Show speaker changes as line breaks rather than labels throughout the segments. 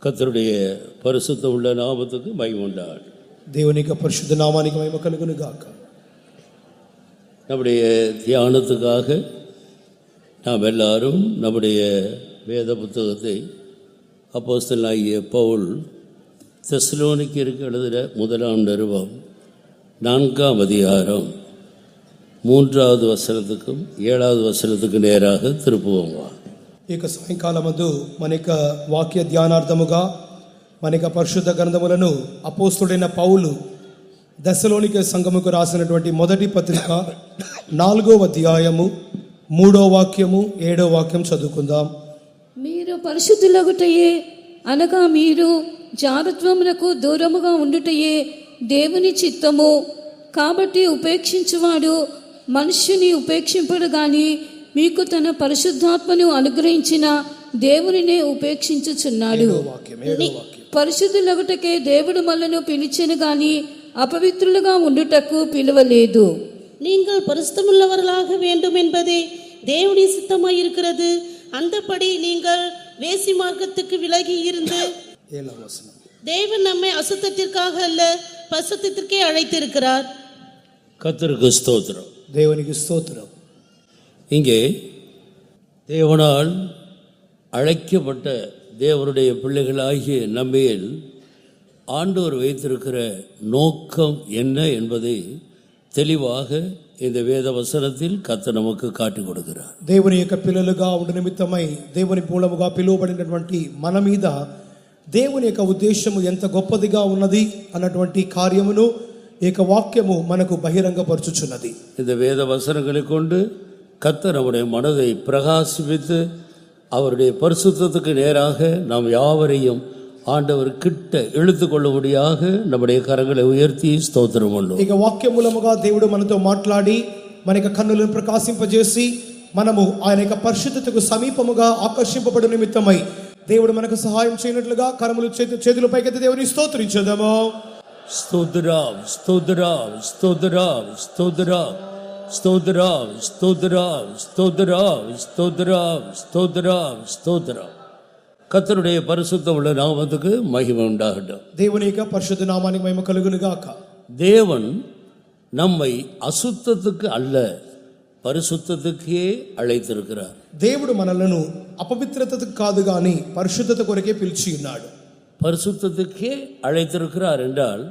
கர்த்தருடைய பரிசுத்த உள்ள நாமத்துக்கு மகிமை உண்டாகட்டும்.
దేవుని యొక్క పరిశుద్ధ నామానికి మహిమ కలుగును గాక.
நம்முடைய தியானத்துக்காக நாம் எல்லாரும் நம்முடைய வேத புத்தகத்தை அப்போஸ்தலனாகிய பவுல் தெசலோனிக்கேயருக்கு எழுதின முதலாம் நிருபம் 4ஆம் அதிகாரம் 3வது வசனத்துக்கும் 7வது வசனத்துக்கு நேராக திருப்புவோம்.
ఈ యొక్క సాయంకాలమందు మన యొక్క వాక్య ధ్యానార్థముగా మన యొక్క పరిశుద్ధ గ్రంథములను అపోస్తలుడైన పౌలు దెస్సలోనికే సంఘముకు రాసినటువంటి మొదటి పత్రిక 4వ అధ్యాయము 3వ వాక్యము 7వ వాక్యం చదువుకుందాం.
మీరు పరిశుద్ధులగుటయే అనగా మీరు జారత్వమునకు దూరముగా ఉండుటయే దేవుని చిత్తము. కాబట్టి ఉపేక్షించువాడు మనుష్యుని ఉపేక్షింపడు గాని మీకు తన పరిశుద్ధాత్మను అనుగ్రహించిన దేవునినే ఉపేక్షించుచున్నాడు. పరిశుద్ధులగుటకే దేవుడు మనలను పిలిచెను గాని అపవిత్రులుగా ఉండుటకు పిలువలేదు.
நீங்கள் பரிசுத்தமுள்ளவர்களாக வேண்டும் என்பதே தேவனுடைய சித்தமாய் இருக்கிறது. அந்தபடி நீங்கள் வேசி மார்க்கத்துக்கு விலகி இருந்து தேவன் நம்மை அசுத்தத்திற்காக அல்ல பரிசுத்தத்திற்கே அழைத்திருக்கிறார்.
கர்த்தருக்கு ஸ்தோத்திரம்.
దేవునికి స్తోత్రం.
இங்கே தேவனால் அழைக்கப்பட்ட தேவனுடைய பிள்ளைகளாகிய நம்மேல் ஆண்டவர் வைத்திருக்கிற நோக்கம் என்ன என்பதை தெளிவாக இந்த வேத வசனத்தில் கர்த்தர் நமக்கு காட்டி கொடுக்கிறார்.
దేవుని యొక్క పిల్లలుగా ఉండ నిమిత్తమై దేవుని మూలముగా పిలువబడినటువంటి మన మీద దేవుని యొక్క ఉద్దేశము ఎంత గొప్పదిగా ఉన్నది అన్నటువంటి కార్యమును ఈ యొక్క వాక్యము మనకు బహిరంగపరచుచున్నది.
இந்த வேத வசனங்களை கொண்டு கர்த்தர் நம்முடைய மனதை பிரகாசிப்பித்து அவருடைய பரிசுத்தத்துக்கு நேராக நாம் யாவரையும் ஆண்டவர் கிட்ட இழுத்து கொள்ளும்படியாக நம்முடைய கரங்களை உயர்த்தி స్తోత్రం பண்ணுவோம்.
ఇక వాక్యం మూలముగా దేవుడు మనతో మాట్లాడి మన యొక్క కన్నులను ప్రకాశింపజేసి మనము ఆయన యొక్క పరిశుద్ధతకు సమీపముగా ఆకర్షింపబడు నిమిత్తమై దేవుడు మనకు సహాయం చేయనట్లుగా కరములు చేతుల పైకెత్తి దేవుని స్తోత్రించుదాము.
స్తోత్రం స్తోత్రం స్తోత్రం స్తోత్రం స్తోత్రం స్తోత్రం స్తోత్రం స్తోత్రం స్తోత్రం స్తోత్రం. கர்த்தருடைய பரிசுத்த உள்ள நாமத்துக்கு மகிமை உண்டாகட்டும்.
దేవుని యొక్క పరిశుద్ధ నామానికి మహిమ కలుగును గాక.
தேவன் நம்மை அசுத்தத்துக்கு அல்ல பரிசுத்தத்துக்கே அழைத்திருக்கிறார்.
దేవుడు మనలను అపవిత్రతకు కాదు గాని పరిశుద్ధత కొరకే పిలిచి ఉన్నాడు.
பரிசுத்தத்துக்கே அழைத்திருக்கிறார் என்றால்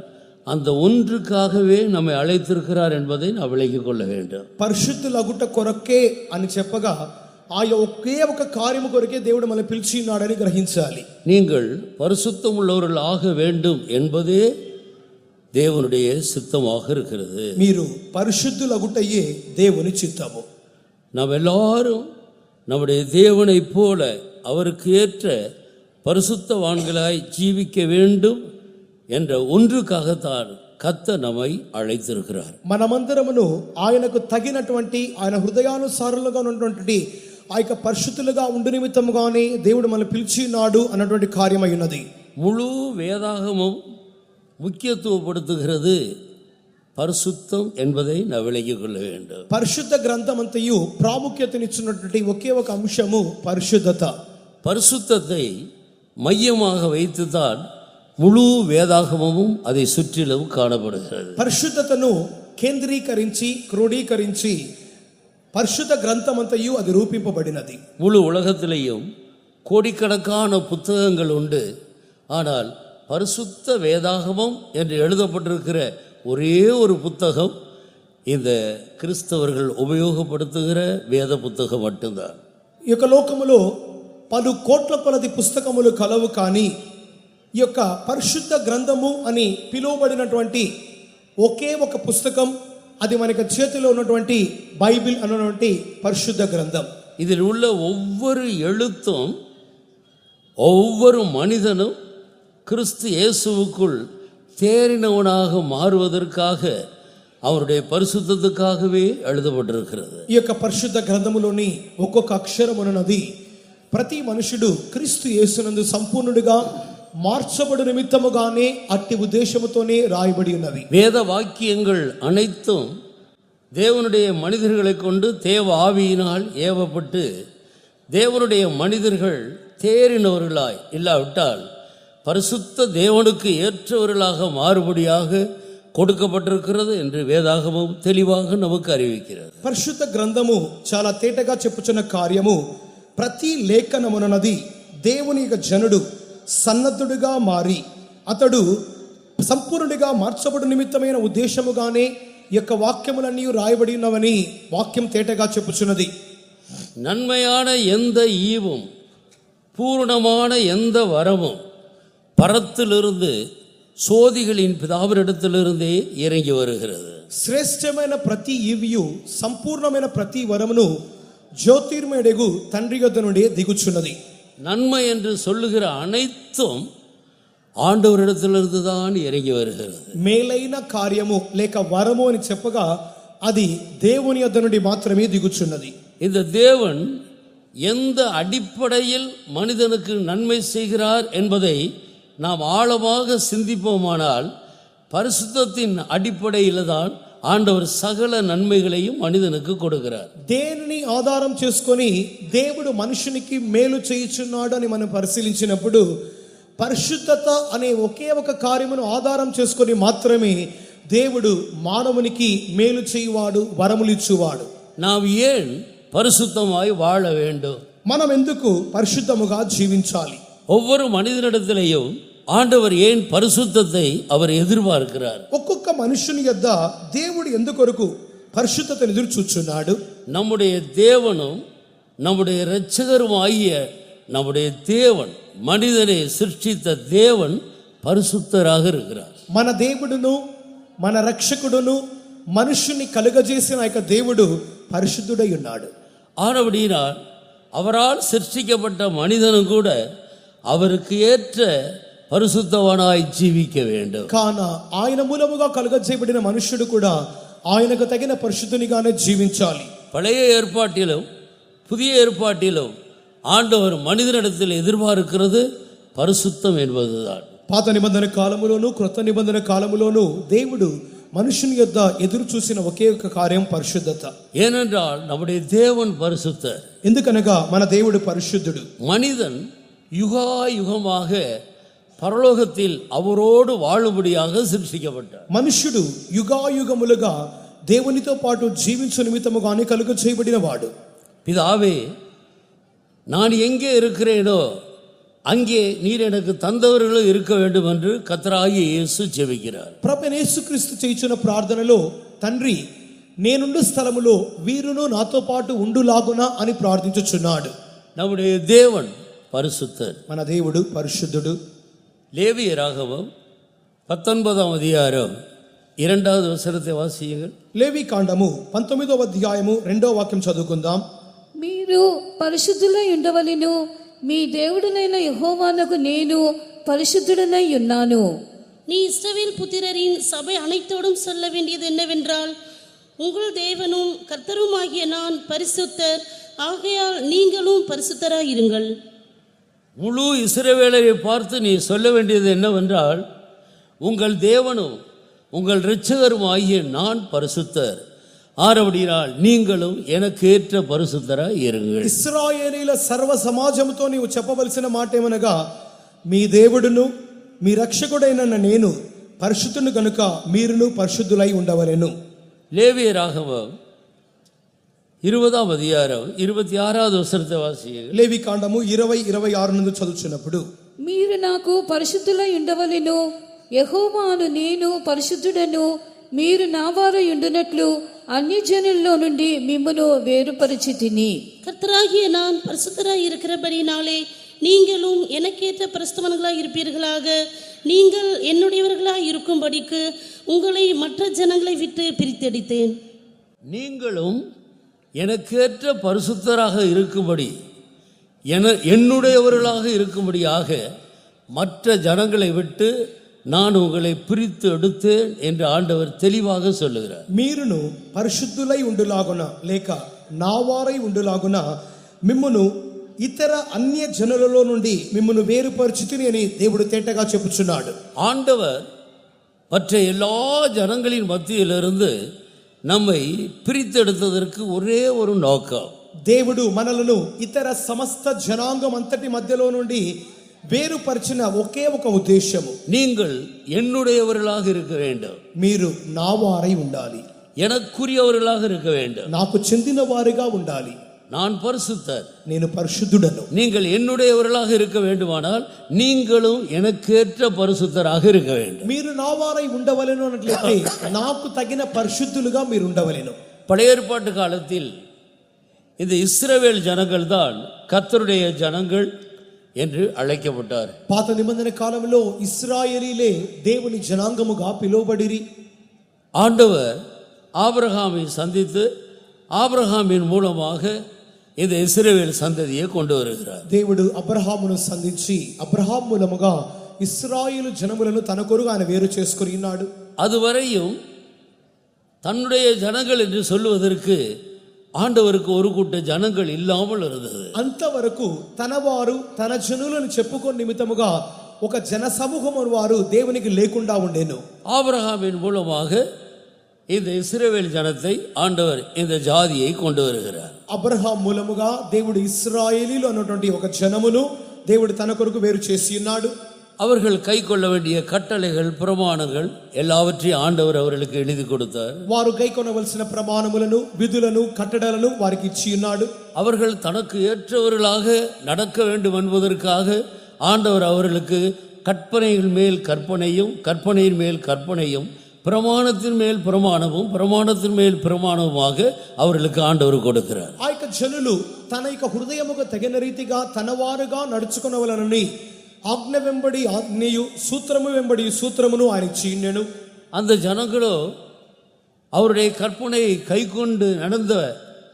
அந்த ஒன்றுக்காகவே நம்மை அழைத்திருக்கிறார் என்பதை நாம் விளங்கிக் கொள்ள வேண்டும்.
పరిశుద్ధులగుట కొరకే అని చెప్పగా ఆయా ఒకే ఒక కార్యము కొరకే దేవుడు మనల్ని పిలిచి ఉన్నాడని గ్రహించాలి.
நீங்கள் பரிசுத்தம் உள்ளவர்கள் ஆக வேண்டும் என்பதே தேவனுடைய சித்தமாக இருக்கிறது.
మీరు పరిశుద్ధులగుటయే దేవుని చిత్తము.
நாம் எல்லாரும் நம்முடைய தேவனைப் போல அவருக்கு ஏற்ற பரிசுத்தவான்களாய் ஜீவிக்க வேண்டும் என்ற ஒன்றுக்காகத்தான் கர்த்தர் நம்மை அழைத்திருக்கிறார்.
మనమందరమును ఆయనకు తగినటువంటి ఆయన హృదయానుసారులుగా ఉన్నటువంటి ఆ యొక్క పరిశుద్ధులుగా ఉండు నిమిత్తముగానే దేవుడు మనల్ని పిలిచి ఉన్నాడు అన్నటువంటి కార్యమై ఉన్నది.
முழு வேதாகமும் முக்கியத்துவப்படுத்துகிறது பரிசுத்தம் என்பதை நாம் விளங்கிக் கொள்ள வேண்டும்.
పరిశుద్ధ గ్రంథమంతయు ప్రాముఖ్యతనిచ్చినటువంటి ఒకే ఒక అంశము పరిశుద్ధత.
பரிசுத்தத்தை மையமாக வைத்துதான் முழு வேதாகமும் அதை சுற்றிலும் காணப்படுகிறது.
పరిశుద్ధతను కేంద్రీకరించి క్రోడీకరించి పరిశుద్ధ గ్రంథమంతయు అది రూపింపబడినది.
முழு உலகத்திலேயும் கோடிக்கணக்கான புத்தகங்கள் உண்டு. ஆனால் பரிசுத்த வேதாகமம் என்று எழுதப்பட்டிருக்கிற ஒரே ஒரு புத்தகம் இந்த கிறிஸ்தவர்கள் உபயோகப்படுத்துகிற வேத புத்தகம் மட்டும்தான்.
ఈ యొక్క లోకములో పలు కోట్ల కొలది పుస్తకములు కలవు, కానీ ఈ యొక్క పరిశుద్ధ గ్రంథము అని పిలువబడినటువంటి ఒకే ఒక పుస్తకం, అది మనకి చేతిలో ఉన్నటువంటి బైబిల్ అన్నటువంటి పరిశుద్ధ గ్రంథం.
இதில் உள்ள ஒவ்வொரு எழுத்தும் ஒவ்வொரு மனிதனும் கிறிஸ்து இயேசுவுக்குள் தேறினவனாக மாறுவதற்காக அவருடைய பரிசுத்தத்துக்காகவே எழுதப்பட்டிருக்கிறது.
ఈ యొక్క పరిశుద్ధ గ్రంథములోని ఒక్కొక్క అక్షరమున్నది ప్రతి మనుషుడు క్రీస్తు యేసునందు సంపూర్ణుడిగా మార్చబడు నిమిత్తముగానే అట్టి ఉద్దేశముతోనే రాయబడి ఉన్నవి.
வேத வாக்கியங்கள் அனைத்தும் தேவனுடைய மனிதர்களை கொண்டு தேவ ஆவியினால் ஏவப்பட்டு தேவனுடைய மனிதர்கள் தேறினவர்களாய் இல்லாவிட்டால் பரிசுத்த தேவனுக்கு ஏற்றவர்களாக மாறுபடியாக கொடுக்கப்பட்டிருக்கிறது என்று வேதாகமம் தெளிவாக நமக்கு அறிவிக்கிறது.
పరిశుద్ధ గ్రంథము చాలా తేటగా చెప్పుచున్న కార్యము ప్రతి లేఖనమునది దేవుని యొక్క జనుడు సన్నద్ధుడిగా మారి అతడు సంపూర్ణుడిగా మార్చబడు నిమిత్తమైన ఉద్దేశముగానే ఈ యొక్క వాక్యములన్నీ రాయబడి ఉన్నవని వాక్యం తేటగా చెప్పుచున్నది.
நன்மையான எந்த ஈவும் பூரணமான எந்த வரமும் பரத்திலிருந்து சோதிகளின் பிதாவினிடத்திலிருந்தே இறங்கி வருகிறது.
శ్రేష్టమైన ప్రతి ఈవియు సంపూర్ణమైన ప్రతి వరమును జ్యోతిర్మయుడగు తండ్రి యొద్ద నుండి దిగుచున్నది.
நன்மை என்று சொல்லுகிற அனைத்தும் ఆండవరిడத்திலிருந்து தான் இறங்கி வருகிறது.
మేలైన కార్యము లేక వరము అని చెప్పగా అది దేవుని యొద్ద నుండి మాత్రమే దిగుచున్నది.
இந்த தேவன் எந்த அடிப்படையில் மனிதனுக்கு நன்மை செய்கிறார் என்பதை நாம் ஆழமாக சிந்திப்போமானால் பரிசுத்தத்தின் அடிப்படையில் தான் ஆண்டவர் சகல நன்மைகளையும் மனிதனுக்கு கொடுக்கிறார்.
దేనిని ఆధారం చేసుకొని దేవుడు మనుషునికి మేలు చేయుచున్నాడు అని మనం పరిశీలించినప్పుడు పరిశుద్ధత అనే ఒకే ఒక కార్యమును ఆధారం చేసుకొని మాత్రమే దేవుడు మానవునికి మేలు చేయువాడు, వరములు ఇచ్చువాడు.
நாம் ஏன் பரிசுத்தமாய் வாழ வேண்டும்?
మనం ఎందుకు పరిశుద్ధముగా జీవించాలి?
ஒவ்வொரு மனிதனிடத்திலேயும் ஆண்டவர் ஏன் பரிசுத்தத்தை அவர் எதிர்பார்க்கிறார்?
ఒక్కొక్క మనుషుని యొద్ద దేవుడు ఎందుకొరకు పరిశుద్ధతను ఎదురు చూచున్నాడు?
நம்முடைய தேவனும் நம்முடைய இரட்சகருமாகிய நம்முடைய தேவன், மனிதனை சிருஷ்டித்த தேவன் பரிசுத்தராக இருக்கிறார்.
మన దేవుడును మన రక్షకుడును మనుషుని కలుగజేసిన యొక్క దేవుడు పరిశుద్ధుడై ఉన్నాడు.
ஆனபடியினால் அவரால் சிருஷ்டிக்கப்பட்ட மனிதனும் கூட அவருக்கு ஏற்ற பரிசுத்தவனாய் ஜீவிக்க வேண்டும்.
కాన ఆయన మూలముగా కలుగజేయబడిన మనుష్యుడు కూడా ఆయనకు తగిన పరిశుద్ధునిగానే జీవించాలి.
பழைய ஏற்பாட்டிலும் புதிய ஏற்பாட்டிலும் ஆண்டவர் மனிதனிடத்தில் எதிர்பார்க்கிறது பரிசுத்தம் என்பதுதான்.
పాత నిబంధన కాలములోను క్రొత్త నిబంధన కాలములోను దేవుడు మనుషుని యొద్ద ఎదురు చూసిన ఒకే ఒక కార్యం పరిశుద్ధత.
ஏனென்றால் நம்முடைய தேவன் பரிசுத்தர்.
ఎందుకనగా మన దేవుడు పరిశుద్ధుడు.
மனிதன் யுகாயுகமாக பரலோகத்தில் அவரோடு வாழும்படியாக சிருஷ்டிக்கப்பட்டார்.
మనుష్యుడు యుగాయుగములుగా దేవునితో పాటు జీవించు నిమిత్తముగానే కలుగ చేయబడిన వాడు.
பிதாவே, நான் எங்கே இருக்கிறேனோ அங்கே நீர் எனக்கு தந்தவர்களும் இருக்க வேண்டும் என்று கர்த்தராகிய இயேசு ஜெபிக்கிறார்.
ప్రభువైన యేసుక్రీస్తు చేయుచున్న ప్రార్థనలో తండ్రి నేనుండు స్థలములో వీరును నాతో పాటు ఉండులాగునా అని ప్రార్థించుచున్నాడు.
நம்முடைய தேவன் பரிசுத்தர்.
మన దేవుడు పరిశుద్ధుడు.
லேவியராகமம் 19ஆம் அதிகாரம் 2வது வசனத்தை வாசியுங்கள்.
లేవి కాండము 19వ అధ్యాయము 2వ వాక్యం చదువుకుందాం.
మీరు పరిశుద్ధులై ఉండవలెను, మీ దేవుడునైన యెహోవానకు నేను పరిశుద్ధుడనై ఉన్నాను.
நீ இஸ்ரவேல் புத்திரரின் சபை அனைத்தோடும் சொல்ல வேண்டியது என்னவென்றால், உங்கள் தேவனும் கர்த்தருமாகிய நான் பரிசுத்தர், ஆகையால் நீங்களும் பரிசுத்தராயிருங்கள்.
முழு இஸ்ரவேலரை பார்த்து நீ சொல்ல வேண்டியது என்னவென்றால், உங்கள் தேவனும் உங்கள் இரட்சகரும் ஆகிய நான் பரிசுத்தர், ஆனபடியால் நீங்களும் எனக்கு ஏற்ற பரிசுத்தராய் இருங்கள்.
ఇశ్రాయేలీల సర్వ సమాజముతో నీవు చెప్పవలసిన మాట ఏమనగా, మీ దేవుడును మీ రక్షకుడైన నేను పరిశుద్ధుని కనుక మీరును పరిశుద్ధులై ఉండవలెను.
லேவியராகமம் 20ஆம் அதிகாரம் 26வது వచనத்தை వాసియండి.
లేవి కాండము 20:26 నుండి చదువుచున్నప్పుడు,
మీరు నాకు పరిశుద్ధులై ఉండవలెను, యెహోవాను నేను పరిశుద్ధుడను, మీరు నా వారై ఉండునట్లు అన్యజనుల్లో నుండి మిమ్మును వేరుపరిచితిని.
கர்த்தராகிய நான் பரிசுத்தராய் இருக்கிறபடினாலே நீங்களும் எனக்கேற்ற பரிசுத்தவான்களாய் இருப்பீர்களாக. நீங்கள் என்னுடையவர்களாய் இருக்கும்படிக்கு உங்களை மற்ற ஜனங்களை விட்டு பிரித்தெடுத்தேன்.
நீங்களும் எனக்கேற்ற பரிசுத்தராக இருக்கும்படி என்னுடையவர்களாக இருக்கும்படியாக மற்ற ஜனங்களை விட்டு நான் உங்களை பிரித்து எடுத்தேன் என்று ஆண்டவர் தெளிவாக சொல்லுகிறார்.
మీరును పరిశుద్ధులై ఉండులాగున లేక నా వారై ఉండులాగున మిమ్మును ఇతర అన్య జనులలో నుండి మిమ్మును వేరుపరిచితిని అని దేవుడు తేటగా చెప్పుచున్నాడు.
ஆண்டவர் மற்ற எல்லா ஜனங்களின் மத்தியிலிருந்து நம்மை பிரித்தெடுத்ததற்கு ஒரே ஒரு நோக்கம்.
దేవుడు మనలను ఇతర సమస్త జనాంగం అంతటి మధ్యలో నుండి వేరుపరిచిన ఒకే ఒక ఉద్దేశము,
நீங்கள் என்னுடையவர்களாக இருக்க வேண்டும்,
మీరు నా వారై ఉండాలి,
எனக்குரியவர்களாக இருக்க வேண்டும்.
నాకు చెందిన వారిగా ఉండాలి.
நான் பரிசுத்தர்,
నేను పరిశుద్ధుడను.
நீங்கள் என்னுடையவர்களாக இருக்க வேண்டுமானால் நீங்களும் எனக்கேற்ற பரிசுத்தராக இருக்க வேண்டும்.
మీరు నా వారై ఉండవలెను అన్నట్లయితే నాకు తగిన పరిశుద్ధులుగా మీరు ఉండవలెను.
பழைய ஏற்பாட்டு காலத்தில் இந்த இஸ்ரவேல் ஜனங்கள் தான் கர்த்தருடைய ஜனங்கள் என்று அழைக்கப்பட்டார்.
పాత నిబంధన కాలంలో ఇశ్రాయేలీలే దేవుని జనాంగముగా పిలువబడిరి.
ஆண்டவர் ஆபிரகாமை சந்தித்து ஆபிரகாமின் மூலமாக இந்த இஸ்ரவேல் சந்ததியை கொண்டு வருகிறார்.
దేవుడు అబ్రహామును సంధించి అబ్రహాం మూలముగా ఇశ్రాయేలు జనములను తన కొరకు ఆయన వేరు చేసుకుని ఉన్నాడు.
அதுவரையும் தன்னுடைய ஜனங்கள் என்று சொல்லுவதற்கு ஆண்டவருக்கு ஒரு கூட்ட ஜனங்கள் இல்லாமல் இருந்தது.
అంతవరకు తన వారు తన జనులను చెప్పుకొని నిమిత్తముగా ఒక జన సమూహము వారు దేవునికి లేకుండా ఉండేను.
ஆபிரகாமின் மூலமாக இந்த இஸ்ரவேல் ஜனத்தை ஆண்டவர் இந்த ஜாதியை கொண்டு வருகிறார்.
అబ్రహాం మూలముగా దేవుడు ఇశ్రాయేలీలు అన్నటువంటి ఒక జనమును దేవుడు తన కొరకు వేరు చేసి ఉన్నాడు.
அவர்கள் கை கொள்ள வேண்டிய கட்டளைகள் பிரமாணங்கள் எல்லாவற்றையும் ஆண்டவர் அவர்களுக்கு எழுதி கொடுத்தார்.
వారు గైకొనవలసిన ప్రమాణములను విధులను కట్టడలను వారికి ఇచ్చి ఉన్నాడు.
அவர்கள் தனக்கு ஏற்றவர்களாக நடக்க வேண்டும் என்பதற்காக ஆண்டவர் அவர்களுக்கு கற்பனைகள் மேல் கற்பனையும் கற்பனையின் மேல் கற்பனையும் பிரமாணத்தின் மேல் பிரமாணமும் பிரமாணத்தின் மேல் பிரமாணமுமாக அவர்களுக்கு ஆண்டவர் கொடுக்கிறார்.
ఆ యొక్క జనులు తన యొక్క హృదయముకు తగిన రీతిగా తన వారుగా నడుచుకొనవలనని ఆజ్ఞ వెంబడి ఆజ్ఞయు సూత్రము వెంబడి సూత్రమును ఆయన ఇచ్చినను.
அந்த ஜனங்களோ அவருடைய கற்பனையை கைக்கொண்டு நடந்த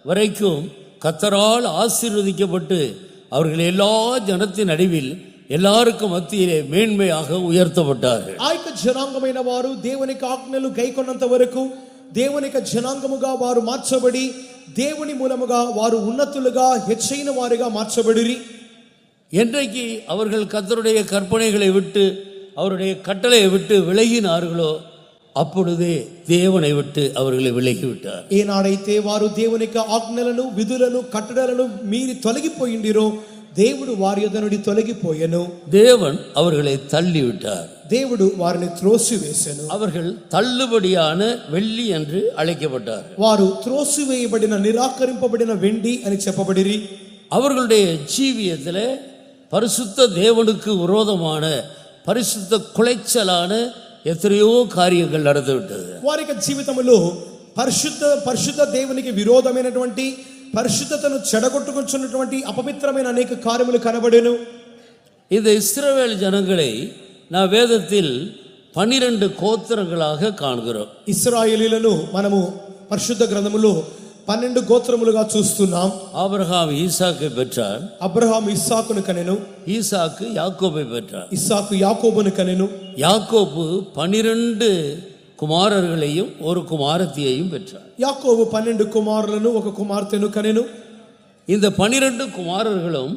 வரைக்கும் கர்த்தரால் ஆசீர்வதிக்கப்பட்டு அவர்கள் எல்லா ஜனத்தின் நடுவில் எல்லாருக்கும் மத்தியிலே மேன்மையாக உயர்த்தப்பட்டார்கள்.
ఆ యొక్క జనాంగమైన వారు దేవునికి ఆజ్ఞలు గైకొన్నంత వరకు దేవునికి జనాంగముగా వారు మార్చబడి దేవుని మూలముగా వారు ఉన్నతులుగా హెచ్చైన వారిగా మార్చబడిరి.
என்றைக்கு அவர்கள் கர்த்தருடைய கற்பனைகளை விட்டு அவருடைய கட்டளையை விட்டு விலகினார்களோ அப்பொழுதே தேவனை விட்டு அவர்களை விலகிவிட்டார்.
ఏనాడైతే వారు దేవునికి ఆజ్ఞలను విధులను కట్టడలను మీరి తొలగిపోయిండిరో దేవుడు వారి యొద్ద నుండి తొలగిపోయెను.
தேவன் அவர்களை தள்ளிவிட்டார்.
దేవుడు వారిని త్రోసివేసెను.
அவர்கள் தள்ளுபடியான வெள்ளி என்று அழைக்கப்பட்டார்.
వారు త్రోసివేయబడిన నిరాకరింపబడిన వెండి అని చెప్పబడిరి.
அவர்களுடைய ஜீவியத்திலே பரிசுத்த தேவனுக்கு விரோதமான பரிசுத்த குலைச்சலான எத்தனையோ காரியங்கள் நடந்துவிட்டது.
వారి యొక్క జీవితంలో పరిశుద్ధ దేవునికి విరోధమైనటువంటి పరిశుద్ధతను చెడగొట్టుకొచ్చున్నటువంటి అపవిత్రమైన అనేక కార్యములు కనబడెను.
இந்த இஸ்ரவேல் ஜனங்களை நான் வேதத்தில் 12 கோத்திரங்களாக காண்கிறோம்.
ఇశ్రాయేలీలను మనము పరిశుద్ధ గ్రంథములో 12 గోత్రములుగా చూస్తున్నాం.
ஆபிரகாம் ஈசாக்கை பெற்றார்,
అబ్రహాము ఇస్సాకును కనెను,
ஈசாக்கு யாக்கோபை பெற்றார்,
ఇస్సాకు యాకోబును కనెను,
யாக்கோபு 12 குமாரர்களையும் ஒரு குமாரத்தியையும் பெற்றார்.
యాకోబు 12 కుమారులను ఒక కుమార్తెను కనెను.
இந்த 12 குமாரர்களும்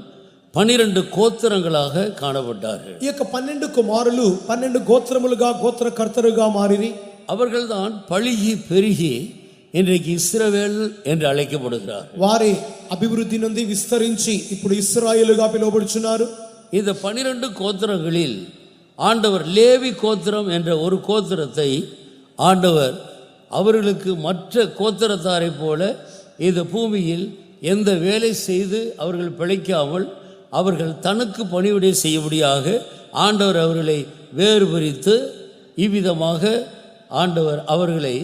12 கோத்திரங்களாக காணப்பட்டார்கள்.
ఈ యొక్క 12 కుమారులు 12 గోత్రములుగా గోత్రకర్తలుగా మారిరి.
அவர்கள்தான் பழுகி பெருகி இன்றைக்கு இஸ்ரவேல் என்று அழைக்கப்படுகிறார்.
వారే అభివృద్ధి నుండి విస్తరించి ఇప్పుడు ఇశ్రాయేలుగా పిలువబడుచున్నారు.
இந்த 12 கோத்திரங்களில் ஆண்டவர் லேவி கோத்திரம் என்ற ஒரு கோத்திரத்தை ஆண்டவர் அவர்களுக்கு மற்ற கோத்திரத்தாரை போல இந்த பூமியில் எந்த வேலை செய்து அவர்கள் பிழைக்காமல் அவர்கள் தனக்கு பணிவிடை செய்யும்படியாக ஆண்டவர் அவர்களை வேறுபரித்து இவ்விதமாக ஆண்டவர் அவர்களை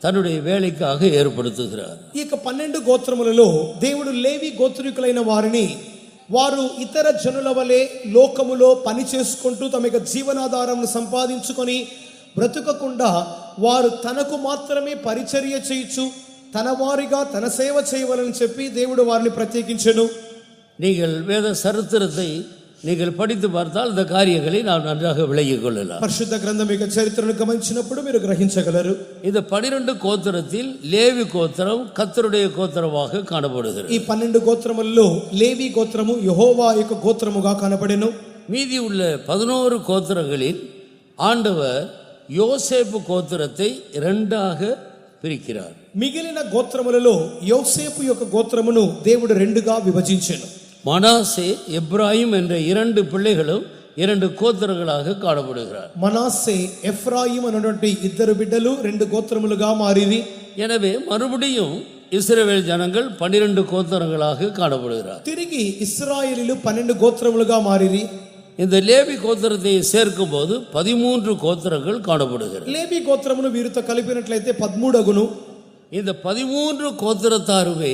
తన్నుடைய వేళైకాக ఏర్పడుతున్నారు.
ఈ యొక్క 12 గోత్రములలో దేవుడు లేవి గోత్రికులైన వారిని వారు ఇతర జనుల వలె లోకములో పని చేసుకుంటూ తమ యొక్క జీవనాధారం సంపాదించుకొని బ్రతుకకుండా వారు తనకు మాత్రమే పరిచర్య చేయొచ్చు, తన వారిగా తన సేవ చేయవలని చెప్పి దేవుడు వారిని ప్రత్యేకించెను.
நீங்கள் வேத சரித்திரத்தை நீங்கள் படித்து பார்த்தால் இந்த காரியங்களை நாம் நன்றாக விளங்கிக் கொள்ளலாம்.
పరిశుద్ధ గ్రంథం యొక్క చరిత్రను గమనించినప్పుడు మీరు గ్రహించగలరు.
இந்த 12 கோத்திரத்தில் லேவி கோத்திரம் கர்த்தருடைய கோத்திரமாக காணப்படுகிறது.
ఈ 12 గోత్రములలో లేవి గోత్రము యెహోవా యొక్క గోత్రముగా కనబడెను.
மீதி உள்ள 11 கோத்திரங்களில் ஆண்டவர் யோசேப்பு கோத்திரத்தை 2ஆக பிரிக்கிறார்.
మిగిలిన గోత్రములలో యోసేపు యొక్క గోత్రమును దేవుడు రెండుగా విభజించెను.
மனாசே எப்ராயிம் என்ற 2 பிள்ளைகளும் 2 கோத்திரங்களாக காணப்படுகிறார்.
మనాసే ఎఫ్రాయిం అనేటువంటి ఇద్దరు బిడ్డలు 2 గోత్రములుగా మారిరి.
எனவே மறுபடியும் இஸ்ரவேல் ஜனங்கள் 12 கோத்திரங்களாக காணப்படுகிறார்.
తిరిగి ఇశ్రాయేలీలు 12 గోత్రములుగా మారిరి.
இந்த லேவி கோத்திரத்தை சேர்க்கும் போது 13 கோத்திரங்கள் காணப்படுகிறது.
లేవి గోత్రమును వీరితో కలిపినట్లయితే 13 అగును.
இந்த 13 கோத்திரத்தாருமே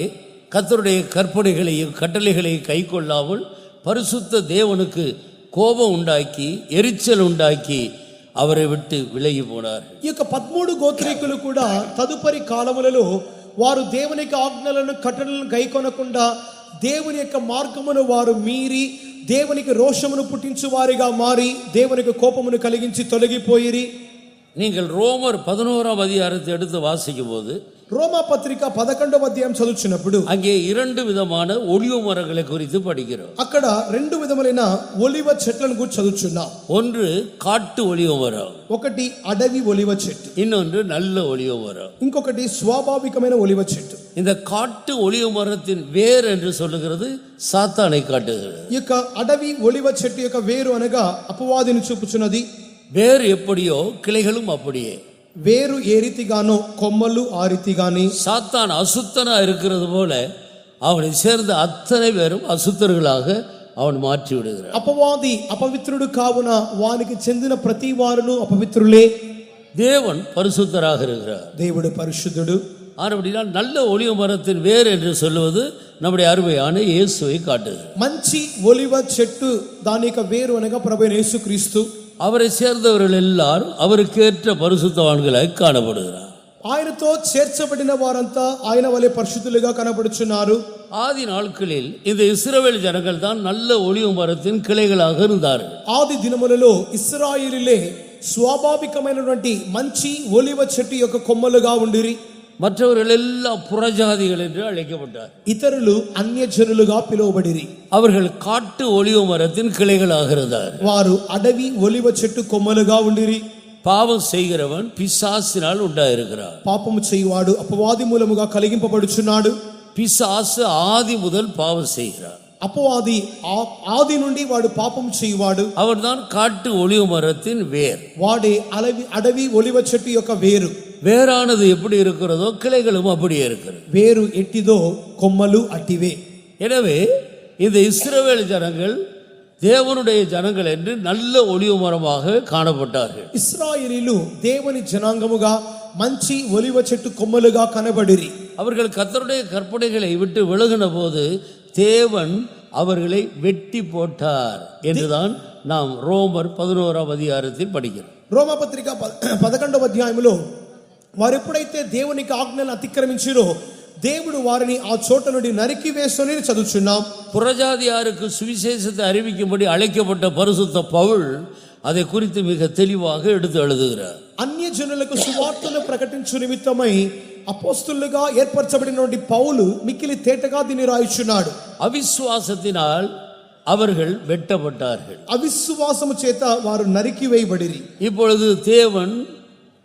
கர்த்தருடைய கற்பனைகளையும் கட்டளைகளையும் கைக்கொள்ளாமல் பரிசுத்த தேவனுக்கு கோபம் உண்டாக்கி எரிச்சல் உண்டாக்கி அவரை விட்டு விலகி போனார்.
ఈ యొక్క 13 గోత్రీకులు కూడా తదుపరి కాలములలో వారు దేవునికి ఆజ్ఞలను కట్టడలను గైకొనకుండా దేవుని యొక్క మార్గమును వారు మీరి దేవునికి రోషమును పుట్టించు వారిగా మారి దేవునికి కోపమును కలిగించి తొలగిపోయిరి.
நீங்கள் ரோமர் 11ஆம் அதிகாரத்தை எடுத்து வாசிக்கும் போது
రోమా పత్రిక 11వ అధ్యాయం చదువుచున్నప్పుడు
அங்கே 2 விதமான ஒலிவ மரங்களை குறித்து படிக்கிறோம்.
అక్కడ 2 విధములైన ఒలివ చెట్లను గురించి చదువుచున్నాం.
ஒன்று காட்டு ஒலிவ மரம்,
ఒకటి అడవి ఒలివ చెట్టు,
இன்னொன்று நல்ல ஒலிவ மரம்.
ఇంకొకటి స్వాభావికమైన ఒలివ చెట్టు.
இந்த காட்டு ஒலிவ மரத்தின் வேர் என்று சொல்லுகிறது சாத்தானை காட்டுகிறது.
ఈ యొక్క అడవి ఒలివ చెట్టు యొక్క వేరు అనగా అపవాదిని చూపుచున్నది.
வேர் எப்படியோ கிளைகளும் அப்படியே.
వేరు ఏ రీతిగానో కొమ్మలు ఆ రీతిగాని.
சாத்தான் அசுத்தனா இருக்கிறது போல அவனை சேர்ந்த அத்தனை பேரும் அசுத்தர்களாக அவன் மாற்றி விடுகிறான்.
అపవాది అపవిత్రుడు కావున వానికి చెందిన ప్రతి వారును అపవిత్రులే.
தேவன் பரிசுத்தராக இருக்கிறார்.
దేవుడు పరిశుద్ధుడు.
ஆனபடியால் நல்ல ஒலிவ மரத்தின் வேர் என்று சொல்லுவது நம்முடைய அருமையான இயேசுவை காட்டுகிறது.
మంచి ఒలివ చెట్టు దాని యొక్క వేరు అనగా ప్రభువైన యేసుక్రీస్తు.
அவரை சேர்ந்தவர்கள் எல்லாரும் அவருக்கேற்ற பரிசுத்தவான்களாய் காணப்படுகிறார்.
ఆయనతో చేర్చబడిన వారంతా ఆయన వలె పరిశుద్ధులుగా కనబడుచున్నారు.
ஆதி நாட்களில் இந்த இஸ்ரவேல் ஜனங்கள் தான் நல்ல ஒலிவ மரத்தின் கிளைகளாக இருந்தார்கள்.
ఆది దినములలో ఇశ్రాయేలీలే స్వాభావికమైనటువంటి మంచి ఒలివ చెట్టు యొక్క కొమ్మలుగా ఉండిరి.
மற்றவர்கள் எல்லாம் புறஜாதிகள் என்று அழைக்கப்பட்டார்.
ఇతరులు అన్యజనులుగా పిలువబడిరి.
அவர்கள் காட்டு ஒலிவ மரத்தின் கிளைகளாக இருந்தார்.
వారు అడవి ఒలివ చెట్టు కొమ్మలుగా ఉండిరి.
பாவம் செய்கிறவன் பிசாசினால் உண்டாயிருக்கிறார்.
పాపము చేయువాడు అపవాది మూలముగా కలిగింపబడుచున్నాడు.
பிசாசு ஆதி முதல் பாவம் செய்கிறார்.
అపవాది ఆది నుండి వాడు పాపం చేయువాడు.
அவர்தான் காட்டு ஒலிவ மரத்தின் வேர்.
వాడే అడవి ఒలివ చెట్టు యొక్క వేరు.
வேறானது எப்படி இருக்கிறதோ கிளைகளும் அப்படியே இருக்கிறது.
వేరు ఎట్టిదో కొమ్మలు అట్టివే.
எனவே இந்த இஸ்ரவேல் ஜனங்கள் தேவனுடைய ஜனங்கள் என்று நல்ல ஒலிவ மரமாக காணப்பட்டார்கள்.
ఇశ్రాయేలీలు దేవుని జనాంగముగా మంచి ఒలివ చెట్టు కొమ్మలుగా కనబడిరి.
அவர்கள் கர்த்தருடைய கற்பனைகளை விட்டு விலகின போது தேவன் அவர்களை வெட்டி போட்டார் என்றுதான் நாம் ரோமர் 11ஆம் அதிகாரத்தில் படிக்கிறோம்.
రోమపత్రిక 11వ అధ్యాయములో వారు ఎప్పుడైతే దేవునికి ఆజ్ఞలను అతిక్రమించిరో దేవుడు వారిని ఆ చోట నుండి నరికి వేసుని చదువుచున్నాం.
புறஜாதியாருக்கு சுவிசேஷத்தை அறிவிக்கும்படி அழைக்கப்பட்ட பரிசுத்த பவுல் அதை குறித்து மிக தெளிவாக எடுத்து எழுதுகிறார்.
అన్యజనులకు సువార్తను ప్రకటించు నిమిత్తమై అపోస్తులుగా ఏర్పరచబడినటువంటి పౌలు మిక్కిలి తేటగా దీన్ని రాయిచున్నాడు.
அவிசுவாசத்தினால் அவர்கள் வெட்டப்பட்டார்கள்.
అవిశ్వాసము చేత వారు నరికి వేయబడిరి.
இப்பொழுது தேவன்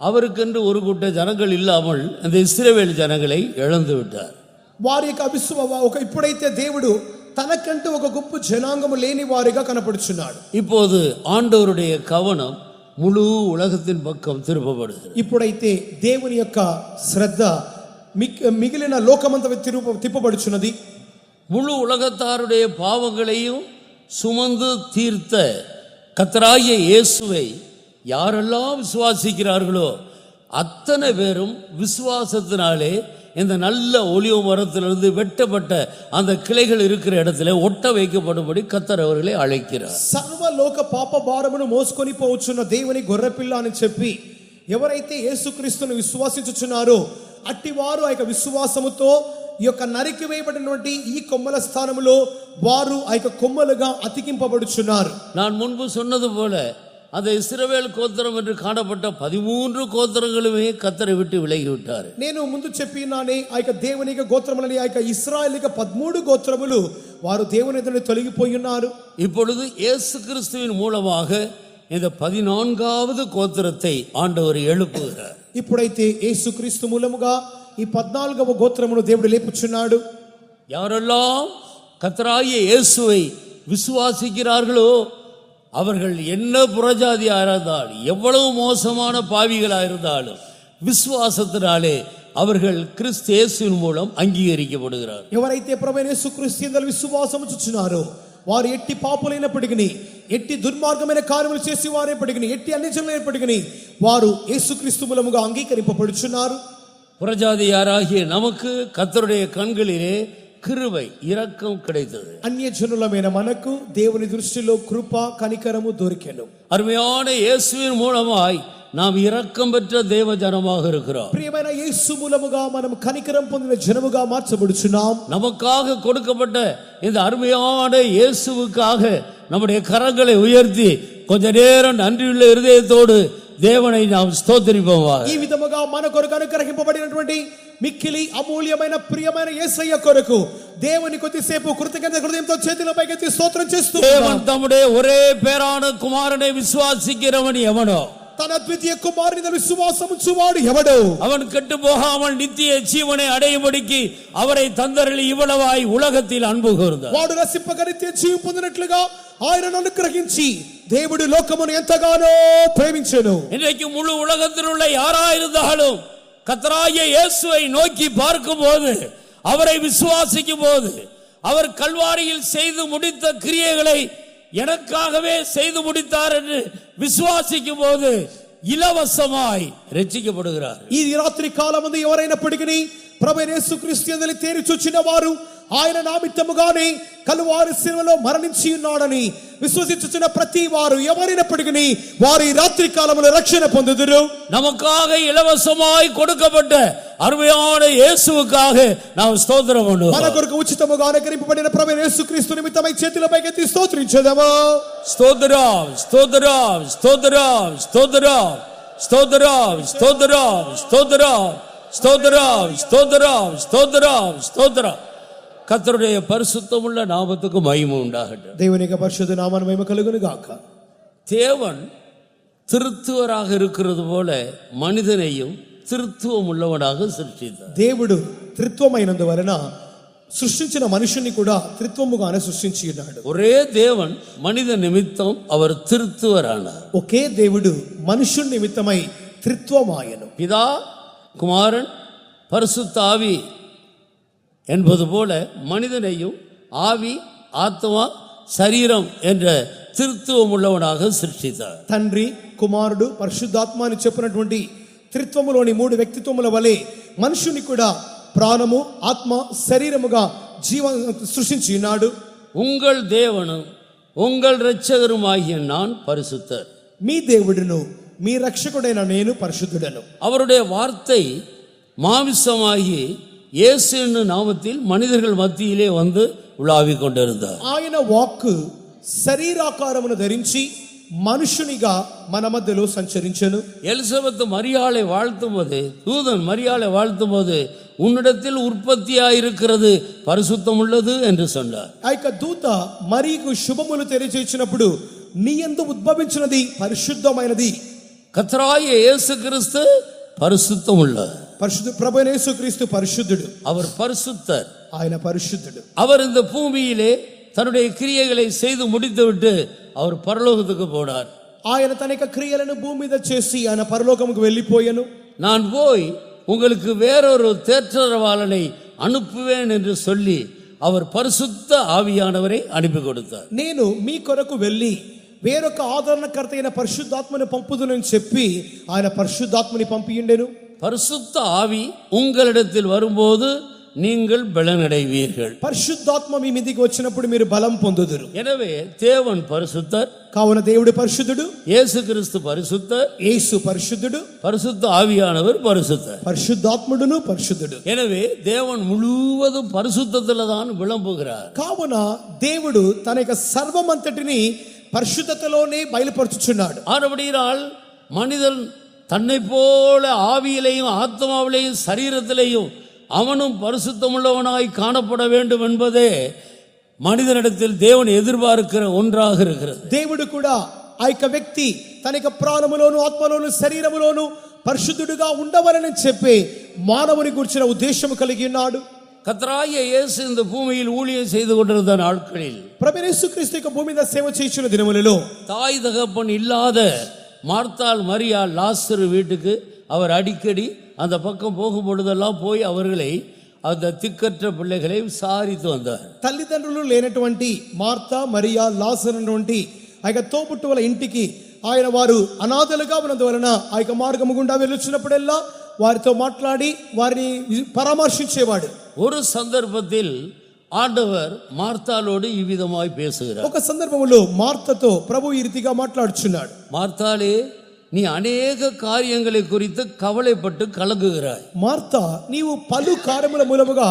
அவருக்கென்று ஒரு கூட்ட ஜனங்கள் இல்லாமல் அந்த இஸ்ரவேல் ஜனங்களை இழந்து விட்டார்.
వారి యొక్క ఇప్పుడైతే దేవుడు తనకంటూ ఒక గొప్ప జనాంగము లేని వారిగా కనపడుచున్నాడు.
இப்போது ஆண்டவருடைய கவனம் முழு உலகத்தின் பக்கம் திருப்பப்படுகிறது.
ఇప్పుడైతే దేవుని యొక్క శ్రద్ధ మిగిలిన లోకమంతా తిప్పబడుచున్నది.
முழு உலகத்தாருடைய பாவங்களையும் சுமந்து தீர்த்த கர்த்தராகிய இயேசுவை யாரெல்லாம் விசுவாசிக்கிறார்களோ அத்தனை பேரும் விசுவாசத்தினாலே இந்த நல்ல ஒலிவ மரத்திலிருந்து வெட்டப்பட்ட அந்த கிளைகள் இருக்கிற இடத்துல ஒட்ட வைக்கப்படும்படி கர்த்தர் அவர்களை அழைக்கிறார்.
సర్వలోక పాప భారమును మోసుకొని పోవచ్చున్న దేవుని గొర్రెపిల్ల అని చెప్పి ఎవరైతే యేసుక్రీస్తును విశ్వాసించుచున్నారో అట్టి వారు ఆ యొక్క విశ్వాసముతో ఈ యొక్క నరికి వేయబడినటువంటి ఈ కొమ్మల స్థానములో వారు ఆ యొక్క కొమ్మలుగా అతికింపబడుచున్నారు.
நான் முன்பு சொன்னது போல அந்த இஸ்ரவேல் கோத்திரம் என்று காணப்பட்ட 13 கோத்திரங்களுமே கர்த்தரை விட்டு விலகிவிட்டார்.
నేను ముందు చెప్పినానే ఆ యొక్క దేవుని గోత్రములని ఆ యొక్క ఇశ్రాయేలీక 13 గోత్రములు వారు దేవుని ఎదుట తొలగిపోయి ఉన్నారు.
இப்பொழுது இயேசு கிறிஸ்துவின் மூலமாக இந்த 14வது கோத்திரத்தை ஆண்டவர் எழுப்புகிறார்.
ఇప్పుడైతే యేసుక్రీస్తు మూలముగా ఈ 14వ గోత్రమును దేవుడు లేపుచున్నాడు.
யாரெல்லாம் கர்த்தராகிய இயேசுவை விசுவாசிக்கிறார்களோ அவர்கள் என்ன புறஜாதியா இருந்தாலும் எவ்வளவு மோசமான பாவிகளா இருந்தாலும் விசுவாசத்தினாலே அவர்கள் கிறிஸ்து இயேசுவின் மூலம் அங்கீகரிக்கப்படுகிறார்.
ఎవరైతే ప్రభువైన యేసుక్రీస్తు యందు విశ్వాసము చూచున్నారో వారు ఎట్టి పాపులైనప్పటికీ ఎట్టి దుర్మార్గమైన కార్యములు చేసి వారైనప్పటికీ ఎట్టి అన్యజనులైనప్పటికీ వారు యేసుక్రీస్తు మూలముగా అంగీకరింపబడుచున్నారు.
புறஜாதியாராகிய நமக்கு கர்த்தருடைய கண்களிலே கிருபை இரக்கம் கிடைத்தது.
అన్యజనులమైన మనకు దేవుని దృష్టిలో కృప కనికరము దొరికెను.
அருமையான இயேசுவின் மூலமாய் நாம் இரக்கம் பெற்ற தேவ ஜனமாக இருக்கிறோம்.
ప్రియమైన యేసు మూలముగా మనం కనికరం పొందిన జనముగా మార్చబడుచున్నాం.
நமக்காக கொடுக்கப்பட்ட இந்த அருமையான இயேசுவுக்காக நம்முடைய கரங்களை உயர்த்தி கொஞ்ச நேரம் நன்றியுள்ள இருதயத்தோடு தேவனை நாம் ஸ்தோத்திரிப்போமாக.
ఈ విధముగా మన కొరకు అనుగ్రహింపబడినటువంటి మిక్కిలి అమూల్యమైన ప్రియమైన యేసయ్య కొరకు దేవుని కొద్దిసేపు కృతజ్ఞత హృదయంతో చేతుల పైకెత్తి స్తోత్రం చేస్తూ
தேவன் தம்முடைய ஒரே பேரான குமாரனை விசுவாசிக்கிறவன் எவனோ
తన ద్వితీయ కుమారుని విశ్వాసము చూవాడు ఎవడో
அவன் கெட்டு போகாமல் நித்திய ஜீவனை அடையும்படிக்கு அவரை தந்தருளி இவ்வளவாய் உலகத்தில் அன்பு கூர்ந்தார்.
వాడు రసిప్పగా నిత్య జీవం పొందినట్లుగా ఆయనను అనుగ్రహించి దేవుడు లోకమును ఎంతగానో ప్రేమించెను.
இன்றைக்கு முழு உலகத்தில் உள்ள யாராயிருந்தாலும் கர்த்தராகிய இயேசுவை நோக்கி பார்க்கும் போது அவரை விசுவாசிக்கும் போது அவர் கல்வாரியில் செய்து முடித்த கிரியைகளை எனக்காகவே செய்து முடித்தார் என்று விசுவாசிக்கும் போது இலவசமாய் ரட்சிக்கப்படுகிறார்.
ఈ రాత్రి కాలమందు ఎవరైనప్పటికీ ప్రభువైన యేసుక్రీస్తు యందు తేరి చూచిన వారు ఆయన నామిత్తముగానే కలువారి శిలువలో మరణించి ఉన్నాడని విశ్వసించుచున్న ప్రతి వారు ఎవరైనప్పటికీ వారు ఈ రాత్రి కాలములో రక్షణ పొందుదురు.
நமக்காக இலவசமாய் கொடுக்கப்பட்ட அருமையான இயேசுவுக்காக நாம் ஸ்தோத்திரம் பண்ணுவோம்.
మన కొరకు ఉచితముగా అనుగ్రహింపబడిన ప్రభువైన యేసుక్రీస్తు నిమిత్తమై చేతులపైకెత్తి స్తోత్రించెదము.
ஸ்தோத்திரம் ஸ்தோத்திரம் ஸ்தோத்திரம் ஸ்தோத்திரம் ஸ்தோத்திரம் ஸ்தோத்திரம் ஸ்தோத்திரம் ஸ்தோத்திரம் ஸ்தோத்திரம் ஸ்தோத்திரம் ஸ்தோத்திரம். கர்த்தருடைய பரிசுத்தமுள்ள நாமத்துக்கு மகிமை உண்டாகட்டும்.
దేవుని యొక్క పరిశుద్ధ నామమునకు మహిమ కలుగును గాక.
தேவன் திருத்துவராக இருக்கிறது போல மனிதனையும் திருத்துவம் உள்ளவனாக சிருஷ்டித்தார்.
దేవుడు త్రిత్వమైనందువలన సృష్టించిన మనుషుని కూడా త్రిత్వముగానే సృష్టించి ఉన్నాడు.
ஒரே தேவன் மனித நிமித்தம் அவர் திருத்துவரானார்.
ఒకే దేవుడు మనుషుని నిమిత్తమై త్రిత్వమాయను.
பிதா குமாரன் பரிசுத்த ஆவி என்பது போல மனிதனையும் ஆவி ஆத்மா சரீரம் என்ற திருத்துவம் உள்ளவனாக சிருஷ்டித்தார்.
తండ్రి కుమారుడు పరిశుద్ధాత్మ అని చెప్పినటువంటి త్రిత్వములోని మూడు వ్యక్తిత్వముల వలె మనుషుని కూడా ప్రాణము ఆత్మ శరీరముగా సృష్టించి ఉన్నాడు.
உங்கள் தேவனும் உங்கள் இரட்சகருமாகிய நான் பரிசுத்தர்.
మీ దేవుడును మీ రక్షకుడైన నేను పరిశుద్ధుడను.
அவருடைய வார்த்தை மாமிசமாகி இயேசு என்னும் நாமத்தில் மனிதர்கள் மத்தியிலே வந்து உலாவிக் கொண்டிருந்தார்.
ఆయన వాక్కు శరీరాకారమును ధరించి మనుషునిగా మన మధ్యలో సంచరించెను.
எலிசபெத் மரியாளை வாழ்த்தும் போது தூதன் மரியாளை வாழ்த்தும் போது உன்னிடத்தில் உற்பத்தியாயிருக்கிறது பரிசுத்தம் உள்ளது என்று சொன்னார்.
ఆ యొక్క దూత మరియకు శుభములు తెలియజేసినప్పుడు నీ యందు ఉద్భవించినది పరిశుద్ధమైనది.
கர்த்தராகிய இயேசு கிறிஸ்து பரிசுத்தம் உள்ளவர்.
పరిశుద్ధ ప్రభువైన యేసుక్రీస్తు పరిశుద్ధుడు.
அவர் பரிசுத்தர்.
ఆయన పరిశుద్ధుడు.
அவர் இந்த பூமியிலே தன்னுடைய கிரியைகளை செய்து முடித்துவிட்டு அவர் பரலோகத்துக்கு போனார்.
ఆయన తన యొక్క క్రియలను భూమి మీద చేసి ఆయన పరలోకముకు వెళ్ళిపోయాను.
நான் போய் உங்களுக்கு வேறொரு தேற்றரவாளனை அனுப்புவேன் என்று சொல்லி அவர் பரிசுத்த ஆவியானவரை அனுப்பி கொடுத்தார்.
నేను మీ కొరకు వెళ్ళి వేరొక ఆదరణకర్త అయిన పరిశుద్ధాత్మని పంపుదునని చెప్పి ఆయన పరిశుద్ధాత్మని పంపియుండెను.
பரிசுத்த ஆவி உங்களிடத்தில் வரும்போது நீங்கள் பலனடைவீர்கள்.
పరిశుద్ధాత్మ మీ మీదికి వచ్చినప్పుడు మీరు బలం పొందుదురు.
எனவே தேவன் பரிசுத்தர்.
కావున దేవుడు పరిశుద్ధుడు,
இயேசு கிறிஸ்து பரிசுத்தர்,
యేసు పరిశుద్ధుడు,
பரிசுத்த ஆவியானவர் பரிசுத்தர்.
పరిశుద్ధాత్ముడును పరిశుద్ధుడు.
எனவே தேவன் முழுவதும் பரிசுத்தத்தில் தான் விளம்புகிறார்.
కావున దేవుడు తన యొక్క సర్వమంతటిని పరిశుద్ధతలోనే బయలుపరుచుచున్నాడు.
ஆனபடியால் மனிதன் தன்னை போல ஆவியிலையும் ஆத்மாவிலையும் சரீரத்திலையும் அவனும் பரிசுத்தமுள்ளவனாய் காணப்பட வேண்டும் என்பதே மனிதனிடத்தில் தேவன் எதிர்பார்க்கிற ஒன்றாக இருக்கிறது.
దేవుడు కూడా ఆ యొక్క వ్యక్తి తన యొక్క ప్రాణములోను ఆత్మలోను శరీరములోను పరిశుద్ధుడుగా ఉండవలనని చెప్పి మానవుని గురించిన ఉద్దేశం కలిగి ఉన్నాడు.
கர்த்தராகிய இயேசு இந்த பூமியில் ஊழியம் செய்து கொண்டிருந்த நாட்களில்
ప్రభు యేసుక్రీస్తు యొక్క భూమి మీద సేవ చేయుచున్న దినములలో
தாய் தகப்பன் இல்லாத மார்த்தாள் மரியாள் லாசரு வீட்டுக்கு அவர் அடிக்கடி அந்த பக்கம் போகும் பொழுதெல்லாம் போய் அவர்களை அந்த திக்கற்ற பிள்ளைகளை விசாரித்து வந்தார்.
తల్లిదండ్రులు లేనటువంటి మార్తా మరియా లాజరు అన్నటువంటి ఆ యొక్క తోబుట్టువుల ఇంటికి ఆయన వారు అనాథలుగా ఉన్నందువలన ఆ యొక్క మార్గము గుండా వెళ్ళొచ్చినప్పుడెల్లా వారితో మాట్లాడి వారిని పరామర్శించేవాడు.
ஒரு சந்தர்ப்பத்தில் ஆண்டவர் மார்த்தாளோடு இவ்விதமாய் பேசுகிறார்.
ఒక సందర్భంలో మార్తతో ప్రభు ఈ రీతిగా మాట్లాడుచున్నాడు.
மார்த்தாளே, நீ அநேக காரியங்களை குறித்து கவலைப்பட்டு கலங்குகிறாய்.
మార్తా నీవు పలు కార్యముల మూలముగా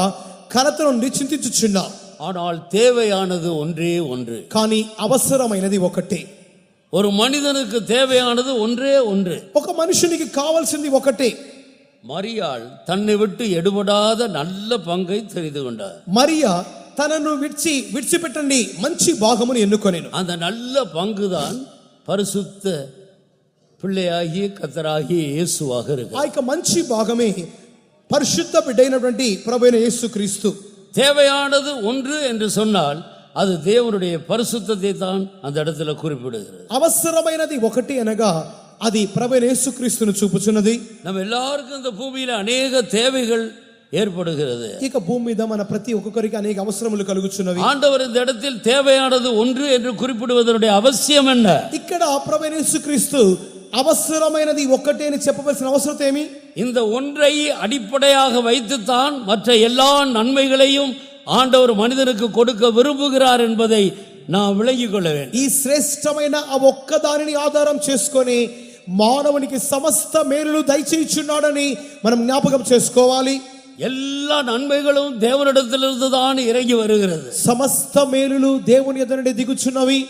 కలతను చింతించుచున్నావు.
ஆனால் தேவையானது ஒன்றே ஒன்று.
కానీ అవసరమైనది ఒకటే.
ஒரு மனிதனுக்கு தேவையானது ஒன்றே ஒன்று.
ఒక మనుషునికి కావాల్సింది ఒకటే.
மரியாள் தன்னை விட்டு எடுபடாத நல்ல பங்கை தெரிந்து கொண்டார்.
మరియా తనను విడిచిపెట్టండి మంచి భాగమును ఎన్నుకొనెను.
அந்த நல்ல பங்குதான் பரிசுத்த பிள்ளையாகிய கர்த்தராகிய இயேசுவாக இருக்கு.
ఆ యొక్క మంచి భాగమే పరిశుద్ధ బిడ్డైనటువంటి ప్రభువైన యేసుక్రీస్తు.
தேவையானது ஒன்று என்று சொன்னால் அது தேவனுடைய பரிசுத்தத்தை தான் அந்த இடத்துல குறிப்பிடுகிறது.
అవసరమైనది ఒకటి అనగా అది ప్రభువైన యేసుక్రీస్తును చూపుచున్నది.
நம்ம எல்லாருக்கும் இந்த பூமியில அநேக தேவைகள் ஏற்படுகிறது.
ఇక భూమి మీద మన ప్రతి ఒక్కొక్కరికి అనేక అవసరములు కలుగుచున్నవి.
ஆண்டவர் இந்த இடத்தில் தேவையானது ஒன்று என்று குறிப்பிடுவதனுடைய அவசியம் என்ன?
ఇక్కడ ప్రభువైన యేసుక్రీస్తు అవసరమైనది ఒకటే అని చెప్పవలసిన అవసరం ఏమి?
இந்த ஒன்றை அடிப்படையாக வைத்துத்தான் மற்ற எல்லா நன்மைகளையும் ஆண்டவர் மனிதனுக்கு கொடுக்க விரும்புகிறார் என்பதை நாம் விளங்கிக் கொள்ள வேண்டும்.
ఈ శ్రేష్టమైన ఆ ఒక్క దానిని ఆధారం చేసుకొని మానవునికి సమస్త మేలులు దయచేయుచున్నాడని మనం జ్ఞాపకం చేసుకోవాలి.
எல்லா நன்மைகளும் தேவனிடத்திலிருந்து தான் இறங்கி வருகிறது.
సమస్త మేలులు దేవుని యొద్ద నుండి దిగుచున్నవి.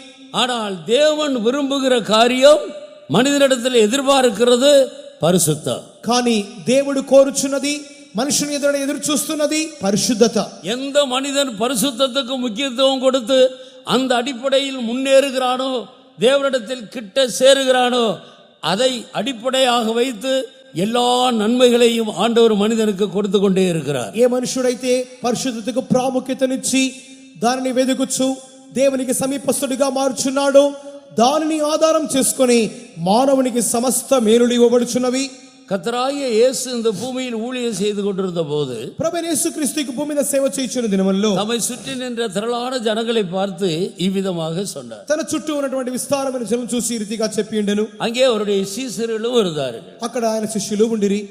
ஆனால் தேவன் விரும்புகிற காரியம் மனிதனிடத்தில் எதிர்பார்க்கிறது பரிசுத்தம்.
కానీ దేవుడు కోరుచున్నది మనుషుని ఎదురు చూస్తున్నది పరిశుద్ధత.
எந்த மனிதன் பரிசுத்தத்துக்கு முக்கியத்துவம் கொடுத்து அந்த அடிப்படையில் முன்னேறுகிறானோ, தேவனிடத்தில் கிட்ட சேருகிறானோ, அதை அடிப்படையாக வைத்து எல்லா நன்மைகளையும் ஆண்டவர் மனிதனுக்கு கொடுத்து கொண்டே இருக்கிறார்.
ఏ మనుషుడైతే పరిశుద్ధతకు ప్రాముఖ్యతనిచ్చి దానిని వెదుకుచు దేవునికి సమీపస్తుడిగా మారుచున్నాడో దానిని ఆధారం చేసుకొని మానవునికి సమస్త మేలులు ఇవ్వబడుచున్నవి.
கர்த்தராகிய இயேசு இந்த பூமியில் ஊழியம் செய்து கொண்டிருந்த போது
ప్రభువైన యేసుక్రీస్తుకు భూమి మీద సేవ చేయుచున్న దినములలో
தம்மை சுற்றி நின்ற திரளான ஜனங்களை பார்த்து இவ்விதமாக சொன்னார்.
తన చుట్టూ ఉన్నటువంటి విస్తారమైన జనం చూసి ఈ రీతిగా చెప్పిండెను.
அங்கே அவருடைய சீசர்களும் இருந்தார்கள்.
అక్కడ ఆయన శిష్యులు ఉండిరి.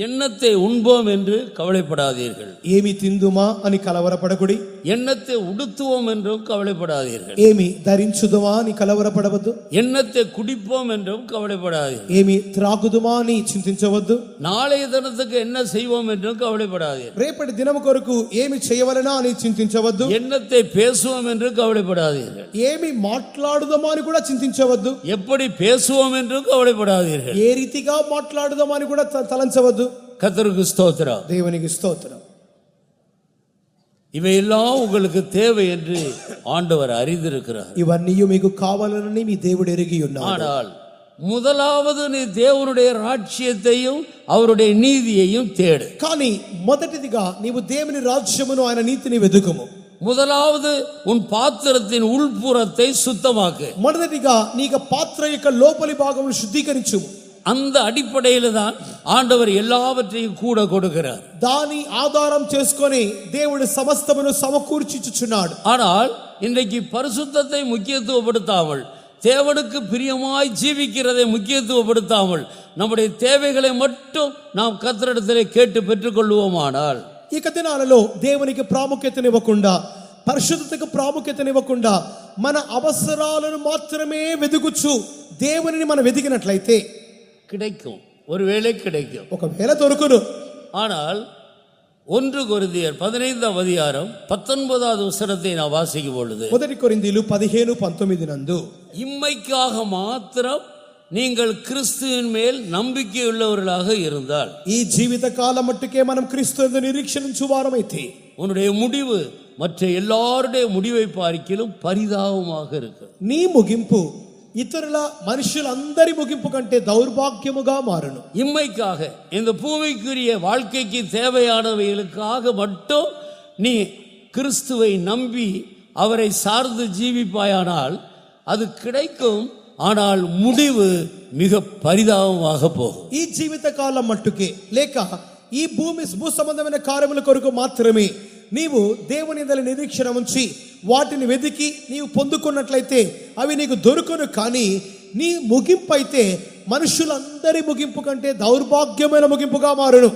எண்ணத்தை உண்போம் என்று கவலைப்படாதீர்கள்,
ఏమి తిందుమా అని కలవరపడకుడి.
எண்ணத்தை உடுத்துவோம் என்றும் கவலைப்படாதீர்கள்,
ఏమి ధరించుదుమా అని కలవరపడవద్దు.
எண்ணத்தை குடிப்போம் என்றும் கவலைப்படாதீர்கள்,
ఏమి త్రాగుదుమా అని చింతించవద్దు.
நாளைய தினத்துக்கு என்ன செய்வோம் என்றும் கவலைப்படாதீர்கள்,
రేపటి దినము కొరకు ఏమి చేయవలనా అని చింతించవద్దు.
எண்ணத்தை பேசுவோம் என்று கவலைப்படாதீர்கள்,
ఏమి మాట్లాడుదామా అని కూడా చింతించవద్దు.
எப்படி பேசுவோம் என்றும் கவலைப்படாதீர்கள்.
ఏ రీతిగా మాట్లాడుదామా అని కూడా తలంచవద్దు.
கர்த்தருக்கு ஸ்தோத்திரம்.
దేవునికి స్తోత్రం.
இவையெல்லாம் உங்களுக்கு தேவை என்று ஆண்டவர் அறிந்திருக்கிறார்.
ఇవన్నీ మీకు కావాలని మీ దేవుడు ఎరిగి ఉన్నాడు.
ஆனால் முதலாவது நீ தேவனுடைய ராஜ்யத்தையும் அவருடைய நீதியையும் தேடு.
కానీ మొదటిదిగా నీవు దేవుని రాజ్యమును ఆయన నీతిని వెదుకుము.
முதலாவது உன் பாத்திரத்தின் உள்புறத்தை சுத்தமாக்கு.
మొదటిగా నీకు పాత్ర యొక్క లోపలి భాగమును శుద్ధీకరించుము.
அந்த அடிப்படையில் தான் ஆண்டவர் எல்லாவற்றையும் கூட கொடுக்கிறார்.
దాని ఆధారం చేసుకొని దేవుడు సమస్తమును సమకూర్చిచుచున్నాడు.
ஆனால் இன்றைக்கு பரிசுத்தத்தை முக்கியத்துவப்படுத்தாமல், தேவனுக்கு பிரியமாய் ஜீவிக்கிறதை முக்கியத்துவப்படுத்தாமல், நம்முடைய தேவைகளை மட்டும் நாம் கர்த்தரிடத்திலே கேட்டு பெற்றுக்கொள்வோமானால்,
ఇక దినాలలో దేవునికి ప్రాముఖ్యతనివ్వకుండా, పరిశుద్ధతకు ప్రాముఖ్యతనివ్వకుండా మన అవసరాలను మాత్రమే వెదుగుచు దేవునిని మనం వెదికినట్లయితే
கிடைக்கும், ஒருவேளை கிடைக்கும்.
ఒకవేళ దొరుకును.
ஆனால் 1 கொரிந்தியர் 15ஆம் அதிகாரம் 19வது வசனத்தை நான் வாசிக்கும் பொழுது,
1 కొరింథీయులు 15:19 నందు
இம்மைக்காக மாத்திரம் நீங்கள் கிறிஸ்துவின் மேல் நம்பிக்கையுள்ளவர்களாக இருந்தால்,
ఈ జీవిత కాలం మట్టుకే మనం క్రీస్తు యందు నిరీక్షించు వారమైతే
உன்னுடைய முடிவு மற்ற எல்லாருடைய முடிவை பார்க்கிலும் பரிதாபமாக இருக்கு.
నీ ముగింపు ఇతరుల మనుషులందరి ముగింపు కంటే దౌర్భాగ్యముగా మారును.
இம்மைக்காக இந்த பூமிக்குரிய வாழ்க்கைக்கு தேவையானவைகளுக்காக மட்டும் நீ கிறிஸ்துவை நம்பி அவரை சார்ந்து ஜீவிப்பாயானால் அது கிடைக்கும். ஆனால் முடிவு மிக பரிதாபமாக போகும்.
ఈ జీవిత కాలం మట్టుకే లేక ఈ భూ సంబంధమైన కార్యముల కొరకు మాత్రమే నీవు దేవుని యందు నిరీక్షణ ఉంచి వాటిని వెతికి నీవు పొందుకున్నట్లయితే అవి నీకు దొరుకును. కానీ నీ ముగింపు అయితే మనుషులందరి ముగింపు కంటే దౌర్భాగ్యమైన ముగింపుగా మారును.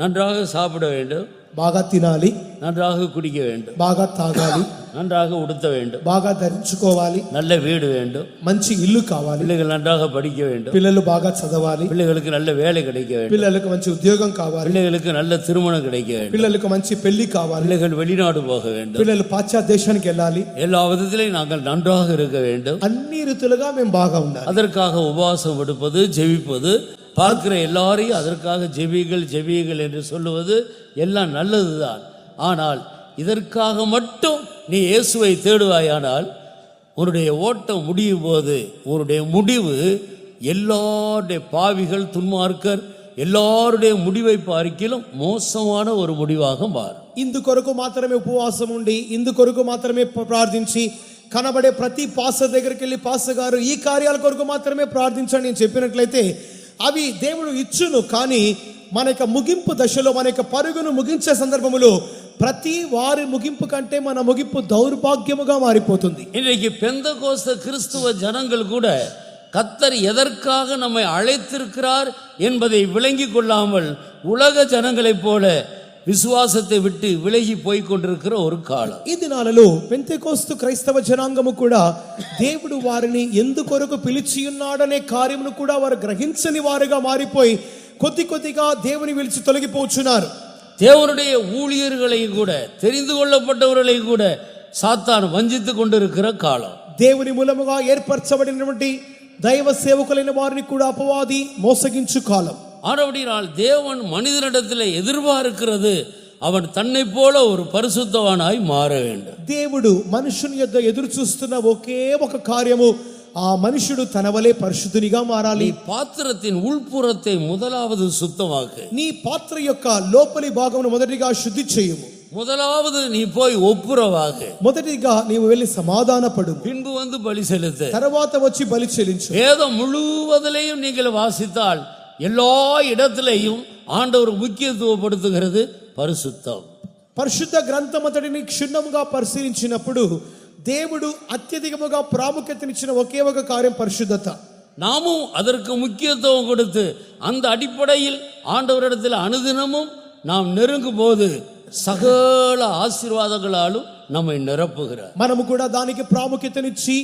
நன்றாக சாப்பிட வேண்டும்,
బాగా తినాలి,
நன்றாக குடிக்க வேண்டும்,
బాగా తాగాలి,
நன்றாக உடுத்த வேண்டும்,
బాగా ధరించుకోవాలి,
நல்ல வீடு வேண்டும்,
మంచి ఇల్లు కావాలి,
பிள்ளைகள் நன்றாக படிக்க வேண்டும்,
పిల్లలు బాగా చదవాలి,
பிள்ளைகளுக்கு நல்ல வேலை கிடைக்க வேண்டும்,
పిల్లలకు మంచి ఉద్యోగం కావాలి,
பிள்ளைகளுக்கு நல்ல திருமணம் கிடைக்க வேண்டும்,
పిల్లలకు మంచి పెళ్లి కావాలి,
பிள்ளைகள் வெளிநாடு போக வேண்டும்,
పిల్లలు పాశ్చాత్య దేశానికి వెళ్ళాలి.
எல்லா விதத்திலையும் நாங்கள் நன்றாக இருக்க வேண்டும்.
అన్ని రీతులుగా మేము బాగా ఉండాలి.
அதற்காக உபவாசம் எடுப்பது, ஜெபிப்பது, பார்க்கிற எல்லாரையும் அதற்காக ஜெபியுங்கள் என்று சொல்லுவது எல்லாம் நல்லதுதான். ஆனால் இதற்காக மட்டும் நீ இயேசுவை தேடுவாயானால் உன்னுடைய ஓட்டம் முடியும் போது உன்னுடைய முடிவு எல்லாருடைய பாவிகள், துன்மார்க்கர் எல்லாருடைய முடிவை பார்க்கிலும் மோசமான ஒரு முடிவாக மாறும்.
ఇందు కొరకు మాత్రమే ఉపవాసం ఉండి, ఇందు కొరకు మాత్రమే ప్రార్థించి కనబడే ప్రతి పాస్టర్ దగ్గరికి వెళ్ళి పాస్టర్ గారు ఈ కార్యాల కొరకు మాత్రమే ప్రార్థించండి అని చెప్పినట్లయితే అవి దేవుడు ఇచ్చును. కానీ మన యొక్క ముగింపు దశలో, మన యొక్క పరుగును ముగించే సందర్భములో ప్రతి వారి ముగింపు కంటే మన ముగింపు దౌర్భాగ్యముగా మారిపోతుంది.
இன்றைக்கு பெந்தகோஸ்த கிறிஸ்துவ ஜனங்கள் கூட கர்த்தர் எதற்காக நம்மை அழைத்திருக்கிறார் என்பதை விளங்கி கொள்ளாமல் உலக ஜனங்களைப் போல విశ్వాసத்தை విட்டு విలగి పోయి కొண்டிருக்கிற ஒரு కాలం.
ఈ దినాలలో పెంతెకోస్తు క్రైస్తవ జనాంగము కూడా దేవుడు వారిని ఎందుకొరకు పిలిచి ఉన్నాడనే కార్యమును కూడా వారు గ్రహించని వారుగా మారిపోయి కొద్ది కొద్దిగా దేవుని విలిచి తొలగిపోచున్నారు.
தேவனுடைய ஊழியர்களையும் கூட, தெரிந்து கொள்ளப்பட்டவர்களையும் கூட சாத்தான் வஞ்சித்து கொண்டிருக்கிற காலம்.
దేవుని మూలముగా ఏర్పరచబడినటువంటి దైవ సేవకులైన వారిని కూడా అపవాది మోసగించు కాలం.
ஆனபடியால் தேவன் மனிதனிடத்தில் எதிர்பார்க்கிறது அவன் தன்னை போல ஒரு பரிசுத்தவானாய் மாற வேண்டும்.
దేవుడు మనుషుని యొద్ద ఎదురు చూస్తున్న ఒకే ఒక కార్యము, ఆ మనుషుడు తన వలె పరిశుద్ధునిగా మారాలి.
பாத்திரத்தின் உள்புறத்தை முதலாவது சுத்தமாக்கு.
నీ పాత్ర యొక్క లోపలి భాగమును మొదటిగా శుద్ధి చేయుము.
முதலாவது நீ போய் ஒப்புரவாக,
మొదటిగా నీవు వెళ్ళి సమాధానపడు,
பின்பு வந்து பலி செலுத்து.
తర్వాత వచ్చి బలి చెల్లించు.
வேதம் முழுவதிலையும் நீங்கள் வாசித்தால் எல்லா இடத்திலையும் ஆண்டவர் முக்கியத்துவப்படுத்துகிறது பரிசுத்தம்.
పరిశుద్ధ గ్రంథమంతటిని క్షుణ్ణముగా పరిశీలించినప్పుడు దేవుడు అత్యధికముగా ప్రాముఖ్యతనిచ్చిన ఒకే ఒక కార్యం పరిశుద్ధత.
நாமும் அதற்கு முக்கியத்துவம் கொடுத்து அந்த அடிப்படையில் ஆண்டவரிடத்தில் அனுதினமும் நாம் நெருங்கும் போது சகல ஆசீர்வாதங்களாலும் நம்மை நிரப்புகிறார்.
మనము కూడా దానికి ప్రాముఖ్యతనిచ్చి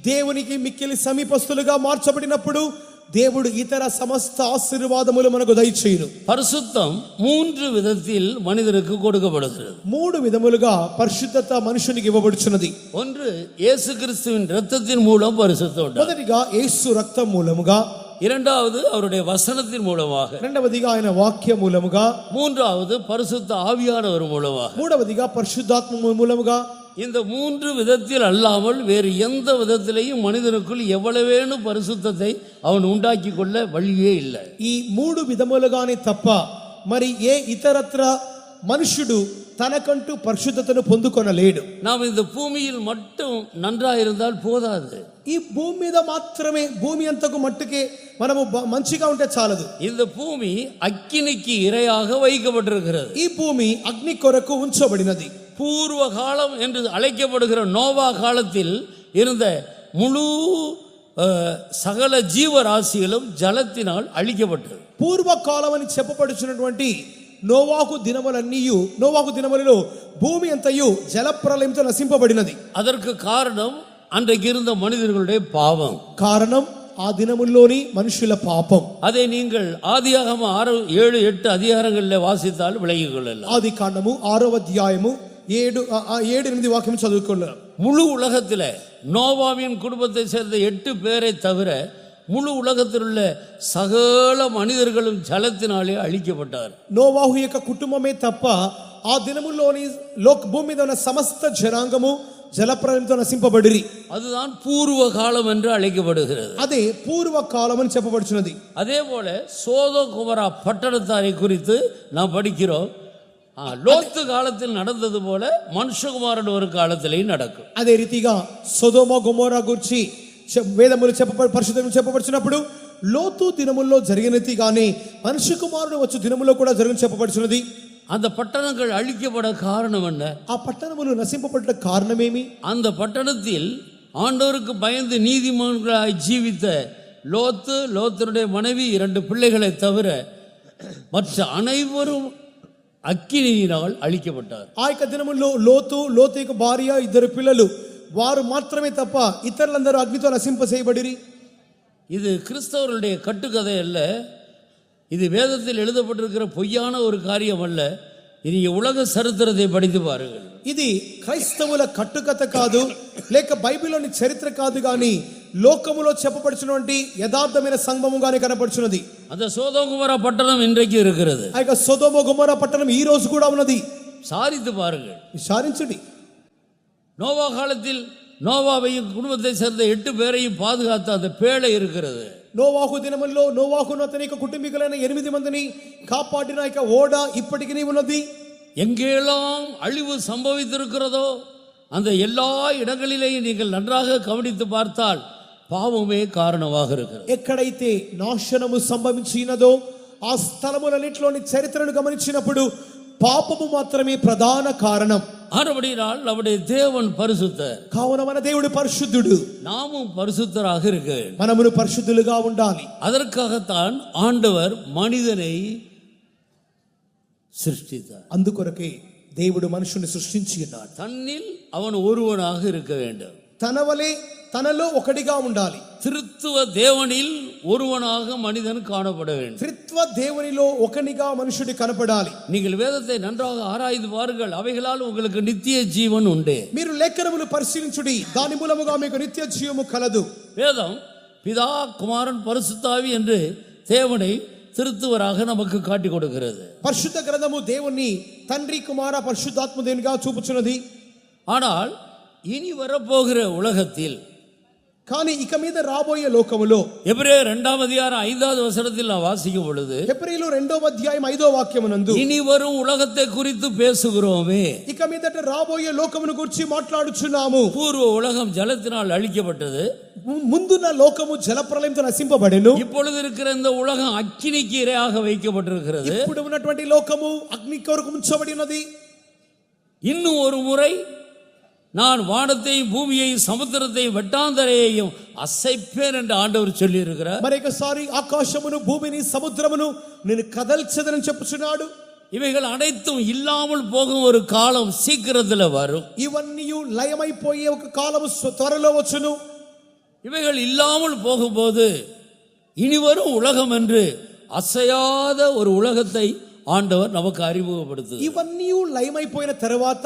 దేవునికి మిక్కిలి సమీపస్తులుగా మార్చబడినప్పుడు దేవుడు ఇతర సమస్త ఆశీర్వాదములు మనకు దయచేయును.
பரிசுத்தம் மூன்று விதத்தில் மனிதனுக்கு கொடுக்கப்படுகிறது.
మూడు విధములుగా పరిశుద్ధత మనుషునికి ఇవ్వబడుచున్నది.
ஒன்று, இயேசு கிறிஸ்துவின் இரத்தத்தின் மூலம் பரிசுத்தம் உண்டாகும்.
మొదటిగా యేసు రక్తం మూలముగా,
இரண்டாவது அவருடைய வசனத்தின் மூலமாக,
రెండవదిగా ఆయన వాక్య మూలముగా,
மூன்றாவது பரிசுத்த ஆவியானவர் மூலமாக.
మూడవదిగా పరిశుద్ధాత్మ మూలముగా.
இந்த மூன்று விதத்தில் அல்லாமல் வேறு எந்த விதத்திலையும் மனிதனுக்குள் எவ்வளவேனு பரிசுத்தத்தை அவன் உண்டாக்கி கொள்ள வழியே இல்லை.
ఈ మూడు విధములుగానే తప్ప మరి ఏ ఇతరత్ర మనుషుడు తనకంటూ పరిశుద్ధతను పొందుకొనలేడు.
நாம் இந்த பூமியில் மட்டும் நன்றாயிருந்தால் போதாது.
ఈ భూమి మీద మాత్రమే, భూమి అంతకు మట్టుకే మనము మంచిగా ఉంటే చాలదు.
இந்த பூமி அக்கினிக்கு இரையாக வைக்கப்பட்டிருக்கிறது.
ఈ భూమి అగ్ని కొరకు ఉంచబడినది.
பூர்வ காலம் என்று அழைக்கப்படுகிற நோவா காலத்தில் இருந்த முழு సకల జీవరాశిகளும் జలத்தினால் అழிக்கப்பட்டது.
పూర్వకాలం అని చెప్పబడుచున్నటువంటి నోవాహు దినములలో భూమి అంతయు జలప్రలయంతో నశింపబడినది.
அதற்கு காரணம் அன்றைக்கு இருந்த மனிதர்களுடைய பாவம்.
కారణం ఆ దినముల్లోని మనుషుల పాపం.
அதை நீங்கள் ஆதியாகமம் 6, 7, 8 அதிகாரங்களில் வாசித்தால் விளங்கிக் கொள்ளலாம்.
ఆది కాండము 6వ అధ్యాయము 7, 8 వాక్యం చదువుకోలేం.
முழு உலகத்தில் நோவாவின் குடும்பத்தை சேர்ந்த 8 பேரை தவிர முழு உலகத்தில் உள்ள சகல மனிதர்களும் ஜலத்தினாலே அழிக்கப்பட்டார்.
నోవాహు యొక్క కుటుంబమే తప్ప ఆ దినముల్లోని భూమి మీద ఉన్న సమస్త జనాంగము జలప్రలయంతో నశింపబడిరి.
அதுதான் பூர்வ காலம் என்று அழைக்கப்படுகிறது.
అదే పూర్వ కాలం అని చెప్పబడుచున్నది.
அதே போல சோதோம் குமரா பட்டணத்தாரை குறித்து நாம் படிக்கிறோம். லோத்து காலத்தில் நடந்தது போல மனுஷகுமாரன் ஒரு காலத்திலேயும் நடக்கும்.
అదే రీతిగా సొదొమ గొమొర్రా గురించి వేదములు పరిశుద్ధంగా చెప్పబడుచున్నప్పుడు లోతు దినముల్లో జరిగినది గాని మనుష్య కుమారుడు వచ్చు దినములో కూడా జరుగును చెప్పబడుచున్నది.
அந்த பட்டணங்கள் அழிக்கப்பட காரணம் என்ன?
ఆ పట్టణములు నశింపబడ్డ కారణమేమి?
அந்த பட்டணத்தில் ஆண்டவருக்கு பயந்து நீதிமான்களாய் ஜீவித்த லோத்தனுடைய மனைவி 2 பிள்ளைகளை தவிர மற்ற அனைவரும் అగ్నిயினால் అழிக்கப்பட்டார்.
ఆ యొక్క దినముల్లో లోతు యొక్క భార్య 2 పిల్లలు వారు మాత్రమే తప్ప ఇతరులందరూ అగ్నితో నశింప చేయబడిరి.
இது கிறிஸ்தவர்களுடைய కట్టుకథ அல்ல, இது வேதத்தில் எழுதப்பட்டிருக்கிற பொய்யான ஒரு காரியம் அல்ல. நீங்க உலக சரித்திரத்தை படித்து பாருங்கள்.
ఇది క్రైస్తవుల కట్టుకథ కాదు, లేక బైబిల్లోని చరిత్ర కాదు, గాని లోకములో చెప్పబడుచున్నటువంటి యథార్థమైన సంఘముగానే కనపడుచున్నది.
அந்த சோதோம் குமோரா பட்டணம் இன்றைக்கு இருக்கிறது.
ఆ యొక్క సొదొమ గొమొర్రా పట్టణం ఈ రోజు కూడా ఉన్నది.
சாரித்து பாருங்கள்,
విచారించండి.
நோவா காலத்தில் நோவாவையும் குடும்பத்தை சேர்ந்த 8 பேரையும் பாதுகாத்த அந்த பேழை இருக்கிறது.
నోవాహు దినముల్లో నోవాహును అతని యొక్క కుటుంబీకులైన 8 మందిని కాపాడిన యొక్క ఓడ ఇప్పటికీ ఉన్నది.
எங்கெல்லாம் அழிவு சம்பவித்திருக்கிறதோ அந்த எல்லா இடங்களிலேயும் நீங்கள் நன்றாக கவனித்து பார்த்தால் பாவமே காரணமாக இருக்கிறது.
ఎక్కడైతే నాశనము సంభవించినదో ఆ స్థలములన్నిటిలోని చరిత్రను గమనించినప్పుడు పాపము మాత్రమే ప్రధాన కారణం.
ஆனபடியால் நம்முடைய தேவன் பரிசுத்தர்,
కావున మన దేవుడు పరిశుద్ధుడు,
நாமும் பரிசுத்தராக இருக்க வேண்டும்.
మనమును పరిశుద్ధులుగా ఉండాలి.
அதற்காகத்தான் ஆண்டவர் மனிதனை சிருஷ்டித்தார்.
అందుకొరకే దేవుడు మనుషుని సృష్టించి ఉన్నాడు.
தன்னில் அவன் ஒருவனாக இருக்க வேண்டும்.
తనవలే తనలో ఒకడిగా ఉండాలి.
திருத்துவ தேவனில் ஒருவனாக மனிதன் காணப்பட வேண்டும்.
త్రిత్వ దేవునిలో ఒకనిగా మనుషుడు కనపడాలి.
நீங்கள் வேதத்தை நன்றாக ஆராய்ந்து பாருங்கள், அவைகளால் உங்களுக்கு நித்திய ஜீவன் உண்டு.
మీరు లేఖనములు పరిశీలించుడి, దాని మూలముగా మీకు నిత్య జీవము కలదు.
வேதம் பிதா குமாரன் பரிசுத்தாவி என்று தேவனை திருத்துவராக நமக்கு காட்டி கொடுக்கிறது.
పరిశుద్ధ గ్రంథము దేవుణ్ణి తండ్రి కుమార పరిశుద్ధాత్మ దేవునిగా చూపుచున్నది.
ஆனால் இனி வரப்போகிற உலகத்தில்,
కానీ ఇక మీద రాబోయే లోకములో
எபிரேயர் 2ஆம் அதிகாரம் 5வது வசனத்தில் நான் வாசிக்கும் பொழுது,
హెబ్రీయులు 2వ అధ్యాయం 5వ వాక్యమునందు
இனி வரும் உலகத்தை குறித்து பேசுகிறோமே,
ఇక మీదట రాబోయే లోకమును గురించి మాట్లాడుచున్నాము.
பூர்வ உலகம் ஜலத்தினால் அழிக்கப்பட்டது,
ముందున్న లోకము జలప్రలయంతో నశింపబడెను.
இப்பொழுது இருக்கிற இந்த உலகம் அக்கினிக்கு இரையாக வைக்கப்பட்டிருக்கிறது.
ఇప్పుడు ఉన్నటువంటి లోకము అగ్ని కొరకు ఉంచబడినది.
இன்னும் ஒரு முறை நான் வானத்தையும் பூமியையும் சமுத்திரத்தையும் வெட்டாந்தரையையும் அசைப்பேன் என்று ஆண்டவர் சொல்லி இருக்கிறார்.
మరొకసారి ఆకాశమును భూమిని సముద్రమును నేను కదల్చెదనని చెప్పుచున్నాడు.
இவைகள் அனைத்தும் இல்லாமல் போகும் ஒரு காலம் சீக்கிரத்தில் வரும்.
ఇవన్నీ లయమైపోయే ఒక కాలము త్వరలో వచ్చును.
இவைகள் இல்லாமல் போகும்போது இனிவரும் உலகம் என்று அசையாத ஒரு உலகத்தை ஆண்டவர் நமக்கு அறிமுகப்படுத்துகிறார்.
ఇవన్నీ లయమైపోయిన తర్వాత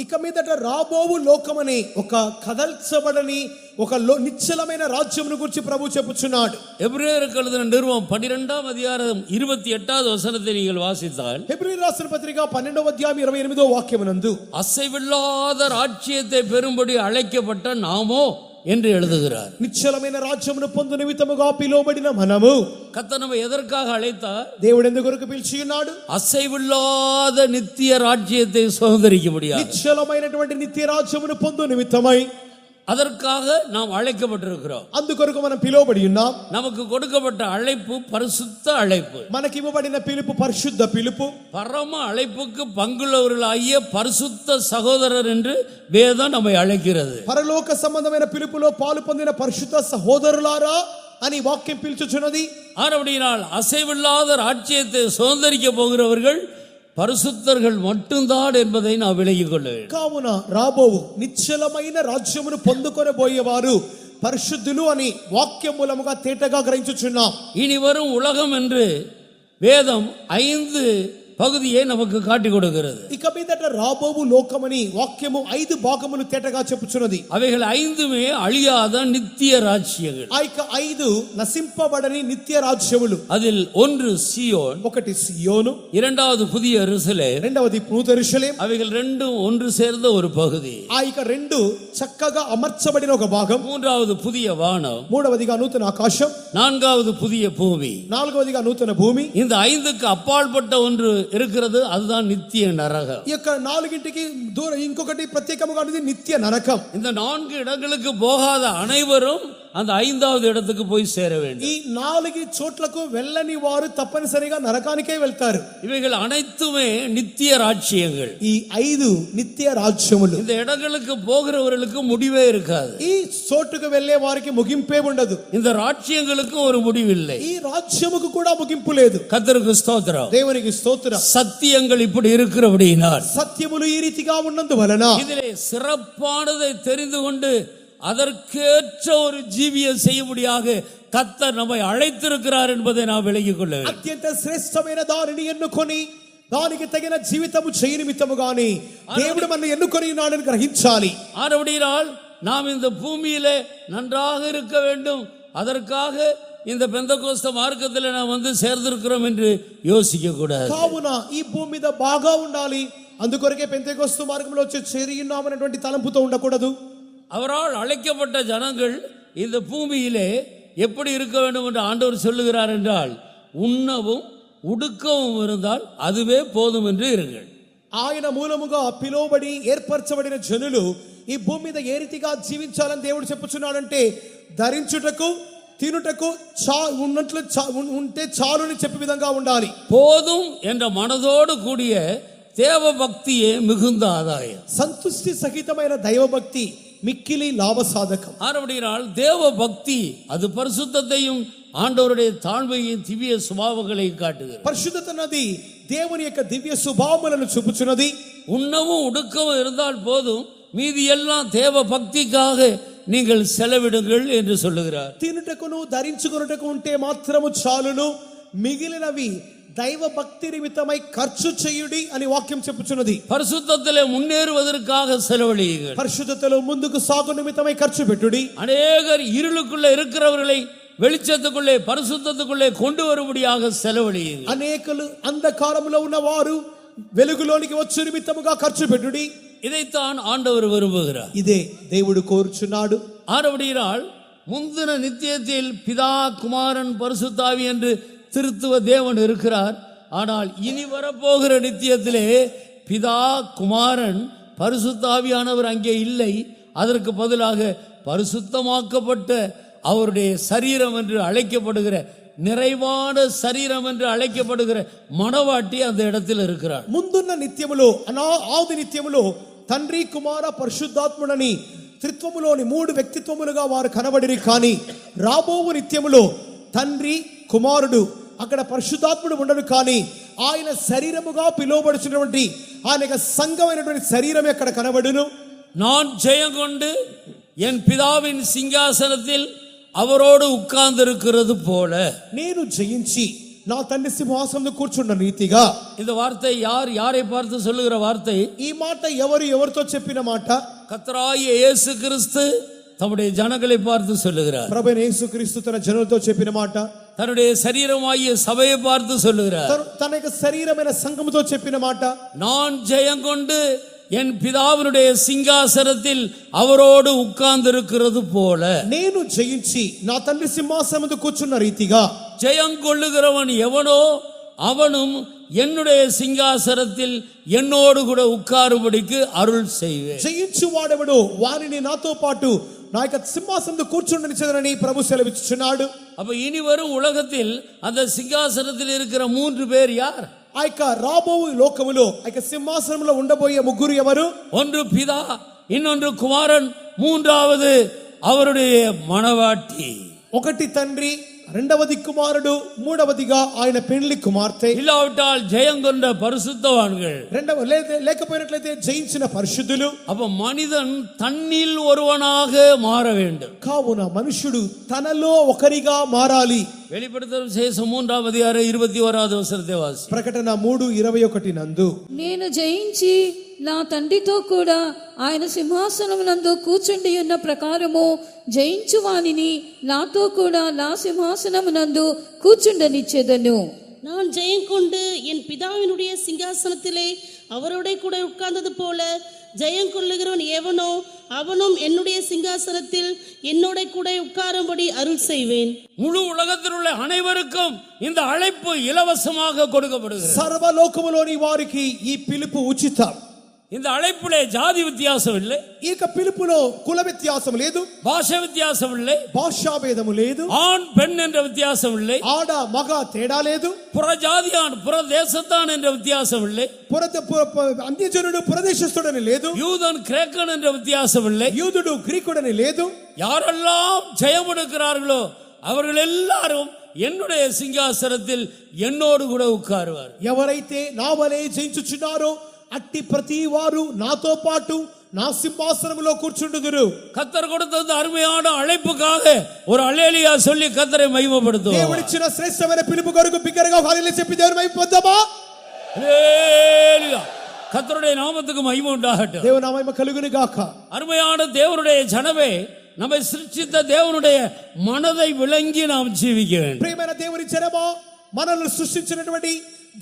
ఇక మీదట రాబోవు లోకమనే ఒక కదల్చబడని ఒక నిశ్చలమైన రాజ్యమును గురించి ప్రభు చెప్పుచున్నాడు.
எபிரேயருக்கு எழுதின நிருபம் 12ஆம் அதிகாரம் 28வது வசனத்தை நீங்கள் வாசித்தால்,
హెబ్రీయులకు రాసిన పత్రిక 12వ అధ్యాయం 28వ వాక్యమునందు
அசைவில்லாத ராஜ்யத்தை பெறும்படி அழைக்கப்பட்ட நாமோ என்று எழுதுகிறார்.
నిశ్చలమైన రాజ్యమును పొందు నిమిత్తముగా పిలువబడిన మనము,
கர்த்தர் நம்மை எதற்காக அழைத்தார்?
దేవుడు ఎందుకు కొరకు పిలిచి ఉన్నాడు?
அசைவில்லாத நித்திய ராஜ்யத்தை சுதந்தரிக்க முடியாது.
నిశ్చలమైనటువంటి నిత్య రాజ్యమును పొందు నిమిత్తమై
அதற்காக நாம் அழைக்கப்பட்டிருக்கிறோம்.
అందుకొరకు మనం పిలువబడి ఉన్నాం.
நமக்கு கொடுக்கப்பட்ட அழைப்பு பரிசுத்த அழைப்பு.
మనకి ఇవ్వబడిన పిలుపు పరిశుద్ధ పిలుపు.
பரம அழைப்புக்கு பங்குள்ளவர்களாகிய பரிசுத்த சகோதரர் என்று வேதம் நம்மை அழைக்கிறது.
పరలోక సంబంధమైన పిలుపులో పాలు పొందిన పరిశుద్ధ సహోదరులారా అని వాక్యం పిలుచుచున్నది.
ஆனபடியால் அசைவில்லாத ராஜ்யத்தை சுதந்தரிக்க போகிறவர்கள் பரிசுத்தர்கள் மட்டும்தான் என்பதை நாம் விலகிக் கொள்ள வேண்டும்.
కావున రాబోవు నిశ్చలమైన రాజ్యమును పొందుకొనబోయేవారు పరిశుద్ధులు అని వాక్యం మూలముగా తేటగా గ్రహించుచున్నాం.
இனி வரும் உலகம் என்று வேதம் 5 பகுதியை நமக்கு காட்டி கொடுக்கிறது.
ఇక మీదట రాబోవు లోకమని వాక్యము 5 భాగములు తేటగా చెప్పుచున్నది.
அவைகள் 5மே அழியாத நித்திய ராஜ்யங்கள்.
ఆ యొక్క 5 నశింపబడని నిత్య రాజ్యములు.
அதில் ஒன்று சீயோன்,
ఒకటి సియోను,
இரண்டாவது புதிய எருசலேம்,
రెండవది నూతన యెరూషలేము.
அவைகள் ரெண்டும் ஒன்று சேர்ந்த ஒரு பகுதி.
ఆ యొక్క 2 చక్కగా అమర్చబడిన ఒక భాగం.
மூன்றாவது புதிய வானம்,
మూడవదిగా నూతన ఆకాశం,
நான்காவது புதிய பூமி.
నాలుగవదిగా నూతన భూమి.
இந்த 5க்கு அப்பாற்பட்ட ஒன்று இருக்கிறது, அதுதான் நித்திய நரகம்.
ఈ యొక్క 4కి దూరం ఇంకొకటి ప్రత్యేకముగా ఉన్నది నిత్య నరకం.
இந்த 4 இடங்களுக்கு போகாத அனைவரும் அந்த 5வது இடத்துக்கு போய் சேர வேண்டும்.
ఈ 4 చోట్లకు వెళ్ళని వారు తప్పనిసరిగా నరకానికే వెళ్తారు.
இவைகள் அனைத்துமே நித்திய ராஜ்யங்கள்.
ఈ 5 నిత్య రాజ్యములు.
இந்த இடங்களுக்கு போகிறவர்களுக்கு முடிவே இருக்காது.
ఈ చోటుకు వెళ్ళే వారికి ముగింపే ఉండదు.
இந்த ராஜ்யங்களுக்கு ஒரு முடிவில்லை.
ఈ రాజ్యముకు కూడా ముగింపు లేదు.
கர்த்தருக்கு ஸ்தோத்திரம்.
దేవునికి స్తోత్రం.
சத்தியங்கள் இப்படி இருக்கிறபடியினால்,
సత్యములు ఈ రీతిగా ఉన్నందువలన
இதிலே சிறப்பானதை தெரிந்து கொண்டு அதற்கேற்ற ஒரு ஜீவியம் செய்யும்படியாக கர்த்தர் நம்மை அழைத்திருக்கிறார் என்பதை நாம் விளங்கிக் கொள்ள வேண்டும்.
అత్యంత శ్రేష్టమైన దానిని ఎన్నుకొని దానికి తగిన జీవితము చేయ నిమిత్తముగాని దేవుడు మనల్ని ఎన్నుకొని ఉన్నాడని గ్రహించాలి.
ஆனபடியால் நாம் இந்த பூமியிலே நன்றாக இருக்க வேண்டும், அதற்காக இந்த பெந்தகோஸ்த மார்க்கத்தில் நாம் வந்து சேர்ந்திருக்கிறோம் என்று யோசிக்க கூடாது.
కావున ఈ భూమి మీద బాగా ఉండాలి, అందుకొరకే పెంతెకోస్తు మార్గంలో వచ్చి చేరి ఉన్నామనేటువంటి తలంపుతో ఉండకూడదు.
அவரால் அழைக்கப்பட்ட ஜனங்கள் இந்த பூமியிலே எப்படி இருக்க வேண்டும் என்று ஆண்டவர் சொல்லுகிறார் என்றால், உண்ணவும் உடுக்கவும் இருந்தால் அதுவே போதும் என்று இருங்கள்.
ఆయన మూలముగా పిలువబడి ఏర్పరచబడిన జనులు ఈ భూమి మీద ఏ రీతిగా జీవించాలని దేవుడు చెప్పుచున్నాడంటే, ధరించుటకు తినుటకు ఉన్నట్లు ఉంటే చాలుని చెప్పే విధంగా ఉండాలి.
போதும் என்ற மனதோடு கூடிய தேவ பக்தியே மிகுந்த ஆதாயம்.
సంతుష్టి సహితమైన దైవభక్తి మిక్కిలి లాభసాధకం.
ஆனபடியால் தேவ பக்தி அது பரிசுத்தத்தையும் ஆண்டவருடைய தாழ்மையின் திவ்ய சுபாவங்களை காட்டுகிறது.
పరిశుద్ధత అన్నది దేవుని యొక్క దివ్య స్వభావములను చూపుచున్నది.
உண்ணவும் உடுக்கவும் இருந்தால் போதும், மீதி எல்லாம் தேவ பக்திக்காக நீங்கள் செலவிடுங்கள் என்று சொல்லுகிறார்.
తినుటకును ధరించుకొనుటకు ఉంటే మాత్రము చాలును, మిగిలినవి దైవ భక్తి నిమిత్తమై ఖర్చు చేయుడి అని వాక్యం చెప్పుచున్నది.
பரிசுத்தத்திலே முன்னேறுவதற்காக செலவழியுங்கள்.
పరిశుద్ధతలో ముందుకు సాగు నిమిత్తమై ఖర్చు పెట్టుడి.
அநேகர் இருளுக்குள்ளே இருக்கிறவர்களை வெளிச்சத்துக்குள்ளே பரிசுத்தத்துக்குள்ளே கொண்டு வரும்படியாக செலவழியுங்கள்.
అనేకులు అంధకారములో ఉన్నవారు వెలుగులోనికి వచ్చు నిమిత్తముగా ఖర్చు పెట్టుడి.
இதைத்தான் ஆண்டவர் விரும்புகிறார்.
ఇదే దేవుడు కోరుచున్నాడు.
ஆனபடியால் முந்தின நித்தியத்தில் பிதா குமாரன் பரிசுத்தாவி என்று திருத்துவ தேவன் இருக்கிறார். ஆனால் இனி வரப்போகிற நித்தியத்திலே பிதா குமாரன் பரிசுத்தாவியானவர் அங்கே இல்லை. அதற்கு பதிலாக பரிசுத்தமாக்கப்பட்ட அவருடைய சரீரம் என்று அழைக்கப்படுகிற, நிறைவான சரீரம் என்று அழைக்கப்படுகிற மணவாட்டி அந்த இடத்தில் இருக்கிறார்.
ముందున్న నిత్యములో ఆది నిత్యములో తండ్రి కుమార పరిశుద్ధాత్ముడని త్రిత్వములోని 3 వ్యక్తిత్వములుగా వారు కనబడిరి. కానీ రాబోవు నిత్యములో తండ్రి కుమారుడు అక్కడ పరిశుద్ధాత్ముడు ఉండడు. కానీ ఆయన శరీరముగా పిలువబడుచున్నటువంటి ఆయన యొక్క సంఘమైనటువంటి శరీరం అక్కడ కనబడును.
நான் ஜெயம் கொண்டு என் பிதாவின் சிங்காசனத்தில் அவரோடு உட்கார்ந்திருக்கிறது போல,
నేను జయించి నా తండ్రి సింహాసనంలో కూర్చున్న రీతిగా.
இந்த வார்த்தை யாரை பார்த்து சொல்லுகிற வார்த்தை?
ఈ మాట ఎవరితో చెప్పిన మాట?
கர்த்தராகிய இயேசு கிறிஸ்து தம்முடைய ஜனங்களை பார்த்து சொல்லுகிறார்.
ప్రభువైన యేసుక్రీస్తు తన జనులతో చెప్పిన మాట.
தன்னுடைய சரீரமாகிய சபையை பார்த்து சொல்லுகிறார்.
తన యొక్క శరీరమైన సంఘముతో చెప్పిన మాట.
நான் ஜெயம் கொண்டு என் பிதாவினுடைய சிங்காசனத்தில் அவரோடு உட்கார்ந்திருக்கிறது போல,
నేను జయించి నా తండ్రి సింహాసనములో కూర్చున్న రీతిగా.
ஜெயம் கொள்ளுகிறவன் எவனோ அவனும் என்னுடைய சிங்காசனத்தில் என்னோடு கூட உட்காரும்படிக்கு அருள் செய்வேன்.
జయించు వాడెవడో వారిని నాతో పాటు నా యొక్క సింహాసనంలో కూర్చుండనిచ్చేదని ప్రభు సెలవిచ్చుచున్నాడు.
அப்ப இனி வரும் உலகத்தில் அந்த சிங்காசனத்தில் இருக்கிற 3 பேர் யார்?
ఆ యొక్క రాబోవు లోకములో ఆ యొక్క సింహాసనంలో ఉండబోయే 3 ఎవరు?
ஒன்று பிதா, இன்னொன்று குமாரன், மூன்றாவது அவருடைய மணவாட்டி.
ఒకటి తండ్రి, రెండవది కుమారుడు, మూడవదిగా ఆయన పెండ్లి కుమార్తె.
இல்லாவிட்டால் ஜெயம் கொண்ட பரிசுத்தவான்கள்,
లేకపోయినట్లయితే జయించిన పరిశుద్ధులు.
அப்ப மனிதன் தன்னில் ஒருவனாக மாற வேண்டும்.
కావున మనుషుడు తనలో ఒకరిగా మారాలి.
வெளிப்படுத்தல் விசேஷம் 3ஆம் அதிகாரம் 21வது வசனத்தை வாசி.
ప్రకటన 3:21 నందు,
నేను జయించి నా తండ్రితో కూడా ఆయన సింహాసనమునందు కూర్చుండి ఉన్న ప్రకారము జయించు వానిని నాతో కూడా నా సింహాసనమునందు కూర్చుండనిచ్చేదను.
நான் ஜெயம் கொண்டு என் பிதாவினுடைய சிங்காசனத்திலே அவரோட கூட உட்கார்ந்தது போல ஜெயம் கொள்ளுகிறவன் எவனோ அவனும் என்னுடைய சிங்காசனத்தில் என்னோட கூட உட்காரும்படி அருள் செய்வேன்.
முழு உலகத்தில் உள்ள அனைவருக்கும் இந்த அழைப்பு இலவசமாக கொடுக்கப்படுகிறது.
సర్వలోకములోని వారికి ఈ పిలుపు ఉచితం.
இந்த அழைப்பிலே ஜாதி வித்தியாசம் இல்லை,
ఈ యొక్క పిలుపులో కుల వ్యత్యాసం లేదు,
பாஷை வித்தியாசம் இல்லை,
భాషా భేదము లేదు,
ஆண் பெண் என்ற வித்தியாசம் இல்லை,
ఆడ మగ తేడా లేదు,
புற ஜாதியான் புற தேசத்தான் என்ற வித்தியாசம் இல்லை,
అన్యజనుడు పురదేశస్థుడని లేదు,
யூதன் கிரேக்கன் என்ற வித்தியாசம் இல்லை,
యూదుడు గ్రీకుడని లేదు.
யாரெல்லாம் ஜெயம் எடுக்கிறார்களோ அவர்கள் எல்லாரும் என்னுடைய சிங்காசனத்தில் என்னோடு கூட உட்காருவார்.
ఎవరైతే నా వలె జయించుచున్నారో అట్టి ప్రతి వారు నాతో పాటు నా సింహాసనములో కూర్చుండుదురు.
கர்த்தர் கொடுத்த இந்த அருமையான அழைப்புக்காக ஒரு அல்லேலூயா சொல்லி கர்த்தரை மகிமைப்படுத்துவோம்.
దేవుడిచ్చిన శ్రేష్టమైన పిలుపు కొరకు బిగ్గరగా హల్లెలూయా చెప్పి దేవుని మహిమపొందామా?
அல்லேலூயா. கர்த்தருடைய நாமத்துக்கு மகிமை உண்டாகட்டும்.
దేవుని మహిమ కలుగును గాక.
அருமையான தேவனுடைய ஜனமே, நம்மை சிருஷ்டித்த தேவனுடைய மனதை விளங்கி நாம் ஜீவிக்க வேண்டும்.
ప్రియమైన దేవుని జనమా, మనల్ని సృష్టించినటువంటి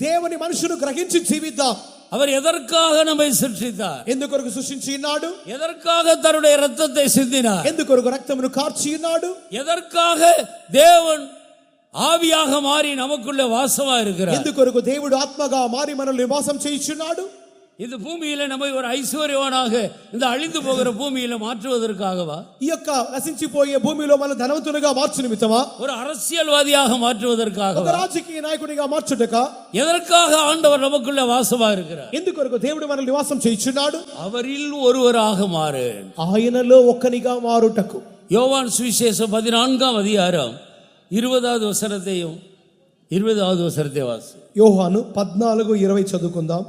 దేవుని మనసును గ్రహించి జీవిద్దాం.
அவர் எதற்காக நம்மை சிருஷ்டித்தார்?
ఎందుకొరకు సృష్టించి ఉన్నాడు?
எதற்காக தன்னுடைய இரத்தத்தை சிந்தினார்?
ఎందుకొరకు రక్తమును కార్చి ఉన్నాడు?
எதற்காக தேவன் ஆவியாக மாறி நமக்குள்ள வாசமா இருக்கிறார்?
ఎందుకొరకు దేవుడు ఆత్మగా మారి మనల్ని నివాసం చేయించున్నాడు?
இந்த பூமியில நம்மை ஒரு ஐஸ்வர்யவானாக இந்த அழிந்து போகிற பூமியில மாற்றுவதற்காகவா?
ఈ యొక్క నశించిపోయే భూమిలో మన ధనవంతులుగా మార్చు నిమిత్తమా?
ஒரு அரசியல்வாதியாக
ఒక
மாற்றுவதற்காகவா?
రాజకీయ నాయకునిగా మార్చుటకా?
எதற்காக ஆண்டவர் நமக்குள்ள வாசமா இருக்கிறார்?
ఎందుకొరకు దేవుడు మనల్ని నివాసం చేయించున్నాడు?
அவரில் ஒருவராக மாறு.
ఆయనలో ఒక్కనిగా మారుటకు.
யோவான் சுவிசேஷம் 14ஆம் அதிகாரம் 20வது வசனத்தையும் 20வது வசனத்தை வாசி.
యోహాను 14:20 చదువుకుందాం.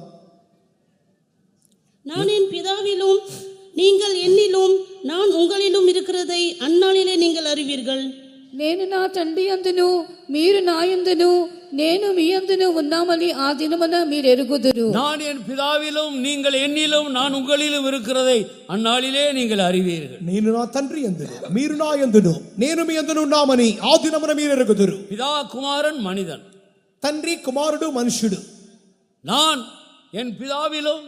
நான் என் பிதாவிலும் நீங்கள் என்னிலும் நான் உங்களிலும் இருக்கிறதை அந்நாளிலே நீங்கள் அறிவீர்கள்.
నేను నా తండ్రి యందును మీరు నా యందును నేను మీ యందును ఉన్నామని ఆ దినమున మీరు ఎరుగుదురు.
நான் என் பிதாவிலும் நீங்கள் என்னிலும் நான் உங்களிலும் இருக்கிறதை அந்நாளிலே நீங்கள் அறிவீர்கள்.
నేను నా తండ్రి యందును మీరు నా యందును నేను మీ యందును ఉన్నామని ఆ దినమున మీరు ఎరుగుదురు.
பிதா குமாரன் மனிதன்,
తండ్రి కుమారుడు మనుష్యుడు.
நான் என் பிதாவிலும்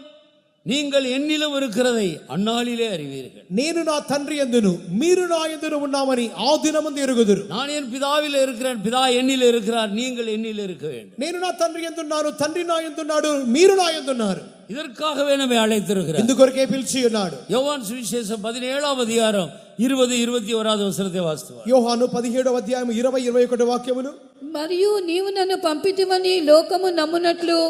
நீங்கள் என்னிலும் இருக்கிறதை அந்நாளிலே அறிவீர்கள்.
నేను నా తండ్రి యందును మీరు నా యందును ఉన్నామని ఆ దినమందు ఎరుగుదురు.
நான் என் பிதாவிலே இருக்கிறேன், பிதா என்னில் இருக்கிறார், நீங்கள் என்னில் இருக்க வேண்டும்.
నేను నా తండ్రి యందున్నాను, తండ్రి నా యందున్నాడు, మీరు నా యందున్నారు.
இதற்காகவே நம்மை அழைத்திருக்கிறார்.
ఎందుకొరకే పిలిచి ఉన్నాడు?
யோவான் சுவிசேஷம் 17ஆம் அதிகாரம் 20-21வது வசனத்தை வாசித்துவார்.
యోహాను 17వ అధ్యాయం 20-21 వాక్యములు.
మరియు నీవు నన్ను పంపితివని లోకము నమ్మునట్లు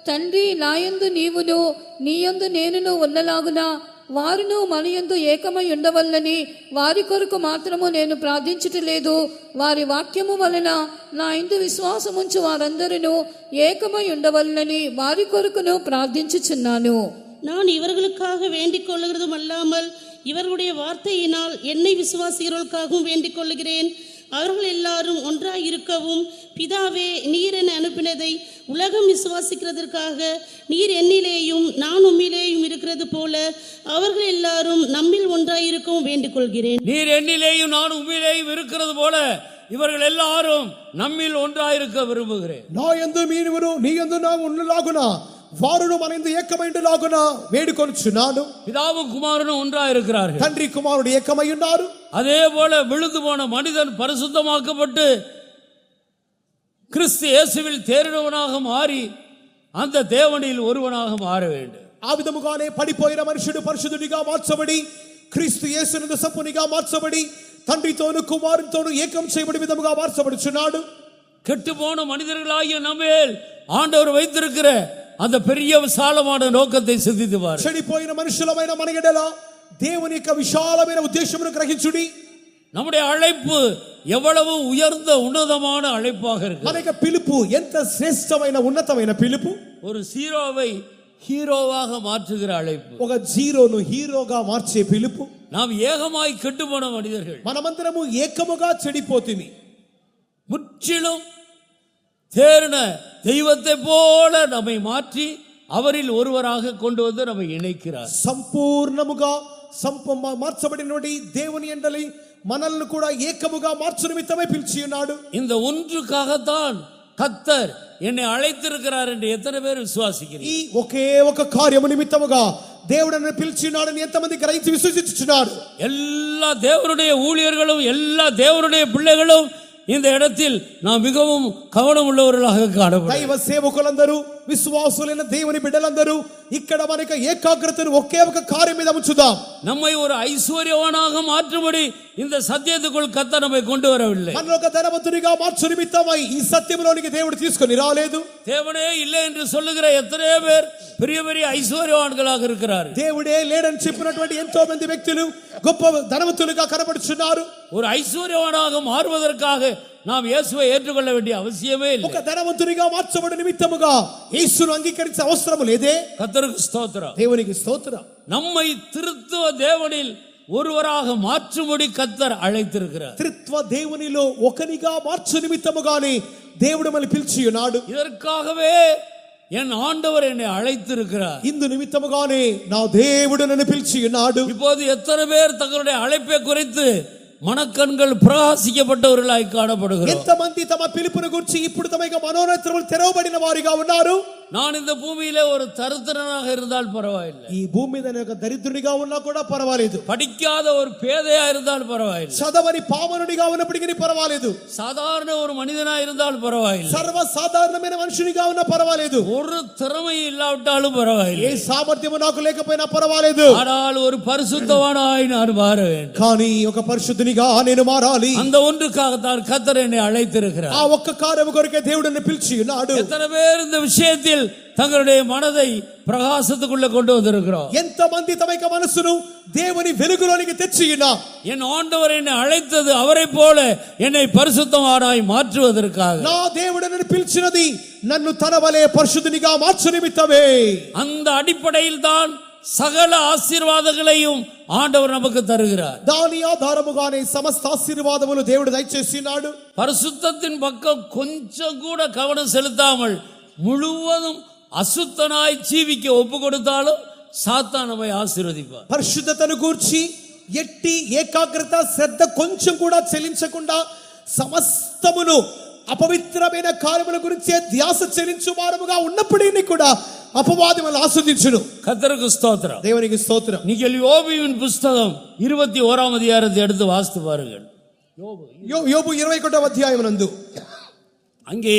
తండ్రి నాయందు నీవును నీయందు నేనును ఉన్నలాగున వారును మనయందు ఏకమై ఉండవల్లని వారి కొరకు మాత్రము నేను ప్రార్థించుటలేదు. వారి వాక్యము వలన నా యందు విశ్వాసముంచు వారందరూ ఏకమై ఉండవల్లని వారి కొరకును ప్రార్థించుచున్నాను.
நான் இவர்களுக்காக வேண்டிக் கொள்ளுகிறதும் அல்லாமல் இவர்களுடைய வார்த்தையினால் என்னை விசுவாசிக்கிறவர்களுக்காகவும் வேண்டிக் கொள்ளுகிறேன். அவர்கள் எல்லாரும் ஒன்றாய் இருக்கவும் பிதாவே நீர் என்னை அனுப்பினதை உலகம் விசுவாசிக்கிறதற்காக நீர் என்னிலேயும் நான் உம்மிலேயும் இருக்கிறது போல அவர்கள் எல்லாரும் நம்மில் ஒன்றாய் இருக்கவும் வேண்டிக் கொள்கிறேன்.
நீர் என்னிலேயும் நான் உம்மிலேயும் இருக்கிறது போல இவர்கள் எல்லாரும் நம்மில் ஒன்றாயிருக்க விரும்புகிறேன்.
నా యందు మీరును నీ యందు నా ఉన్నలాగున వారును మన యందు ఏకమైండులాగున వేడుకొనుచున్నాను.
பிதாவும் குமாரனும் ஒன்றாயிருக்கிறார்கள்.
తండ్రి కుమారుడు ఏకమై ఉన్నారు.
அதே போல விழுந்து போன மனிதன் பரிசுத்தமாக்கப்பட்டு கிறிஸ்து இயேசுவில் தேறினவனாக மாறி அந்த தேவனில் ஒருவனாக மாற வேண்டும்.
ఆ విధముగానే పడిపోయిన మనుషుడు పరిశుద్ధుడిగా మార్చబడి క్రీస్తు యేసునందు సంపూర్ణంగా మార్చబడి తండ్రితోను కుమారునితోను ఏకం చేయబడి విధముగా మార్చబడుచున్నాడు.
கெட்டு போன மனிதர்களாகிய நம்மேல் ஆண்டவர் வைத்திருக்கிற அந்த பெரிய விசாலமான நோக்கத்தை சிந்தித்து பாருங்கள்.
చెడిపోయిన మనుషులమైన మన ఎడల దేవుని యొక్క విశాలమైన ఉద్దేశమును గ్రహించుడి.
நம்முடைய அழைப்பு எவ்வளவு உயர்ந்த உன்னதமான அழைப்பாக இருக்கு.
మన యొక్క పిలుపు ఎంత శ్రేష్టమైన ఉన్నతమైన పిలుపు.
ஒரு ஜீரோவை ஹீரோவாக மாற்றுகிற அழைப்பு.
ఒక జీరోను హీరోగా మార్చే పిలుపు.
நாம் ஏகமாய் கெட்டு போன மனிதர்கள்,
మనమందరము ఏకముగా చెడిపోతిమి.
முற்றிலும் தேறின தெய்வத்தை போல நம்மை மாற்றி அவரில் ஒருவராக கொண்டு வந்து நம்மை இணைக்கிறார்.
సంపూర్ణముగా మార్చబడినటువంటి దేవుని యందలి మనల్ని కూడా ఏకముగా మార్చు నిమిత్తమై పిలిచి ఉన్నాడు.
இந்த ஒன்றுக்காகத்தான் கர்த்தர் என்னை அழைத்திருக்கிறார் என்று எத்தனை பேர் விசுவாசிக்கிறீர்கள்?
ఈ ఒకే ఒక కార్యము నిమిత్తముగా దేవుడు నన్ను పిలిచినాడని ఎంతమంది గ్రహించి విశ్వసించుచున్నారు?
எல்லா தேவனுடைய ஊழியர்களும் எல்லா தேவனுடைய பிள்ளைகளும் இந்த இடத்தில் நாம் மிகவும் கவனம் உள்ளவர்களாக காணப்படுகிறோம்.
దైవ సేవకులందరూ విశ్వాసులైన దేవుని బిడ్డలందరూ ఇక్కడ మనకు ఏకాగ్రతను ఒకే ఒక కార్యం మీద ఉంచుదాం.
நம்மை ஒரு ஐஸ்வர்யவானாக மாற்றும்படி இந்த சத்தியத்துக்குள் கர்த்தர் நம்மை கொண்டு வரவில்லை.
మనల్ని ఒక ధనవంతునిగా మార్చు నిమిత్తమై ఈ సత్యంలోనికి దేవుడు తీసుకొని రాలేదు.
தேவனே இல்லை என்று சொல்லுகிற எத்தனையோ பேர் பெரிய பெரிய ஐஸ்வர்யவான்களாக இருக்கிறார்கள்.
దేవుడే లేడని చెప్పినటువంటి ఎంతో మంది వ్యక్తులు గొప్ప ధనవంతులుగా కనబడుచున్నారు.
ஒரு ஐஸ்வர்யவானாக மாறுவதற்காக நாம் இயேசுவை ஏற்றுக்கொள்ள வேண்டிய அவசியமே இல்லை.
ఒక ధనవంతునిగా మార్చబడిన నిమిత్తముగా యేసును అంగీకరించే అవసరం లేదే.
கர்த்தருக்கு ஸ்தோத்திரம்.
దేవునికి స్తోత్రం.
நம்மை திருத்துவ தேவனில் ஒருவராக மாற்றும்படி கர்த்தர் அழைத்திருக்கிறார்.
త్రిత్వ దేవునిలో ఒకనిగా మార్చు నిమిత్తముగానే దేవుడు మనల్ని పిలిచి ఉన్నాడు.
இதற்காகவே என் ஆண்டவர் என்னை அழைத்திருக்கிறார்.
ఇందు నిమిత్తముగానే నా దేవుడు నన్ను పిలిచి ఉన్నాడు.
இப்போது எத்தனை பேர் தங்களுடைய அழைப்பை குறித்து மனக்கண்கள் பிரகாசிக்கப்பட்டவர்களாய் காணப்படுகிறோம்?
ఎంతమంది తమ పిలుపును గురించి ఇప్పుడు తమ మనోనేత్రములు తెరవబడిన వారిగా ఉన్నారు?
நான் இந்த பூமியிலே ஒரு தரித்திரனாக இருந்தால் பரவாயில்லை,
ఈ భూమి మీద నేను ఒక దరిద్రునిగా ఉన్నా కూడా పర్వాలేదు,
படிக்காத ஒரு பேதையா இருந்தால் பரவாயில்லை,
చదవని పామరునిగా ఉన్నప్పటికీ పర్వాలేదు,
சாதாரண ஒரு மனிதனா இருந்தால் பரவாயில்லை,
సర్వ సాధారణమైన మనుషునిగా ఉన్నా పర్వాలేదు,
ஒரு திறமை இல்லாவிட்டாலும் பரவாயில்லை,
ఏ సామర్థ్యము నాకు లేకపోయినా పర్వాలేదు,
ஆனால் ஒரு பரிசுத்தவானாய் நான் மாற வேண்டும்.
కానీ ఒక పరిశుద్ధునిగా నేను మారాలి.
அந்த ஒன்றுக்காகத்தான் கர்த்தர் என்னை அழைத்திருக்கிறார்.
ఆ ఒక్క కార్యము కొరకే దేవుడు నన్ను పిలిచి ఉన్నాడు.
எத்தனை பேர் இந்த விஷயத்தில் தங்களுடைய மனதை பிரகாசத்துக்குள்ள கொண்டு வந்திருக்கிறோம்?
ఎంతమంది తమ యొక్క మనసును దేవుని వెలుగులోనికి తెచ్చి ఉన్నారు?
என் ஆண்டவர் என்னை அழைத்தது அவரை போல என்னை பரிசுத்தவானாய் மாற்றுவதற்காக.
నా దేవుడు నన్ను పిలిచినది నన్ను తన వలె పరిశుద్ధునిగా మార్చు నిమిత్తమే.
அந்த அடிப்படையில் தான் சகல ஆசீர்வாதங்களையும் ஆண்டவர் நமக்கு தருகிறார்.
దాని ఆధారముగానే సమస్త ఆశీర్వాదములు దేవుడు దయచేసినాడు.
பரிசுத்தத்தின் பக்கம் கொஞ்சம் கூட கவனம் செலுத்தாமல் முழுவதும் அசுத்தனாய் ஜீவிக்க ஒப்பு கொடுத்தாலும் சாத்தான் நம்மை ஆசீர்வதிப்பார்.
పరిశుద్ధతను గూర్చి ఎట్టి ఏకాగ్రత శ్రద్ధ కొంచెం కూడా చెల్లించకుండా సమస్తమును అపవిత్రమైన కార్యముల గురించి ధ్యాస చెల్లించు వారముగా ఉన్నప్పటికీ కూడా అపవాది మనల్ని ఆస్వాదించును.
கர்த்தருக்கு ஸ்தோத்திரம்.
దేవునికి స్తోత్రం.
நீங்கள் யோபுவின் புஸ்தகம் 21 அதிகாரத்தை எடுத்து வாசித்து பாருங்கள்.
యోబు 21వ అధ్యాయం నందు
அங்கே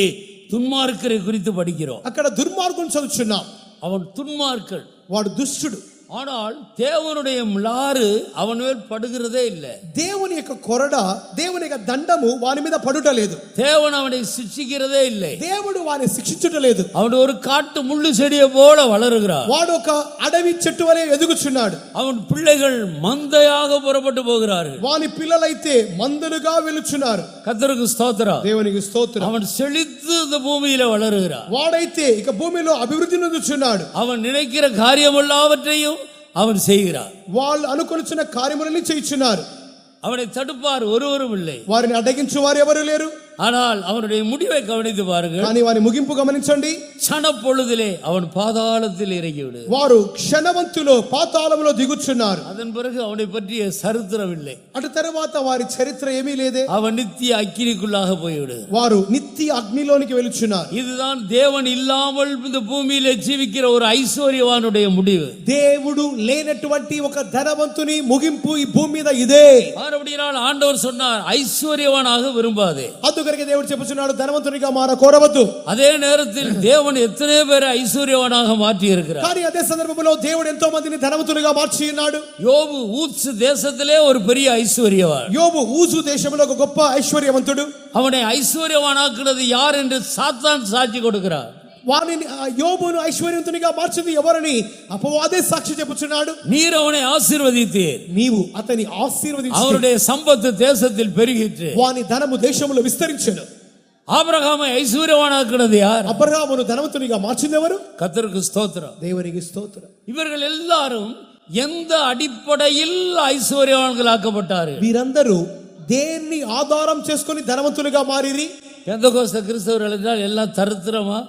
துன்மார்க்கரை குறித்து படிக்கிறோம்.
అక్కడ దుర్మార్గుని చదువుచున్నాం.
அவன் துன்மார்க்கன்,
వాడు దుష్టుడు.
ஆனால் தேவனுடைய மிலாறு அவன் மேல் படுகிறதே இல்லை.
దేవుని యొక్క కొరడ, దేవుని యొక్క దండము వాని మీద పడుటలేదు.
தேவன் அவனை சிக்ஷிக்கிறதே இல்லை.
దేవుడు వాని శిక్షించుటలేదు.
அவன் ஒரு காட்டு முள்ளு செடியை போல வளருகிறான்.
వాడు ఒక అడవి చెట్టు వలె ఎదుగుచున్నాడు.
அவன் பிள்ளைகள் மந்தையாக புறப்பட்டு போகிறார்கள்.
వాని పిల్లలైతే మందలుగా వెలుచున్నారు.
கர்த்தருக்கு ஸ்தோத்திரம்.
దేవునికి స్తోత్రం.
அவன் செழித்து இந்த பூமியில வளருகிறான்.
వాడైతే ఇక భూమిలో అభివృద్ధి నొందుచున్నాడు.
அவன் நினைக்கிற காரியம் எல்லாவற்றையும் அவன் செய்கிறான்.
వాళ్ళు అనుకొనిచున్న కార్యములని చేయుచున్నారు.
அவனை தடுப்பார் ஒருவரும் இல்லை.
వారిని అడ్డగించు వారు ఎవరు లేరు.
ஆனால் அவனுடைய முடிவை கவனித்து பாருங்கள்.
కానీ వారి ముగింపు గమనించండి.
క్షణப்பொழுதிலே அவன் பாதாளத்தில் இறங்கி விடு.
వారు క్షణవంతులో పాతాళములో దిగుచున్నారు.
அதன் பிறகு அவனை பற்றிய சரித்திரம் இல்லை.
అటు తర్వాత వారి చరిత్ర ఏమీ లేదే.
அவன் நித்திய அக்கினிக்குள்ளாக போய்விடு.
వారు నిత్య అగ్నిలోనికి వెలుచున్నారు.
இதுதான் தேவன் இல்லாமல் இந்த பூமியிலே ஜீவிக்கிற ஒரு ஐஸ்வர்யவானுடைய முடிவு.
దేవుడు లేనటువంటి ఒక ధనవంతుని ముగింపు ఈ భూమి మీద ఇదే.
மறுபடியும் ஆண்டவர் சொன்னார், ஐஸ்வர்யவானாக விரும்பாதே.
అందుకరికి దేవుడు చెప్పుచున్నాడు, ధనవంతునిగా మార కోరవద్దు.
அதே நேரத்தில் தேவன் எத்தனை பேரை ஐஸ்வர்யவானாக மாற்றி இருக்கிறார்.
కానీ అదే సందర్భంలో దేవుడు ఎంతో మందిని ధనవంతులుగా మార్చి ఉన్నాడు.
யோபு ஊத்ஸ் தேசத்திலே ஒரு பெரிய ஐஸ்வர்யவான்.
యోబు ఊజు దేశంలో ఒక గొప్ప ఐశ్వర్యవంతుడు.
அவனை ஐஸ்வர்யவானாக்குறது யார் என்று சாத்தான் சாட்சி கொடுக்கிறார்.
వారిని యోబును ఐశ్వర్యవంతునిగా మార్చింది ఎవరని అపవాదే సాక్షి చెప్పుచున్నాడు.
நீர் அவனை ஆசீர்வதித்தீர்,
నీవు అతని ఆశీర్వదించి
அவருடைய சம்பத்து தேசத்தில் பெருகிற்று.
వాని ధనము దేశములో విస్తరించెను.
ஆபிரகாமை ஐஸ்வர்யவானாக்குறது யார்?
అబ్రహామును ధనవంతునిగా మార్చింది ఎవరు?
கர்த்தருக்கு ஸ்தோத்திரம்.
దేవునికి స్తోత్రం.
இவர்கள் எல்லாரும் எந்த அடிப்படையில் ஐஸ்வர்யவான்களாக்கப்பட்டார்கள்?
వీరందరూ దేన్ని ఆధారం చేసుకొని ధనవంతులుగా మారిరి?
பெந்தகோஸ்து கிறிஸ்தவர்கள் என்றால் எல்லாம் தரித்திரமா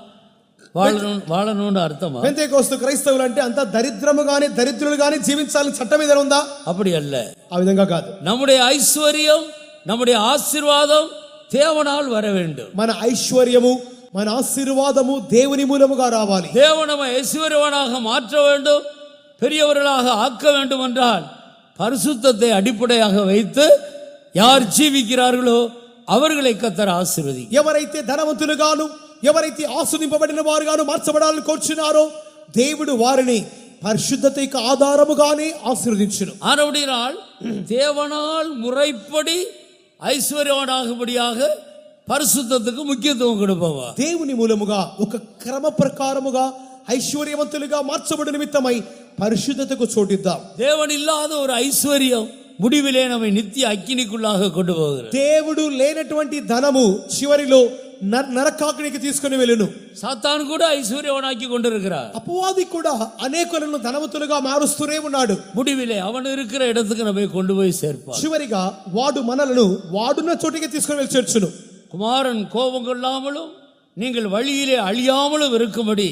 வாழணும்னு அர்த்தமா?
పెంతెకోస్తు క్రైస్తవులు అంటే అంతా దరిద్రము గాని దరిద్రులు గాని జీవించాలని చట్టం ఏదైనా ఉందా?
அப்படி அல்ல.
ఆ విధంగా కాదు.
நம்முடைய ஐஸ்வர்யம், நம்முடைய ஆசீர்வாதம் தேவனால் வர வேண்டும்.
మన ఐశ్వర్యము, మన ఆశీర్వాదము దేవుని మూలముగా రావాలి.
தேவன் நம்மை ஐஸ்வர்யவானாக மாற்ற வேண்டும், பெரியவர்களாக ஆக்க வேண்டும் என்றால் பரிசுத்தத்தை அடிப்படையாக வைத்து யார் ஜீவிக்கிறார்களோ அவர்களை கர்த்தர் ஆசீர்வதிக்கிறார்.
ఎవరైతే ధనవంతులుగాను ఎవరైతే ఆశీర్వదింపబడిన వారుగాను మార్చబడాలని కోరుచున్నారో దేవుడు వారిని పరిశుద్ధతకు ఆధారముగానే ఆశీర్వదించును.
ஆனபடியால் தேவனால் முறைப்படி ஐஸ்வர்யவானாகும்படியாக பரிசுத்தத்துக்கு முக்கியத்துவம் கொடுப்பவா.
దేవుని మూలముగా ఒక క్రమ ప్రకారముగా ఐశ్వర్యవంతులుగా మార్చబడిన నిమిత్తమై పరిశుద్ధతకు చోటిద్దాం.
தேவன் இல்லாத ஒரு ஐஸ்வர்யம் முடிவிலே நம்மை நித்திய அக்கினிக்குள்ளாக கொண்டு போகிறது.
దేవుడు లేనటువంటి ధనము చివరిలో నరకాగ్నికి తీసుకుని వెళ్ళును.
சாத்தான் கூட ஐஸ்வர்யவனாக்கி கொண்டிருக்கிறார்.
అపవాది కూడా అనేకులను ధనవంతులుగా మారుస్తూనే ఉన్నాడు.
முடிவிலே அவன் இருக்கிற இடத்துக்கு நம்மை கொண்டு போய் சேர்ப்பான்.
చివరిగా వాడు మనలను వాడున్న చోటికి తీసుకుని వెళ్ళి చేర్చును.
குமாரன் கோபம் கொள்ளாமலும் நீங்கள் வழியிலே அழியாமலும் இருக்கும்படி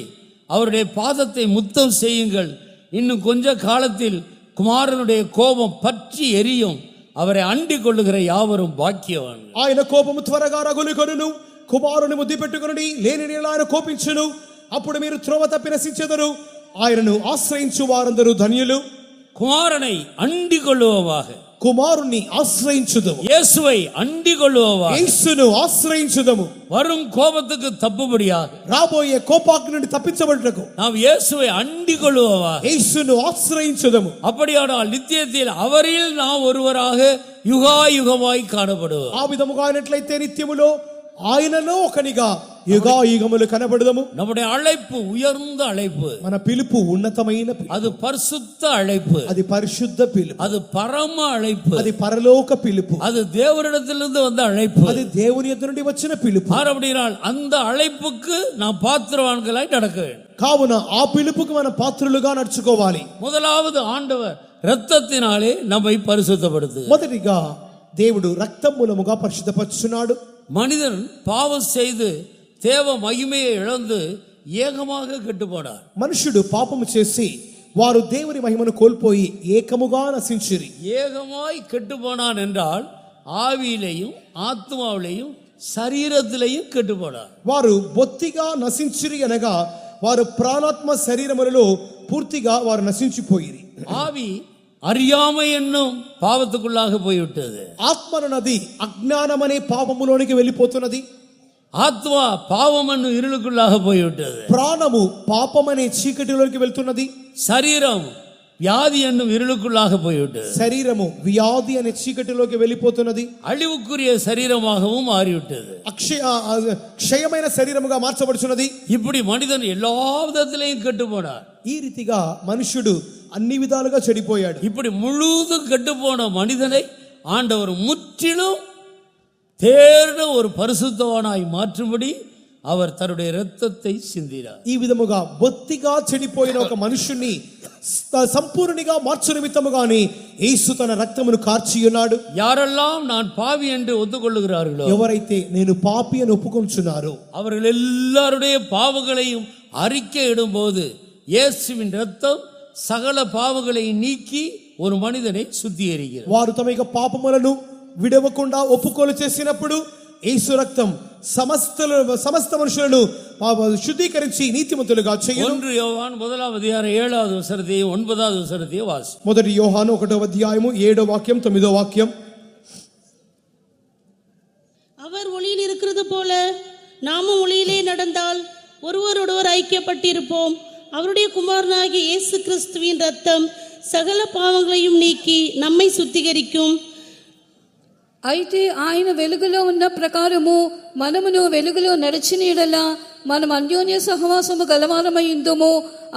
அவருடைய பாதத்தை முத்தம் செய்யுங்கள். இன்னும் கொஞ்ச காலத்தில் குமாரனுடைய கோபம் பற்றி எரியும். அவரை அண்டிக் கொள்ளுகிற யாவரும் பாக்கியவான்.
ఆయన కోపము త్వరగా రగులుకొనును, కుమారుని ముద్దు పెట్టుకొనుడి, లేని నీళ్ళ ఆయన కోపించును. అప్పుడు మీరు త్రోవ తప్పి నశించెదరు. ఆయనను ఆశ్రయించు వారందరూ ధన్యులు.
குமாரனை அண்டிக் கொள்ளுவவாக,
కుమారుణ్ణి ఆశ్రయించుదము.
இயேசுவை அண்டிக் கொள்ளுவவாக,
యేసును ఆశ్రయించుదము.
வரும் கோபத்துக்கு தப்புபடியாக
రాబోయే కోపాగ్ని నుండి తప్పించబడుటకు
நாம் இயேசுவை அண்டிக் கொள்ளுவவாக.
యేసును ఆశ్రయించుదము.
அப்படியானால் நித்தியத்தில் அவரில் நாம் ஒருவராக யுகாயுகமாய் காணப்படுவோம்.
ఆ విధముగా అయినట్లయితే నిత్యములో ఆయనలో ఒకనిగా యుగాయుగములు కనబడదము.
நம்முடைய அழைப்பு உயர்ந்த அழைப்பு,
మన పిలుపు ఉన్నతమైన పిలుపు,
அது பரிசுத்த அழைப்பு,
అది పరిశుద్ధ పిలుపు,
அது பரம அழைப்பு,
అది పరలోక పిలుపు,
அது தேவனிடத்திலிருந்து வந்த அழைப்பு,
అది దేవుని యొద్ద నుండి వచ్చిన పిలుపు.
அப்படினால் அந்த அழைப்புக்கு நாம் பாத்திரவான்களாய் நடக்க வேண்டும்.
కావున ఆ పిలుపుకు మన పాత్రులుగా నడుచుకోవాలి.
முதலாவது ஆண்டவர் இரத்தத்தினாலே நம்மை பரிசுத்தப்படுத்து.
మొదటిగా దేవుడు రక్తం మూలముగా పరిశుద్ధపరుచున్నాడు.
மனிதன் பாவம் செய்து தேவ மகிமையை இழந்து ஏகமாக கெட்டு போனார்.
మనుషుడు పాపము చేసి వారు దేవుని మహిమను కోల్పోయి ఏకముగా నశించిరి.
ஏகமாய் கெட்டு போனான் என்றால் ஆவியிலையும் ஆத்மாவிலையும் శరీరத்திலையும் கெட்டு போனார்.
వారు బొత్తిగా నశించిరి అనగా వారు ప్రాణాత్మ శరీరములలో పూర్తిగా వారు నశించిపోయిరి.
ஆவி அறியாமை என்னும் பாவத்துக்குள்ளாக போய்விட்டது.
ఆత్మనది అజ్ఞానమనే పాపములోనికి వెళ్ళిపోతున్నది.
ஆத்மா பாவம் என்னும் இருளுக்குள்ளாக போய்விட்டது.
ప్రాణము పాపమనే చీకటిలోకి వెళ్తున్నది.
சரீரம் வியாதி என்னும் இருளுக்குள்ளாக போய்விட்டது.
శరీరము వ్యాధి అనే చీకటిలోకి వెళ్ళిపోతున్నది.
அழிவுக்குரிய சரீரமாகவும் மாறிவிட்டது.
క్షయమైన శరీరముగా మార్చబడుచున్నది.
இப்படி மனிதன் எல்லா விதத்திலையும் கெட்டு போனார்.
ఈ రీతిగా మనుష్యుడు అన్ని విధాలుగా చెడిపోయాడు.
இப்படி முழுதும் கெட்டு போன மனிதனை ஆண்டவர் முற்றிலும் தேர்ந்த ஒரு பரிசுத்தவானாய் மாற்றும்படி அவர் தன்னுடைய இரத்தத்தை சிந்தினார்.
ఈ విధముగా బొత్తిగా చెడిపోయిన ఒక మనుషుని సంపూర్ణిగా మార్చు నిమిత్తముగాని యేసు తన రక్తమును కార్చి ఉన్నాడు.
யாரெல்லாம் நான் பாவி என்று ஒத்துக்கொள்ளுகிறார்களோ,
ఎవరైతే నేను పాపి అని ఒప్పుకొంచున్నారో
அவர்கள் எல்லாருடைய பாவங்களையும் அறிக்கை இடும்போது இயேசுவின் இரத்தம் சகல பாவங்களை நீக்கி ஒரு மனிதனை சுத்திகரிக்கிறது.
వారు తమ యొక్క పాపములను విడవకుండా ఒప్పుకోలు చేసినప్పుడు యేసు రక్తం సమస్త మనుషులను శుద్ధీకరించి నీతిమంతులుగా చేయును.
1 யோவான் 1:7 9 வாசி.
మొదటి యోహాను 1:7 9.
அவர் ஒளியில் இருக்கிறது போல நாமும் ஒளியிலே நடந்தால் ஒருவரோடொருவர் ஐக்கியப்பட்டிருப்போம். அவருடைய குமாரனாகிய இயேசு கிறிஸ்துவின் ரத்தம் சகல பாவங்களையும் நீக்கி நம்மை சுத்திகரிக்கும்.
అయితే ఆయన వెలుగులో ఉన్న ప్రకారము మనమును వెలుగులో నడిచిన యెడల మనం అన్యోన్య సహవాసము గలవారమైందుము.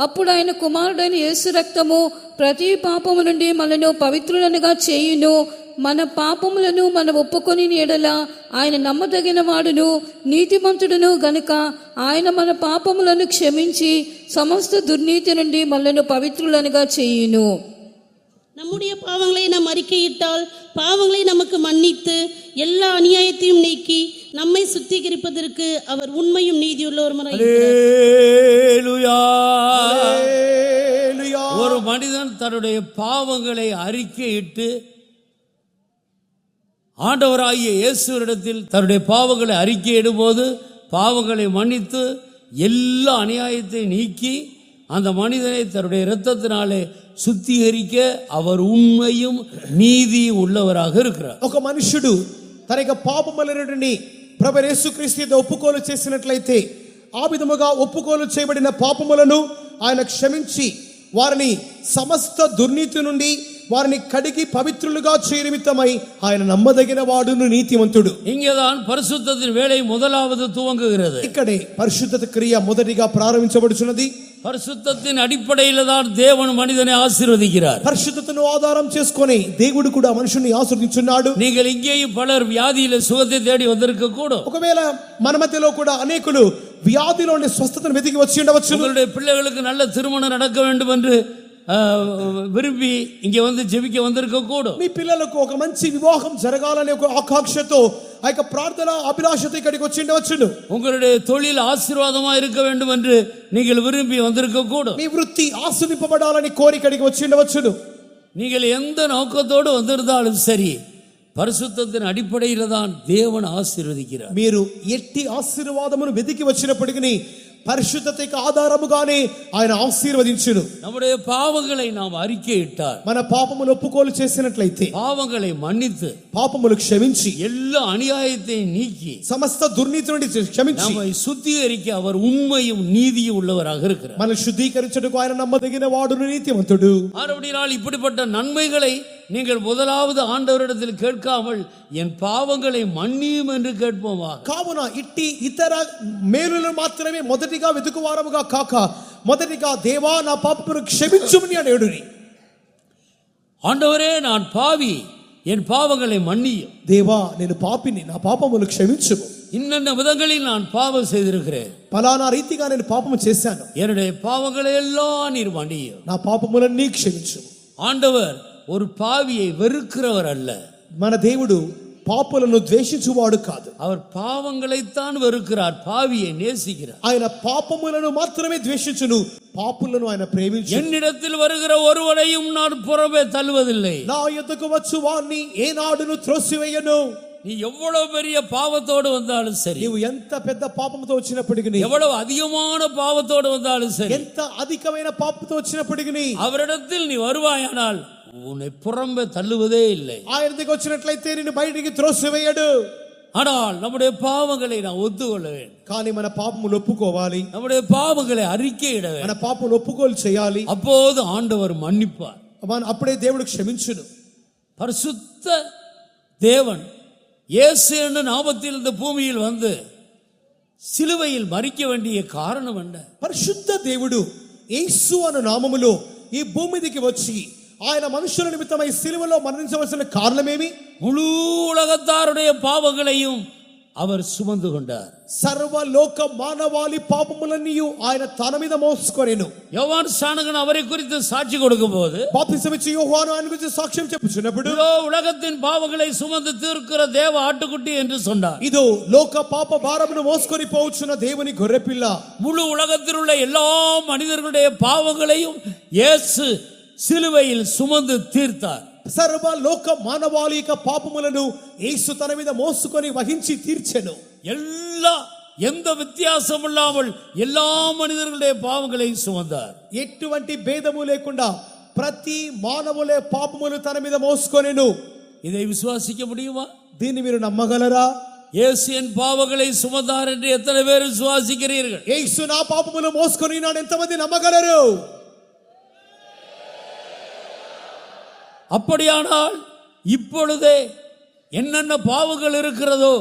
అప్పుడు ఆయన కుమారుడైన యేసు రక్తము ప్రతి పాపము నుండి మనను పవిత్రులనుగా చేయును. మన పాపములను మనం ఒప్పుకొని యెడల ఆయన నమ్మదగిన వాడును నీతిమంతుడును గనుక ఆయన మన పాపములను క్షమించి సమస్త దుర్నీతి నుండి మనను పవిత్రులనుగా చేయును.
நம்முடைய பாவங்களை நாம் அறிக்கையிட்டால் பாவங்களை நமக்கு மன்னித்து எல்லா அநியாயத்தையும் நீக்கி நம்மை சுத்திகரிப்பதற்கு அவர் உண்மையும் நீதியுள்ளவருமாய்
அல்லேலூயா. ஒரு மனிதன் தன்னுடைய பாவங்களை அறிக்கையிட்டு ஆண்டவராகிய இயேசுவிடத்தில் தன்னுடைய பாவங்களை அறிக்கையிடும்போது பாவங்களை மன்னித்து எல்லா அநியாயத்தை நீக்கி அந்த மனிதனை தன்னுடைய இரத்தத்தினாலே சுத்திகரிக்க அவர் உண்மையும் நீதி உள்ளவராக இருக்கிறார்.
ఒక మనుషుడు తన యొక్క పాపములన్నిటిని ప్రభు యేసుక్రీస్తు యందు ఒప్పుకోలు చేసినట్లయితే ఆ విధముగా ఒప్పుకోలు చేయబడిన పాపములను ఆయన క్షమించి వారిని సమస్త దుర్నీతి నుండి వారిని కడిగి పవిత్రులుగా చేయ నిమిత్తమై ఆయన నమ్మదగిన వాడును నీతిమంతుడు.
இங்கேதான் பரிசுத்தத்தின் வேலை முதலாவது துவங்குகிறது.
ఇక్కడే పరిశుద్ధత క్రియ మొదటిగా ప్రారంభించబడుచున్నది.
பரிசுத்தத்தின் அடிப்படையில் தான் தேவன் மனிதனை ஆசீர்வதிக்கிறார்.
పరిశుద్ధతను ఆధారం చేసుకొని దేవుడు కూడా మనుషుని ఆశీర్వదించున్నాడు.
நீங்கள் இங்கேயும் பலர் வியாதியில சுகத்தை தேடி வந்திருக்க கூடும்.
ఒకవేళ మన మధ్యలో కూడా అనేకులు వ్యాధిలోని స్వస్థతను వెతికి వచ్చి ఉండవచ్చు.
உங்களுடைய பிள்ளைகளுக்கு நல்ல திருமணம் நடக்க வேண்டும் என்று విరిపి ఇంకే வந்து జెబికి வந்திருக்க கூடும்.
మీ పిల్లలకు ఒక మంచి వివాహం జరగాలనే ఒక ఆకాంక్షతో ఆ యొక్క ప్రార్థన అభిలాషతో ఇక్కడికి వచ్చి ఉండవచ్చును.
உங்களுடைய தொழில் ஆசீர்வாதமா இருக்க வேண்டும் என்று நீங்கள் விரும்பி வந்திருக்க கூடும்.
మీ వృత్తి ఆశీర్వదింపబడాలని కోరి ఇక్కడికి వచ్చి ఉండవచ్చును.
நீங்கள் எந்த நோக்கத்தோடு வந்திருந்தாலும் சரி, பரிசுத்தத்தின் அடிப்படையில் தான் தேவன் ஆசீர்வதிக்கிறார்.
మీరు ఎట్టి ఆశీర్వాదమును వెతికి వచ్చినప్పటికీ పరిశుద్ధతకు ఆధారముగానే ఆయన ఆశీర్వదించును.
நம்முடைய பாவங்களை நாம் அறிக்கையிட்டால்,
మన పాపములు ఒప్పుకోలు చేసినట్లయితే,
பாவங்களை மன்னித்து
పాపములు క్షమించి
எல்லா அநியாயத்தையும் நீக்கி
సమస్త దుర్నీతి నుండి క్షమించి
நம்மை சுத்திகரிக்க அவர் உண்மையும் நீதியும் உள்ளவராக இருக்கிறார்.
మనల్ని శుద్ధీకరించుటకు ఆయన నమ్మదగిన వాడును నీతిమంతుడు.
ஆனபடியால் இப்படிப்பட்ட நன்மைகளை நீங்கள் முதலாவது ஆண்டவரிடத்தில் கேட்காமல் என் பாவங்களை மன்னியும் என்று கேட்போமா.
కావున ఇట్టి ఇతర మేలులను మాత్రమే మొదటిగా వెతుకువారముగా కాక మొదటిగా దేవా నా పాపమును క్షమించుమని అడుగుని.
ஆண்டவரே நான் பாவி, என் பாவங்களை மன்னியும்.
దేవా నేను పాపిని, నా పాపములు క్షమించుము.
இன்னென்ன விதங்களில் நான் பாவம் செய்திருக்கிறேன்,
పలానా రీతిగా నేను పాపము చేశాను,
என்னுடைய பாவங்களை எல்லாம் நீர் மன்னியும்.
నా పాపములన్నీ క్షమించుము.
ஆண்டவர் ஒரு பாவியை வெறுக்கிறவர் அல்ல.
మన దేవుడు పాపులను ద్వేషించువాడు కాదు.
அவர் பாவங்களைத்தான் வெறுக்கிறார், பாவியை நேசிக்கிறார்.
ఆయన పాపములను మాత్రమే ద్వేషించును, పాపులను ఆయన ప్రేమించును.
என்னிடத்தில் வருகிற ஒருவரையும் நான் புறமே தள்ளுவதில்லை.
నా యొద్దకు వచ్చు వాణ్ణి ఏనాడును త్రోసివేయను.
நீ எவ்வளவு பெரிய பாவத்தோடு வந்தாலும் சரி,
నీవు ఎంత పెద్ద పాపముతో వచ్చినప్పటికీ,
எவ்வளவு அதிகமான பாவத்தோடு வந்தாலும் சரி,
ఎంత అధికమైన పాపంతో వచ్చినప్పటికీ
அவரிடத்தில் நீ வருவாயானால் உன்னை புறம்பே தள்ளுவதே இல்லை.
ఆయన దగ్గరికి వచ్చినట్లయితే నిన్ను బయటికి త్రోసివేయడు.
ஆனால் நம்முடைய பாவங்களை நான் ஒத்துக்கொள்ள வேண்டும்.
కానీ మన పాపములు ఒప్పుకోవాలి,
நம்முடைய பாவங்களை அறிக்கையிட
మన
வேண்டும்.
పాపములు ఒప్పుకోలు చేయాలి.
அப்போது ஆண்டவர் மன்னிப்பார்.
అప్పుడే దేవుడు క్షమించును.
பரிசுத்த தேவன் இயேசு என்ற நாமத்தில் இந்த பூமியில் வந்து சிலுவையில் மரிக்க வேண்டிய காரணம் என்ன?
పరిశుద్ధ దేవుడు యేసు అను నామములో ఈ భూమి మీదకి వచ్చి ఆయన మనుషుల నిమిత్తమై సిలువలో మరణించవలసిన కారణమేమి?
முழு உலகத்தாருடைய பாவங்களையும் அவர் சுமந்து கொண்டார்.
సర్వలోక మానవాళి పాపములన్నీ ఆయన తన మీద మోసుకొనెను.
யோவான் ஸ்நானகன் அவரை குறித்து சாட்சி கொடுக்கும் போது,
బాప్తిసమిచ్చి యోహాను ఆయన గురించి సాక్ష్యం చెప్పుచున్నప్పుడు,
இதோ உலகத்தின் பாவங்களை சுமந்து தீர்க்கிற தேவ ஆட்டுக்குட்டி என்று சொன்னார்.
ఇదో లోక పాప భారమును మోసుకొని పోవచ్చున్న దేవుని గొర్రెపిల్ల.
முழு உலகத்தில் உள்ள எல்லா மனிதர்களுடைய பாவங்களையும் இயேசு சிலுவையில் சுமந்து தீர்த்தார்.
సర్వ లోక మానవాళి యొక్క పాపములను యేసు తన మీద మోసుకొని వహించి తీర్చెను.
எந்த வித்தியாசம் இல்லாமல் எல்லா மனிதர்களுடைய பாவங்களை சுமந்தார்.
ఎటువంటి భేదము లేకుండా ప్రతి మానవులే పాపములు తన మీద మోసుకొనెను.
இதை விசுவாசிக்க முடியுமா?
దీన్ని మీరు నమ్మగలరా?
இயேசு என் பாவங்களை சுமந்தார் என்று எத்தனை பேர் விசுவாசிக்கிறீர்கள்?
యేసు నా పాపములు మోసుకొని నాడు ఎంతమంది నమ్మగలరు?
அப்படியானால் இப்பொழுதே என்னென்ன பாவங்கள் இருக்கிறதோ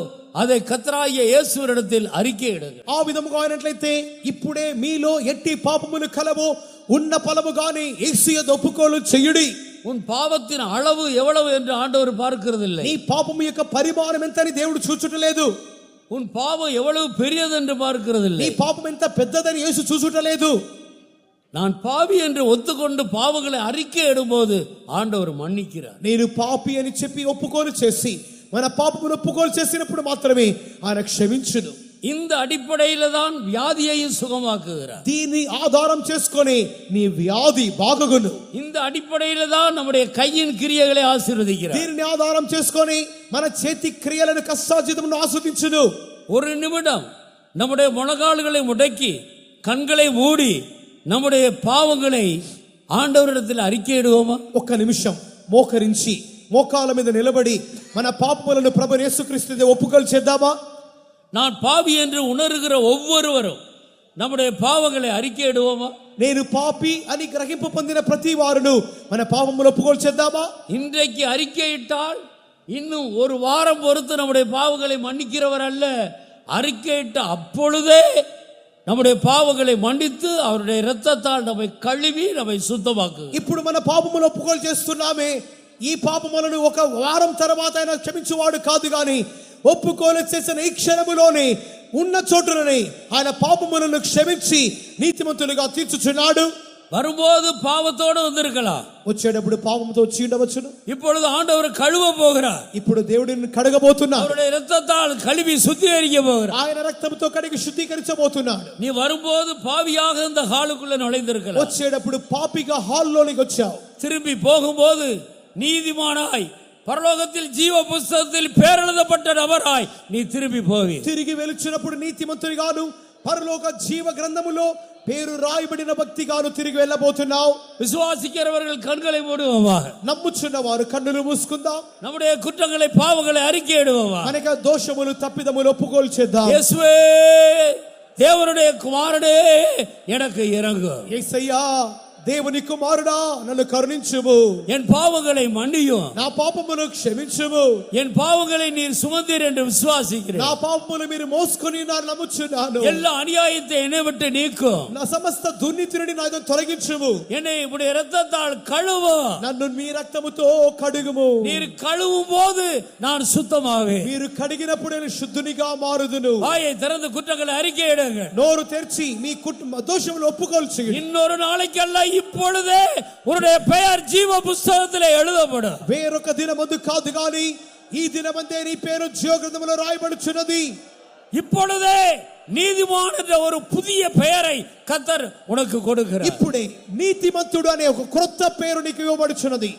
அதை கர்த்தராகிய இயேசுவினிடத்தில் அறிக்கையிடுங்கள்.
ఆ విధముగా అయినట్లయితే ఇప్పుడే మీలో ఎట్టి పాపములు కలవో ఉన్న ఫలముగానే యేసు యందు ఒప్పుకోలు చేయుడి.
உன் பாவத்தின் அளவு எவ்வளவு என்று ஆண்டவர் பார்க்கிறதில்லை.
నీ పాపము యొక్క పరిమాణం ఎంత అని దేవుడు చూచుటలేదు.
உன் பாவம் எவ்வளவு பெரியது என்று பார்க்கிறதில்லை.
నీ పాపం ఎంత పెద్దదని యేసు చూచుటలేదు.
நான் பாவி என்று ஒத்துக்கொண்டு பாவங்களை அறிக்கை இடும்போது ஆண்டவர் மன்னிக்கிறார்.
నేను పాపి అని చెప్పి ఒప్పుకోలు చేసి మన పాపమును ఒప్పుకోలు చేసినప్పుడు మాత్రమే ఆయన క్షమించును.
இந்த அடிப்படையில தான் வியாதியையும் சுகமாக்குகிறார்.
దీన్ని ఆధారం చేసుకొని నీ వ్యాధి బాగుగును.
இந்த அடிப்படையில தான் நம்முடைய கையின் கிரியைகளை ஆசீர்வதிக்கிறார்.
దీన్ని ఆధారం చేసుకొని మన చేతి క్రియలను కష్టార్జితమును ఆస్వాదించును.
ஒரு நிமிடம் நம்முடைய முழங்கால்களை முடக்கி கண்களை மூடி நம்முடைய பாவங்களை ఆండవరిడத்தில் அறிக்கையிடுவோமா?
ఒక్క నిమిషం మోకరించి మోకాల మీద నిలబడి మన పాపములను ప్రభు యేసుక్రీస్తు ఒప్పుకోలు చేద్దామా?
நான் பாவி என்று உணர்கிற ஒவ்வொருவரும் நம்முடைய பாவங்களை அறிக்கையிடுவோமா?
నేను పాపి అని గ్రహింపు పొందిన ప్రతి వారును మన పాపములను ఒప్పుకోలు చేద్దామా?
இன்றைக்கு அறிக்கையிட்டால் இன்னும் ஒரு வாரம் பொறுத்து நம்முடைய பாவங்களை மன்னிக்கிறவர் அல்ல. அறிக்கையிட்ட அப்பொழுதே நம்முடைய பாவங்களை மன்னித்து அவருடைய இரத்தத்தால் நம்மை கழுவி நம்மை சுத்தமாக்கு.
ఇప్పుడు మన పాపములను ఒప్పుకోలు చేస్తున్నామే, ఈ పాపములను ఒక వారం తర్వాత ఆయన క్షమించువాడు కాదు గాని ఒప్పుకోలు చేసిన ఈ క్షణములోనే ఉన్న చోటులోనే ఆయన పాపములను క్షమించి నీతిమంతులుగా తీర్చుచున్నాడు.
வரும்போது பாவத்தோடு வந்திருக்கலாம்,
వచ్చేటప్పుడు పాపంతో వచ్చి ఉండవచ్చును.
இப்பொழுது ஆண்டவர் கழுவ போகிறார்.
ఇప్పుడు దేవుడిని కడగబోతున్నాడు.
அவருடைய இரத்தத்தால் கழுவி சுத்திகரிக்க போகிறார்.
ఆయన రక్తంతో కడిగి శుద్ధీకరించబోతున్నాడు.
நீ வரும்போது பாவியாக இந்த ஹாலுக்குள்ள நுழைந்திருக்கலாம்,
వచ్చేటప్పుడు పాపిగా హాల్లోనికి వచ్చావు.
திரும்பி போகும்போது நீதிமானாய் பரலோகத்தில் ஜீவ புஸ்தகத்தில் பேரெழுதப்பட்ட நபராய் நீ திரும்பி போவி.
తిరిగి వెలుచున్నప్పుడు నీతిమంతునిగాను పరలోక జీవ గ్రంథములో పేరు రాయబడిన భక్తిగాను తిరిగి వెళ్ళబోతున్నావు.
விசுவாசிக்கிறவர்கள் கண்களை மூடுவோமாக,
నమ్ముచున్న వారు కన్నులు మూసుకుందాం.
நம்முடைய குற்றங்களை பாவங்களை அறிக்கையிடுவோமா.
మనక దోషములు తప్పిదములు ఒప్పుకోలు చేద్దాం.
இயேசுவே தேவனுடைய குமாரனே எனக்கு இறங்கு.
యేసయ్యా దేవుని కుమారుడా నన్ను కరుణించుము.
என் பாவங்களை மன்னியும்,
నా పాపమును క్షమించుము.
என் பாவங்களை நீர் சுமந்தீர் என்று விசுவாசிக்கிறேன்.
నా పాపములు మీరు మోసుకొని నా నమ్ముచున్నాను.
எல்லா அநியாயத்தை என்னை விட்டு நீக்கும்,
నా సమస్త దుర్నీతిని నాతో తొలగించుము.
என்னை உடைய இரத்தத்தால் கழுவும்.
నన్ను మీ రక్తముతో కడుగుము.
நீர் கழுவும் போது நான் சுத்தமாவே.
మీరు కడిగినప్పుడు నేను శుద్ధునిగా మారుదును.
வாயை திறந்து குற்றங்களை அறிக்கையிடுங்க.
నోరు తెరిచి మీ కుటుంబ దోషములు ఒప్పుకోలు చేయండి.
இன்னொரு நாளைக்கல்ல, இப்பொழுதே உன்னுடைய பெயர் ஜீவ புஸ்தகத்திலே எழுதப்படும்.
వేరొక దినమందు కాదు గాని ఈ దినమందే నీ పేరు జీవ గ్రంథములో రాయబడుచున్నది.
இப்பொழுதே நீதிமான் என்ற ஒரு புதிய பெயரை கர்த்தர் உனக்கு கொடுக்கிறார்.
ఇప్పుడే నీతిమంతుడు అనే ఒక క్రొత్త పేరు నీకు ఇవ్వబడుచున్నది.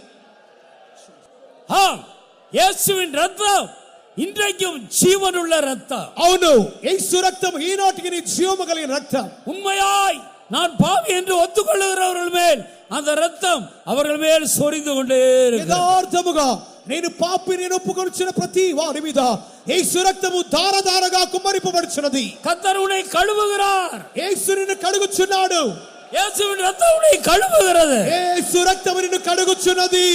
இயேசுவின் ரத்தம் இன்றைக்கும் ஜீவனுள்ள ரத்தம்.
అవును, యేసు రక్తం ఈనాటికి నీ జీవము కలిగిన రక్తం.
உண்மையாய் நான் பாவி என்று ஒத்துக்கொள்ளுகிறவர்கள் மேல் அந்த ரத்தம் அவர்கள் மேல் சொரிந்து கொண்டே இருக்கிறது.
యథార్థముగా నేను పాపి నేను ఒప్పుకొనుచున్న ప్రతి వారి మీద యేసు రక్తము ధారధారగా కుమ్మరింపబడుచున్నది.
கர்த்தர் உன்னை கழுவுகிறார்.
యేసు నిన్ను కడుగుచున్నాడు.
இயேசுவின் ரத்தம் உன்னை கழுவுகிறது.
యేసు రక్తము నిన్ను కడుగుచున్నది.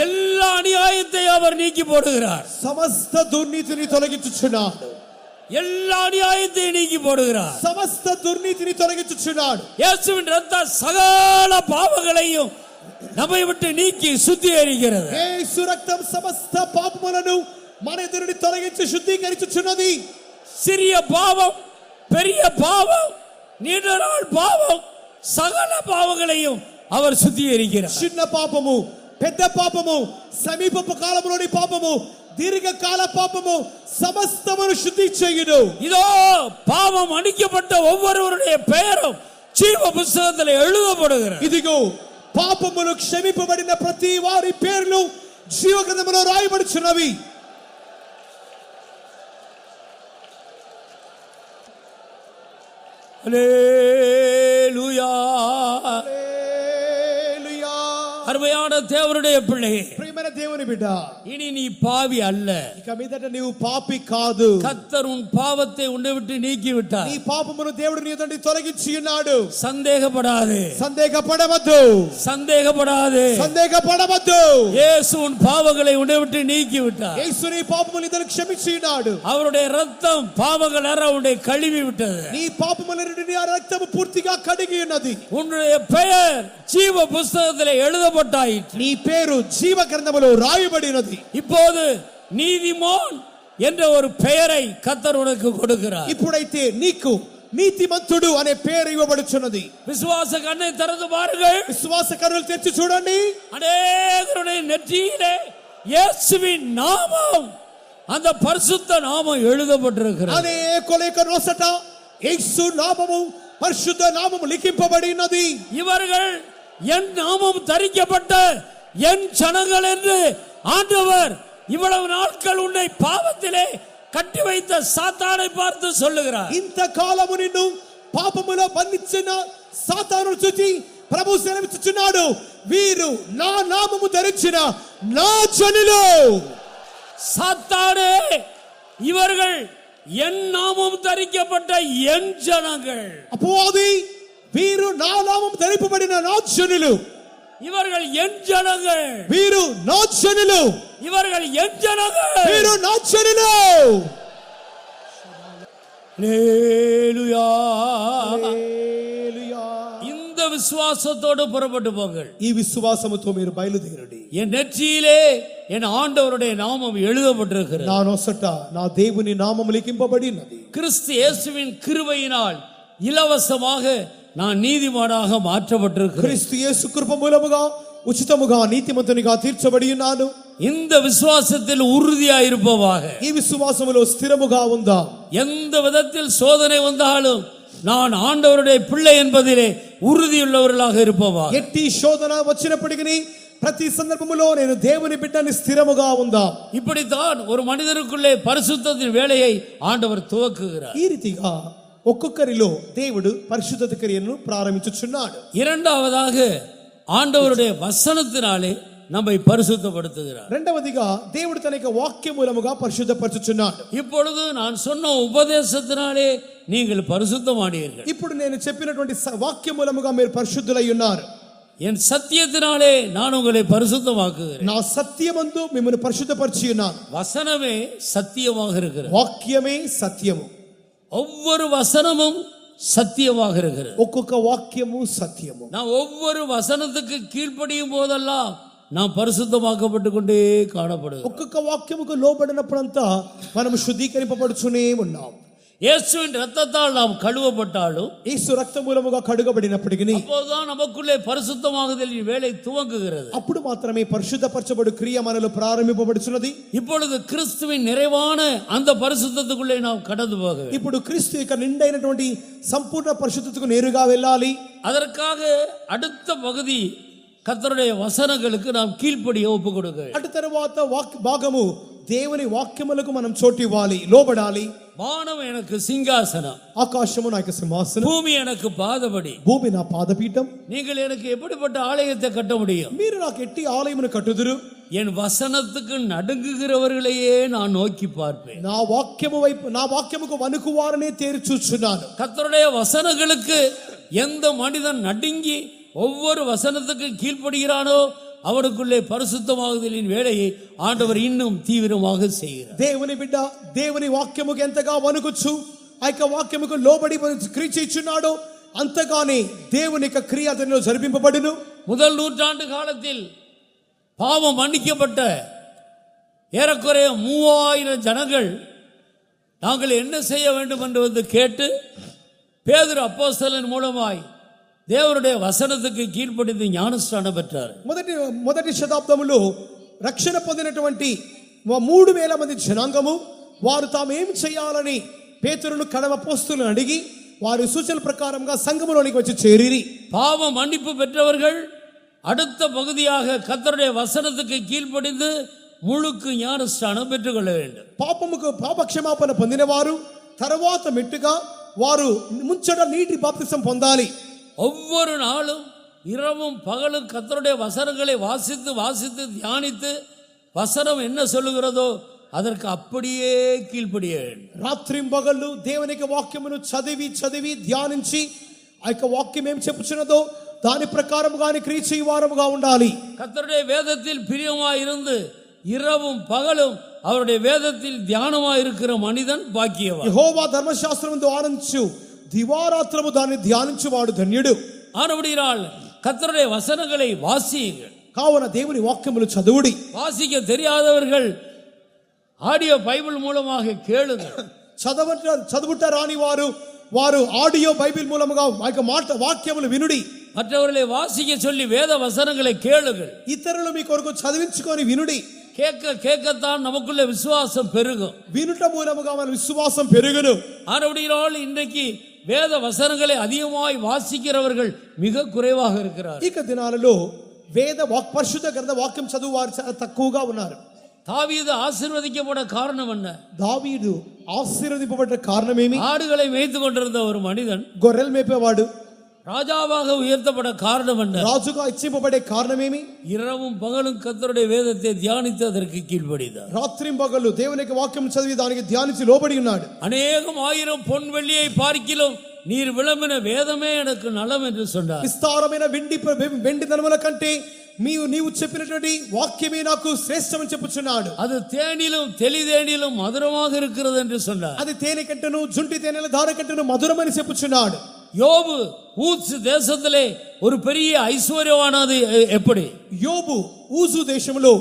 எல்லா அநியாயத்தை அவர் நீக்கி போடுகிறார்.
సమస్త దుర్నీతిని తొలగించుచున్నాడు.
எல்லா அநியாயத்தை நீக்கி போடுகிறார்.
సమస్త దుర్నీతిని తొలగించుచున్నాడు.
இயேசுவின் ரத்தம் சகல பாவங்களையும் நம்மை விட்டு நீக்கி சுத்திகரிக்கிறது.
యేసు రక్తం సమస్త పాపములను మన ఎదురుని తొలగించి శుద్ధీకరించుచున్నది.
சிறிய பாவம், பெரிய பாவம், நீண்ட நாள் பாவம், சகல பாவங்களையும் அவர் சுத்திகரிக்கிறார்.
చిన్న పాపము, పెద్ద పాపము, సమీపపు కాలంలోని పాపము, దీర్ఘకాల పాపము సమస్తమును శుద్ధి చేయును.
இதோ பாவம் அணிக்கப்பட்ட ஒவ்வொருவருடைய பெயரும் ஜீவ புஸ்தகத்தில் எழுதப்படுகிறது.
ఇదిగో పాపములు క్షమింపబడిన ప్రతి వారి పేర్లు జీవ గ్రంథములో రాయబడుచున్నవి.
ஹல்லேலூயா.
హల్లెలూయా.
அருமையான தேவனுடைய பிள்ளையே,
ప్రియమైన దేవుని బిడ్డ,
இனி நீ பாவி அல்ல.
ఇక మీదట నీవు పాపి కాదు.
கர்த்தர் உன் பாவத்தை உன்னை விட்டு நீக்கி விட்டார்.
నీ పాపమును దేవుడు నీ నుండి తొలగించి ఉన్నాడు.
சந்தேகப்படாதே,
సందేహపడవద్దు,
சந்தேகப்படாதே.
సందేహపడవద్దు.
இயேசு உன் பாவங்களை உன்னை விட்டு நீக்கி விட்டார்.
యేసు నీ పాపములు ఇతను క్షమించి ఉన్నాడు.
அவருடைய ரத்தம் பாவங்கள் அற உன்னை கழுவி விட்டது.
నీ పాపముల నుండి ఆ రక్తము పూర్తిగా కడిగి ఉన్నది.
உன்னுடைய பெயர் ஜீவ புஸ்தகத்தில் எழுதப்பட்டாயிற்று.
నీ పేరు జీవ గ్రంథములో రాయబడినది.
இப்போது நீதிமான் என்ற ஒரு பெயரை கர்த்தர் உனக்கு கொடுக்கிறார்.
ఇప్పుడైతే నీకు నీతిమంతుడు అనే పేరు ఇవ్వబడుచున్నది.
விசுவாச கண்ணை திறந்து பாருங்கள்.
విశ్వాస కన్నులు తెరిచి చూడండి.
அநேகருடைய நெற்றியிலே இயேசுவின் நாமம், அந்த பரிசுத்த நாமம் எழுதப்பட்டிருக்கிறது.
అనేకుల యొక్క నోసట యేసు నామము పరిశుద్ధ నామము లిఖింపబడినది.
இவர்கள் என் நாமம் தரிக்கப்பட்ட என் ஜனங்கள் என்று ஆண்டவர் இவ்வளவு நாட்கள் உன்னை பாவத்திலே கட்டி வைத்த சாத்தானை பார்த்து சொல்லுகிறார்.
ఇంతకాలము నిన్ను పాపములో బంధించిన సాతాను చూచి ప్రభు సెలవిస్తున్నాడు, వీరు నా నామము ధరించిన నా జనులు.
சாத்தானே, இவர்கள் என் நாமம் தரிக்கப்பட்ட என் ஜனங்கள்.
అపవాది, వీరు నా నామము ధరింపబడిన నా జనులు.
இவர்கள் என் ஜனங்கள்.
వీరు నా జనులు.
இவர்கள் என் ஜனங்கள்.
వీరు నా జనులు.
ஹல்லேலூயா.
హల్లెలూయా.
இந்த விசுவாசத்தோடு புறப்பட்டு போங்கள்.
ఈ విశ్వాసముతో మీరు బయలుదేరండి.
என் நெற்றியிலே என் ஆண்டவருடைய நாமம் எழுதப்பட்டிருக்கிறது.
నా నొసట నా దేవుని నామము లిఖింపబడినది.
கிறிஸ்து இயேசுவின் கிருபையினால் இலவசமாக நான் நீதிமானாக மாற்றப்பட்டிருக்கிறேன்.
క్రీస్తు యేసు కృప మూలముగా ఉచితముగా నీతిమంతునిగా తీర్చబడి ఉన్నాను.
இந்த விசுவாசத்தில் உறுதியாயிருப்பவாக.
ఈ విశ్వాసములో స్థిరముగా ఉందా.
எந்த விதத்தில் சோதனை வந்தாலும் நான் ஆண்டவருடைய பிள்ளை என்பதிலே உறுதியுள்ளவர்களாக இருப்பவாக.
ఎట్టి శోధన వచ్చినప్పటికీ ప్రతి సందర్భములో నేను దేవుని బిడ్డని స్థిరముగా ఉందా.
இப்படித்தான் ஒரு மனிதனுக்குள்ளே பரிசுத்தத்தின் வேலையை ஆண்டவர் துவக்குகிறார்.
ఈ రీతిగా ఒక్కొక్కరిలో దేవుడు పరిశుద్ధత క్రియను ప్రారంభించుచున్నాడు.
இரண்டாவதாக ஆண்டவருடைய வசனத்தினாலே நம்மை பரிசுத்தப்படுத்துகிறார்.
రెండవదిగా దేవుడు తన యొక్క వాక్య మూలముగా పరిశుద్ధపరచుచున్నాడు.
இப்பொழுது நான் சொன்ன உபதேசத்தினாலே நீங்கள் பரிசுத்தமானீர்கள்.
ఇప్పుడు నేను చెప్పినటువంటి వాక్య మూలముగా మీరు పరిశుద్ధులై ఉన్నారు.
என் சத்தியத்தினாலே நான் உங்களை பரிசுத்தமாக்குகிறேன்.
నా సత్యమందు మిమ్మల్ని పరిశుద్ధపరిచి ఉన్నాను.
வசனமே சத்தியமாக இருக்கிறது.
వాక్యమే సత్యము.
ஒவ்வொரு வசனமும் சத்தியமாக இருக்கிறது.
ఒక్కొక్క వాక్యము సత్యము.
நான் ஒவ்வொரு வசனத்துக்கு கீழ்ப்படியும் போதெல்லாம் நாம் பரிசுத்தமாக்கப்பட்டு கொண்டே காணப்படுகிறோம்.
ఒక్కొక్క వాక్యముకు లోబడినప్పుడంతా మనం శుద్ధీకరింపబడుచునే ఉన్నాం.
இயேசுவின் இரத்தத்தால் நாம் கழுவப்பட்டாலும்
యేసు రక్త మూలముగా కడుగబడినప్పటికీ
அப்போதுதான் நமக்குள்ளே பரிசுத்தமாகுதலின் வேலை துவங்குகிறது.
అప్పుడు మాత్రమే పరిశుద్ధపరచబడు క్రియ మనలో ప్రారంభింపబడుచున్నది.
இப்பொழுது கிறிஸ்துவின் நிறைவான அந்த பரிசுத்தத்துக்குள்ளே நாம் கடந்து போக வேண்டும்.
ఇప్పుడు క్రీస్తు యొక్క నిండైనటువంటి సంపూర్ణ పరిశుద్ధతకు నేరుగా వెళ్ళాలి.
அதற்காக அடுத்த பகுதி கர்த்தருடைய வசனங்களுக்கு நாம் கீழ்ப்படிய ஒப்பு கொடுக்க வேண்டும்.
అటు తరువాత భాగము దేవుని వాక్యములకు మనం చోటివ్వాలి, లోబడాలి.
வானம் எனக்கு சிங்காசனம்,
ఆకాశము నాకు సింహాసనం,
பூமி எனக்கு பாதபடி.
భూమి నా పాదపీఠం.
நீங்கள் எனக்கு எப்படிப்பட்ட ஆலயத்தை கட்ட முடியும்?
మీరు నాకు ఎట్టి ఆలయమును కట్టుదురు.
என் வசனத்துக்கு நடுங்குகிறவர்களையே நான் நோக்கி பார்ப்பேன்.
నా వాక్యము వైపు, నా వాక్యముకు వణుకు వారనే తేరి చూచున్నాను.
கர்த்தருடைய வசனங்களுக்கு எந்த மனிதன் நடுங்கி ஒவ்வொரு வசனத்துக்கு கீழ்ப்படுகிறானோ அவனுக்குள்ளே பரிசுத்தமாகுதலின் வேலையை ஆண்டவர் இன்னும் தீவிரமாக செய்கிறார்.
దేవుని బిడ్డ దేవుని వాక్యముకు ఎంతగా వణుకుచు ఆ యొక్క వాక్యముకు లోబడి క్రియ చేయుచున్నాడో అంతగానే దేవుని యొక్క క్రియ అతనిలో జరిపింపబడును.
முதல் நூற்றாண்டு காலத்தில் பாவம் மன்னிக்கப்பட்ட ஏறக்குறைய 3000 ஜனங்கள் நாங்கள் என்ன செய்ய வேண்டும் என்று வந்து கேட்டு பேதுரு அப்போஸ்தலன் மூலமாய் దేవుடைய వసనத்துக்கு కీழ்పడింది జ్ఞానస్నానం పెట్టారు.
మొదటి శతాబ్దములో రక్షణ పొందినటువంటి 3000 మంది జనాంగము వారు తాము ఏం చేయాలని పేతురును కడవ అపోస్తలులను అడిగి వారి సూచనల ప్రకారంగా సంఘములోనికి వచ్చి చేరిరి.
பாவ மன்னிப்பு பெற்றவர்கள் அடுத்த பகுதியாக கர்த்தருடைய வசனத்துக்கு கீழ்ப்படிந்து முழுக்கு ஞானஸ்நானம் பெற்றுக்கொள்ள வேண்டும்.
పాపక్షమాపణ పొందిన వారు తర్వాత మెట్టుగా వారు ముంచట నీటి బాప్తిసం పొందాలి.
ஒவ்வொரு நாளும் இரவும் பகலும் கர்த்தருடைய வசனங்களை வாசித்து வாசித்து தியானித்து வசனம் என்ன சொல்லுகிறதோ அதற்கு அப்படியே கீழ்ப்படிய வேண்டும்.
రాత్రింబగళ్ళు దేవుని యొక్క వాక్యమును చదివి చదివి ధ్యానించి ఆ యొక్క వాక్యం ఏం చెప్పుచున్నదో దాని ప్రకారముగానే క్రియ చేయు వారముగా ఉండాలి.
கர்த்தருடைய வேதத்தில் பிரியமாய் இருந்து இரவும் பகலும் அவருடைய வேதத்தில் தியானமாய் இருக்கிற மனிதன் பாக்கியவான்.
యెహోవా ధర్మశాస్త్రమును ఆనందించు దివారాత్రము దాన్ని ధ్యానించువాడు ధన్యుడు.
ஆனபடியால் கர்த்தருடைய வசனங்களை வாசியுங்கள்.
కావున దేవుని వాక్యములు చదువుడి.
வாசிக்க தெரியாதவர்கள் ஆடியோ பைபிள் மூலமாக கேளுங்கள்.
చదువుట రాని వారు ఆడియో బైబిల్ మూలముగా వాక్యములు వినుడి.
மற்றவர்களை வாசிக்க சொல்லி வேத வசனங்களை கேளுங்கள்.
ఇతరులు మీ కొరకు చదివించుకొని వినుడి.
கேட்கத்தான் நமக்குள்ள விசுவாசம் பெருகும்.
వినుట మూలముగా మన విశ్వాసం పెరుగును.
ஆனபடியால் இன்றைக்கு வேத வசனங்களை அதிகமாய் வாசிக்கிறவர்கள் மிக குறைவாக இருக்கிறார்.
ఇక దినాలలో వేద పరిశుద్ధ గ్రంథ వాక్యం చదువు వారు చాలా తక్కువగా ఉన్నారు.
தாவீது ஆசீர்வதிக்கப்பட காரணம் என்ன?
దావీదు ఆశీర్వదింపబడ్డ కారణమేమి?
ஆடுகளை மேய்த்து கொண்டிருந்த ஒரு மனிதன்
గొర్రెలు మేపేవాడు.
ராஜாவாக உயர்த்தப்பட காரணம் என்ன?
రాజుగా ఇచ్చింపబడే కారణమేమి?
இரவும் பகலும் கர்த்தருடைய வேதத்தை தியானித்து அதற்கு கீழ்ப்படிந்தார்.
రాత్రింబగళ్ళు దేవుని యొక్క వాక్యం చదివి దానికి ధ్యానించి లోబడి ఉన్నాడు.
அநேகம் ஆயிரம் பொன் வெள்ளியை பார்க்கிலும் நீர் விளம்பின வேதமே எனக்கு நலம் என்று சொன்னார்.
విస్తారమైన వెండి ధనముల కంటే నీవు చెప్పినటువంటి వాక్యమే నాకు శ్రేష్టమని చెప్పుచున్నాడు.
அது தேனிலும் தெளிதேனிலும் மதுரமாக இருக்கிறது என்று சொன்னார்.
అది తేనె కంటను జుంటి తేనెల ధార కంటను మధురమని చెప్పుచున్నాడు.
யோபு ஊத்ஸ் தேசத்திலே ஒரு பெரிய ஐஸ்வர்யவானது எப்படி?
యోబు ఊజు దేశంలో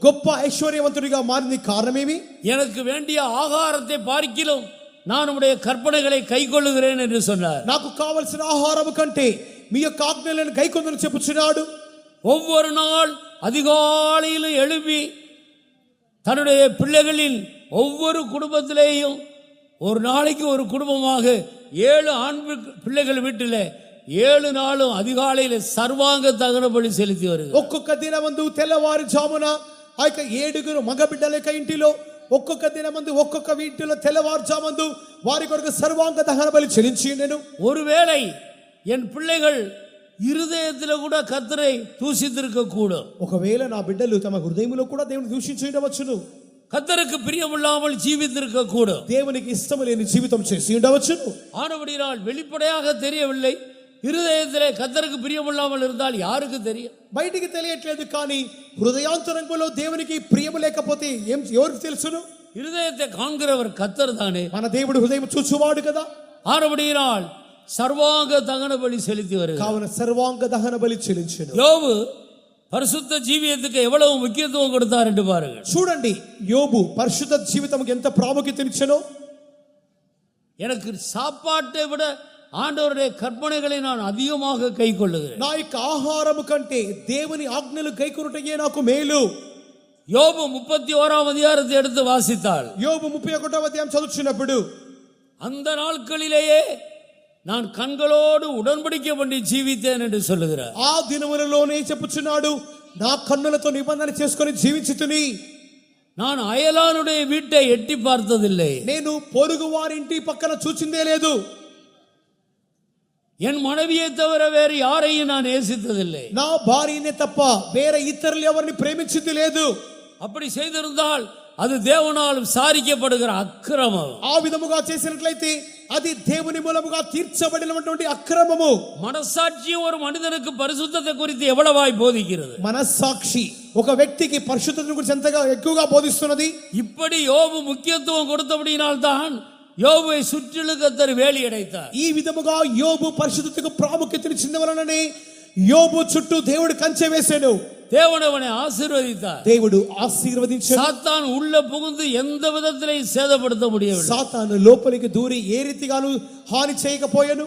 గొప్ప ఐశ్వర్యవంతుడిగా మారింది కారణమేమి?
எனக்கு வேண்டிய ஆகாரத்தை பார்க்கிலும் நான் உடைய கற்பனைகளை கைக்கொள்ளுகிறேன் என்று சொன்னார்.
నాకు కావలసిన ఆహారము కంటే మీ యొక్క ఆజ్ఞలను కైకొందని చెప్పుచున్నాడు.
ஒவ்வொரு நாள் அதிகாலையிலும் எழுப்பி தன்னுடைய பிள்ளைகளின் ஒவ்வொரு குடும்பத்திலேயும் ஒரு நாளைக்கு ஒரு குடும்பமாக 7 ஆண் பிள்ளைகள் வீட்டில் 7 நாளும் அதிகாலையில் சர்வாங்க தகன பலி செலுத்தி வருகிறது.
ఒక్కొక్క దినమందు తెల్లవారుజామున ఆ యొక్క 7 మగ బిడ్డల యొక్క ఇంటిలో ఒక్కొక్క దినమందు ఒక్కొక్క వీటిలో తెల్లవారుజామందు వారి కొరకు సర్వాంగ దహన బలి చెల్లించి నేను
ஒருவேளை என் பிள்ளைகள் இருதயத்தில் கூட கர்த்தரை தூஷித்திருக்க கூடும்.
ఒకవేళ నా బిడ్డలు తమ హృదయములో కూడా దేవుని దూషించి ఉండవచ్చును.
கர்த்தருக்கு பிரியமில்லாமல் ஜீவித்திருக்க கூடும்.
దేవునికి ఇష్టం లేని జీవితం చేసి ఉండవచ్చును.
ஆனபடியால் வெளிப்படையாக தெரியவில்லை. இருதயத்திலே கர்த்தருக்கு பிரியமில்லாமல் இருந்தால் யாருக்கு தெரியும்?
బయటికి తెలియట్లేదు కానీ హృదయాంతరంగంలో దేవునికి ప్రియము లేకపోతే ఎవరికి తెలుసును?
இருதயத்தை காண்கிறவர் கர்த்தர் தானே.
మన దేవుడు హృదయం చూచువాడు కదా.
ஆனபடியால் சர்வாங்க தகன பலி செலுத்தி வருகிறார்.
కావున సర్వాంగ దహన బలి చెల్లించెను.
யோபு பரிசுத்த ஜீவியத்துக்கு எவ்வளவு முக்கியத்துவம் கொடுத்தார் என்று பாருங்கள்.
చూడండి యోబు పరిశుద్ధ జీవితంకి ఎంత ప్రాముఖ్యతనిచ్చెనో.
எனக்கு சாப்பாட்டை விட ஆண்டவருடைய கற்பனைகளை நான் அதிகமாக கைக்கொள்ளுகிறேன்.
నా యొక్క ఆహారము కంటే దేవుని ఆజ్ఞలు కైకొనుటయే నాకు మేలు.
யோபு 31ஆம் அதிகாரத்தை எடுத்து வாசித்தால்
యోబు 31వ అధ్యాయం చదువుచున్నప్పుడు
அந்த நாட்களிலேயே நான் கண்களோடு உடன்படிக்கை பண்ணி ஜீவித்தேன் என்று சொல்லுகிறார்.
ఆ దినములలోనే చెప్పుచున్నాడు నా కన్నులతో నిబంధన చేసుకొని జీవించుతుని.
நான் அயலானுடைய வீட்டை எட்டி பார்த்ததில்லை.
నేను పొరుగు వారింటి పక్కన చూచిందే లేదు.
என் மனைவியை தவிர வேறு யாரையும் நான் நேசித்ததில்லை.
నా భార్యనే తప్ప వేరే ఇతరులు ఎవరిని ప్రేమించింది లేదు.
அப்படி செய்திருந்தால் அது தேவனால் விசாரிக்கப்படுகிற அக்கிரமம்.
ఆ విధముగా చేసినట్లయితే అది దేవుని మూలముగా తీర్చబడినటువంటి అక్రమము.
మనస్సాక్షి ஒரு மனிதனுக்கு பரிசுத்தத்தை குறித்து எவ்வளவாய் போதிக்கிறது?
మనస్సాక్షి ఒక వ్యక్తికి పరిశుద్ధతను గురించి ఎంతగా ఎక్కువగా బోధిస్తున్నది.
இப்படி யோபு முக்கியத்துவம் கொடுத்தபடியினால் தான் யோபுவை சுற்றிலும் கர்த்தர் வேலி அடைத்தார்.
ఈ విధముగా యోబు పరిశుద్ధతకు ప్రాముఖ్యతనిచ్చిన వలననే యోబు చుట్టూ దేవుడు కంచె వేసాడు.
தேவன் அவனை ஆசீர்வதித்தார்.
దేవుడు ఆశీర్వదించాడు.
சாத்தான் உள்ள புகுந்து எந்த விதத்திலையும் சேதப்படுத்த முடியவில்லை.
సాతాను లోపలికి దూరి ఏ రీతిగాను హాని చేయకపోయాను.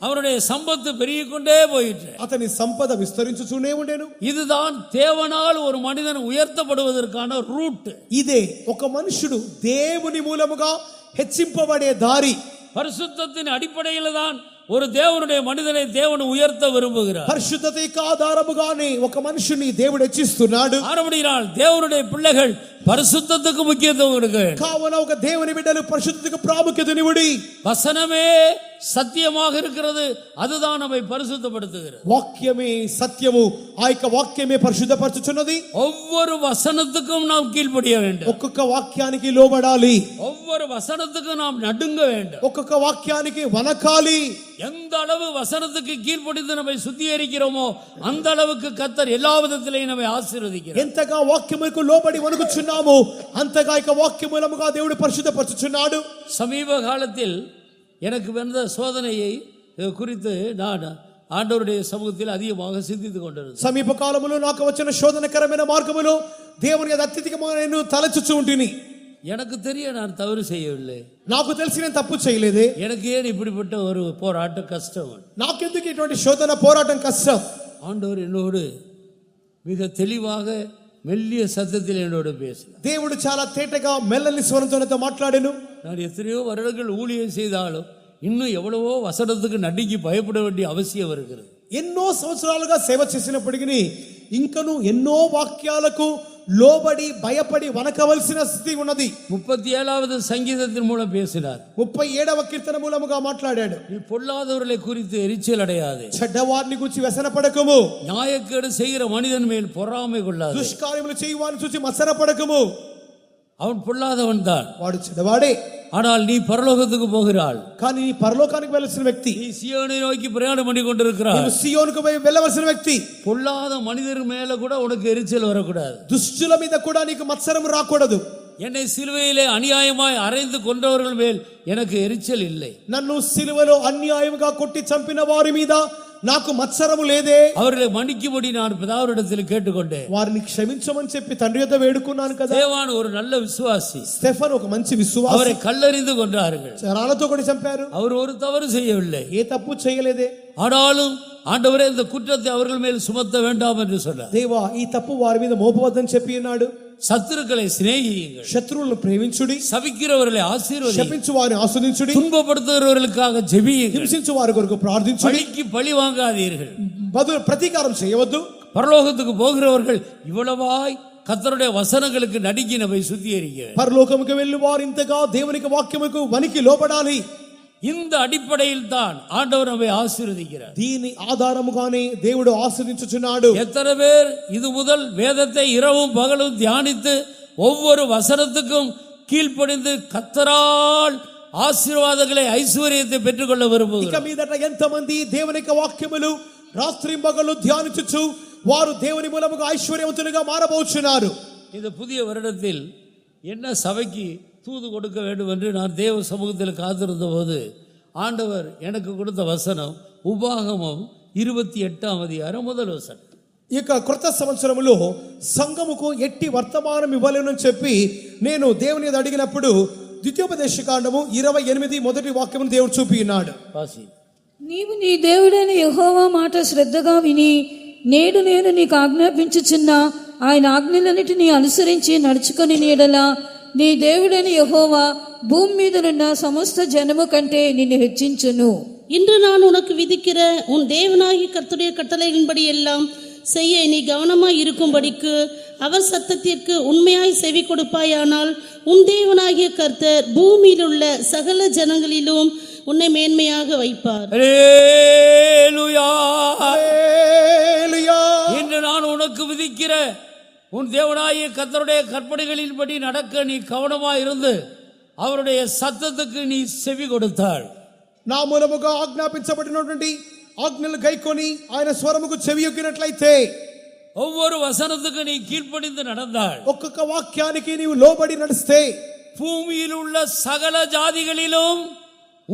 அவனுடைய சம்பத்து பெருகிக் கொண்டே போயிற்று.
అతని సంపద విస్తరించుచూనే ఉండేను.
இதுதான் தேவனால் ஒரு மனிதன் உயர்த்தப்படுவதற்கான ரூட்.
ఇదే ఒక మనుషుడు దేవుని మూలముగా హెచ్చింపబడే దారి.
பரிசுத்தத்தின் அடிப்படையில் தான் ஒரு தேவனுடைய மனிதனை தேவன் உயர்த்த விரும்புகிறார்.
పరిశుద్ధతకు ఆధారముగానే ఒక మనుషుని దేవుడు హెచ్చిస్తున్నాడు.
ஆனபடியால் தேவனுடைய பிள்ளைகள் பரிசுத்தத்துக்கு முக்கியத்துவம் கொடுக்க வேண்டும்.
కావున ఒక దేవుని బిడ్డలు పరిశుద్ధతకు ప్రాముఖ్యతనివ్వడి.
வசனமே சத்தியமாக இருக்கிறது, அதுதான் நம்மை பரிசுத்தப்படுத்துகிறது.
వాక్యమే సత్యము, ఆ యొక్క వాక్యమే పరిశుద్ధపరచుచున్నది.
ஒவ்வொரு வசனத்துக்கும் நாம் கீழ்ப்படிய வேண்டும்.
ఒక్కొక్క వాక్యానికి లోబడాలి.
ஒவ்வொரு வசனத்துக்கும் நாம் நடுங்க வேண்டும்.
ఒక్కొక్క వాక్యానికి వనకాలి.
எந்த அளவு வசனத்துக்கு கீழ்ப்படிந்து நம்மை சுத்திகரிக்கிறோமோ அந்த அளவுக்கு கர்த்தர் எல்லா விதத்திலையும் நம்மை ஆசீர்வதிக்கிறார்.
ఎంతగా వాక్యముకు లోబడి వణుకుచున్నామో అంతగా ఇక వాక్యం మూలముగా దేవుడు పరిశుద్ధపరచుచున్నాడు.
சமீப காலத்தில் எனக்கு வந்த சோதனையை குறித்து நான் ஆண்டவருடைய சமூகத்தில் அதிகமாக சிந்தித்துக் கொண்டிருந்தேன்.
సమీప కాలములో నాకు వచ్చిన శోధనకరమైన మార్గములో దేవుని అత్యధికమైన నేను తలచుచూ ఉంటిని.
எனக்கு தெரிய நான் தவறு செய்யவில்லை.
నాకు తెలిసి నేను తప్పు చేయలేదే.
எனக்கு ஏன் இப்படிப்பட்ட ஒரு போராட்ட கஷ்டம்?
నాకెందుకు ఇటువంటి శోధన పోరాటం కష్టం?
ஆண்டவர் என்னோடு மிக தெளிவாக மெல்லிய சத்தத்தில் என்னோடு பேசினார்.
దేవుడు చాలా తేటగా మెల్లని స్వరంతో నాతో మాట్లాడాను.
நான் எத்தனையோ வருடங்கள் ஊழியம் செய்தாலும் இன்னும் எவ்வளவோ வசனத்துக்கு நடுங்கி பயப்பட வேண்டிய அவசியம் இருக்கிறது.
ఎన్నో సంవత్సరాలుగా సేవ చేసినప్పటికీ ఇంకను ఎన్నో వాక్యాలకు లోబడి భయపడి వనకవలసిన స్థితి ఉన్నది.
37வது சங்கீதத்தின் மூலம் பேசினார்.
37వ కీర్తన మూలముగా మాట్లాడాడు.
நீ பொல்லாதவர்களை குறித்து எரிச்சல் அடையாதே,
చెడ్డవారిని గురించి వ్యసనపడకము,
நியாயக்கேடு செய்கிற மனிதன் மேல் பொறாமை கொள்ளாதே.
దుష్కార్యములు చేయువారిని చూసి మత్సరపడకము.
அவன் பொல்லாதவன் தான்,
వాడు చెడ్డవాడే,
ஆனால் நீ பரலோகத்துக்கு போகிறாள்.
కానీ నీ పరలోకానికి వెళ్ళవలసిన వ్యక్తి.
நீ சீயோனை நோக்கி பிரயாணம் பண்ணி கொண்டிருக்கிறாய்.
నీవు సియోనుకు వెళ్ళవలసిన వ్యక్తి.
பொல்லாத மனிதர் மேல கூட உனக்கு எரிச்சல் வரக்கூடாது.
దుష్టుల మీద కూడా నీకు మత్సరం రాకూడదు.
என்னை சிலுவையிலே அநியாயமாய் அறைந்து கொண்டவர்கள் மேல் எனக்கு எரிச்சல் இல்லை.
నన్ను సిలువలో అన్యాయముగా కొట్టి చంపిన వారి మీద నాకు మత్సరము లేదే.
அவர்களை மன்னிக்கும்படி நான் பிதாவினிடத்தில் கேட்டுக்கொண்டேன்.
వారిని క్షమించమని చెప్పి తండ్రి యొద్ద వేడుకున్నాను కదా.
தேவான் ஒரு நல்ல விசுவாசி.
స్టెఫన్ ఒక మంచి విశ్వాసి.
அவரை కల్లెறிந்து கொண்டார்கள்.
రాళ్లతో కూడా చంపారు.
அவர் ஒரு தவறு செய்யவில்லை.
ఏ తప్పు చేయలేదే.
ஆனாலும் ஆண்டவரே இந்த குற்றத்தை அவர்கள் மேல் சுமத்த வேண்டாம் என்று சொன்னார்.
దేవా ఈ తప్పు వారి మీద మోపవద్దని చెప్పి ఉన్నాడు.
சத்துருக்களை சிநேகியுங்கள்,
శత్రువులను ప్రేమించుడి,
சபிக்கிறவர்களை ஆசீர்வதியுங்கள்,
శపించు వారిని ఆస్వాదించుడి,
துன்பப்படுத்துகிறவர்களுக்காக ஜெபியுங்கள்,
హింసించు వారి కొరకు ప్రార్థించుడి,
பழிக்கு பழி வாங்காதீர்கள்,
బదులు ప్రతీకారం చేయవద్దు.
பரலோகத்துக்கு போகிறவர்கள் இவ்வளவாய் கர்த்தருடைய வசனங்களுக்கு நடுங்கி நம்மை சுத்திகரிக்க.
పరలోకముకు వెళ్ళు వారు ఇంతగా దేవునికి వాక్యముకు వనికి లోబడాలి.
இந்த அடிப்படையில் தான் ஆண்டவர் நம்மை ஆசீர்வதிக்கிறார்.
దీని ఆధారముగానే దేవుడు ఆశీర్వదించుచున్నాడు.
எத்தனை பேர் இது முதல் வேதத்தை இரவும் பகலும் தியானித்து ஒவ்வொரு வசனத்துக்கும் கீழ்ப்படிந்து கர்த்தரால் ఆశీర్వాదங்களை ఐశ్వర్యத்தை పెట్టుకొள்ள విரும்புகிறாరు.
ఇక మీదట ఎంతమంది దేవుని యొక్క వాక్యములు రాత్రింబగళ్ళు ధ్యానించుచు వారు దేవుని మూలముగా ఐశ్వర్యవంతులుగా మారబోచున్నారు.
இந்த புதிய வருடத்தில் என்ன சபைக்கு தூது கொடுக்க வேண்டும் என்று நான் தேவ சமூகத்தில் காத்திருந்த போது ஆண்டவர் எனக்கு கொடுத்த வசனம் உபாகமம் 28వ అధ్యాయం முதல் வசனம்.
ఇక క్రొత్త సంవత్సరములో సంఘముకు ఎట్టి వర్తమానం ఇవ్వలేనని చెప్పి నేను దేవుని మీద అడిగినప్పుడు ద్వితీయోపదేశకాండము 28 మొదటి వాక్యమును దేవుడు చూపి ఉన్నాడు.
வாசி.
నీవు నీ దేవుడైన యెహోవా మాట శ్రద్ధగా విని నేడు నేను నీకు ఆజ్ఞాపించుచున్న ఆయన ఆజ్ఞలన్నిటినీ అనుసరించి నడుచుకొని నీడలా నీ దేవుడైన యెహోవా భూమి మీదనున్న సమస్త జనము కంటే నిన్ను హెచ్చించును.
இன்று நான் உனக்கு விதிக்கிற உன் தேவனாகிய கர்த்தருடைய கட்டளைகளின்படி எல்லாம் செய்ய நீ கவனமாய் இருக்கும்படிக்கு அவர் சத்தத்திற்கு உண்மையாய் செவி கொடுப்பாயானால் உன் தேவனாகிய கர்த்தர் பூமியில் உள்ள சகல ஜனங்களிலும் உன்னை மேன்மையாக வைப்பார்.
அல்லேலூயா.
హల్లెలూయా.
இன்று நான் உனக்கு விதிக்கிற உன் தேவனாகிய கர்த்தருடைய கற்பனைகளின்படி நடக்க நீ கவனமாய் இருந்து அவருடைய சத்தத்துக்கு நீ செவி கொடுத்தாள்.
నా మూలముగా ఆజ్ఞాపించబడినటువంటి ఆజ్ఞలు గైకొని ఆయన స్వరముకు చెవియొగ్గినట్లయితే
ஒவ்வொரு வசனத்துக்கு நீ கீழ்ப்படிந்து நடந்தாள்.
ఒక్కొక్క వాక్యానికి నీవు లోబడి నడిస్తే
பூமியில் உள்ள சகல ஜாதிகளிலும்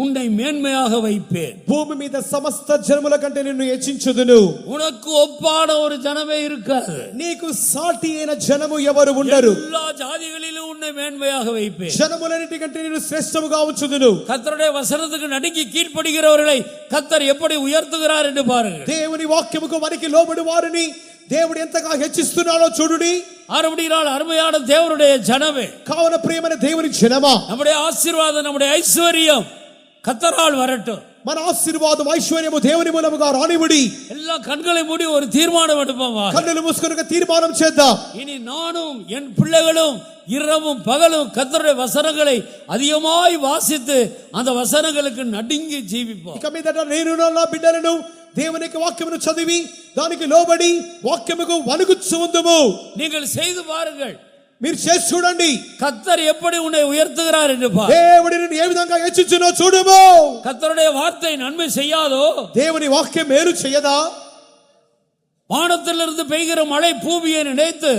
உன்னை மேன்மையாக வைப்பேன்.
భూమి మీద సమస్త జనముల కంటే నిన్ను హెచ్చించుదును.
உனக்கு ஒப்பான ஒரு ஜனமே இருக்காது.
నీకు సాటి అయిన జనము ఎవరు ఉండరు.
எல்லா ஜாதிகளிலும் உன்னை மேன்மையாக வைப்பேன்.
జనములన్నిటికంటే నిన్ను శ్రేష్టముగా ఉంచుదును.
கர்த்தருடைய வசனத்துக்கு நடுங்கி கீழ்ப்படுகிறவர்களை கர்த்தர் எப்படி உயர்த்துகிறார் என்று பாருங்கள்.
దేవుని వాక్యముకు మనకి లోబడి వారిని దేవుడు ఎంతగా హెచ్చిస్తున్నాడో చూడుడి.
ஆறுபடியால் அருமையான தேவனுடைய ஜனமே,
కావున ప్రియమైన దేవుని జనమా,
நம்முடைய ஆசீர்வாதம் நம்முடைய ஐஸ்வர்யம் கர்த்தரால் வரட்டும்.
మన ఆశీర్వాదం ఐశ్వర్యము దేవుని మూలముగా రానివ్వడి.
எல்லா கண்களை மூடி ஒரு தீர்மானம் எடுப்போமா.
కన్నులు మూసుకొని తీర్మానం చేద్దాం.
இனி நானும் என் பிள்ளைகளும் இரவும் பகலும் கர்த்தருடைய வசனங்களை அதிகமாய் வாசித்து அந்த வசனங்களுக்கு நடுங்கி ஜீவிப்போம்.
ఇక మీదట నేను నా బిడ్డలను దేవుని యొక్క వాక్యమును చదివి దానికి లోబడి వాక్యముకు వణుకుచు ఉందుము.
நீங்கள் செய்து பாருங்கள்.
మీరు చేసి చూడండి.
கர்த்தர் எப்படி உன்னை உயர்த்துகிறார் என்று பார்.
దేవుడు నిన్ను ఏ విధంగా హెచ్చించునో చూడుము.
கர்த்தருடைய வார்த்தை நன்மை செய்யாதோ?
దేవుని వాక్యం మేలు చేయదా?
வானத்திலிருந்து பெய்கிற மழை பூமியை நினைத்து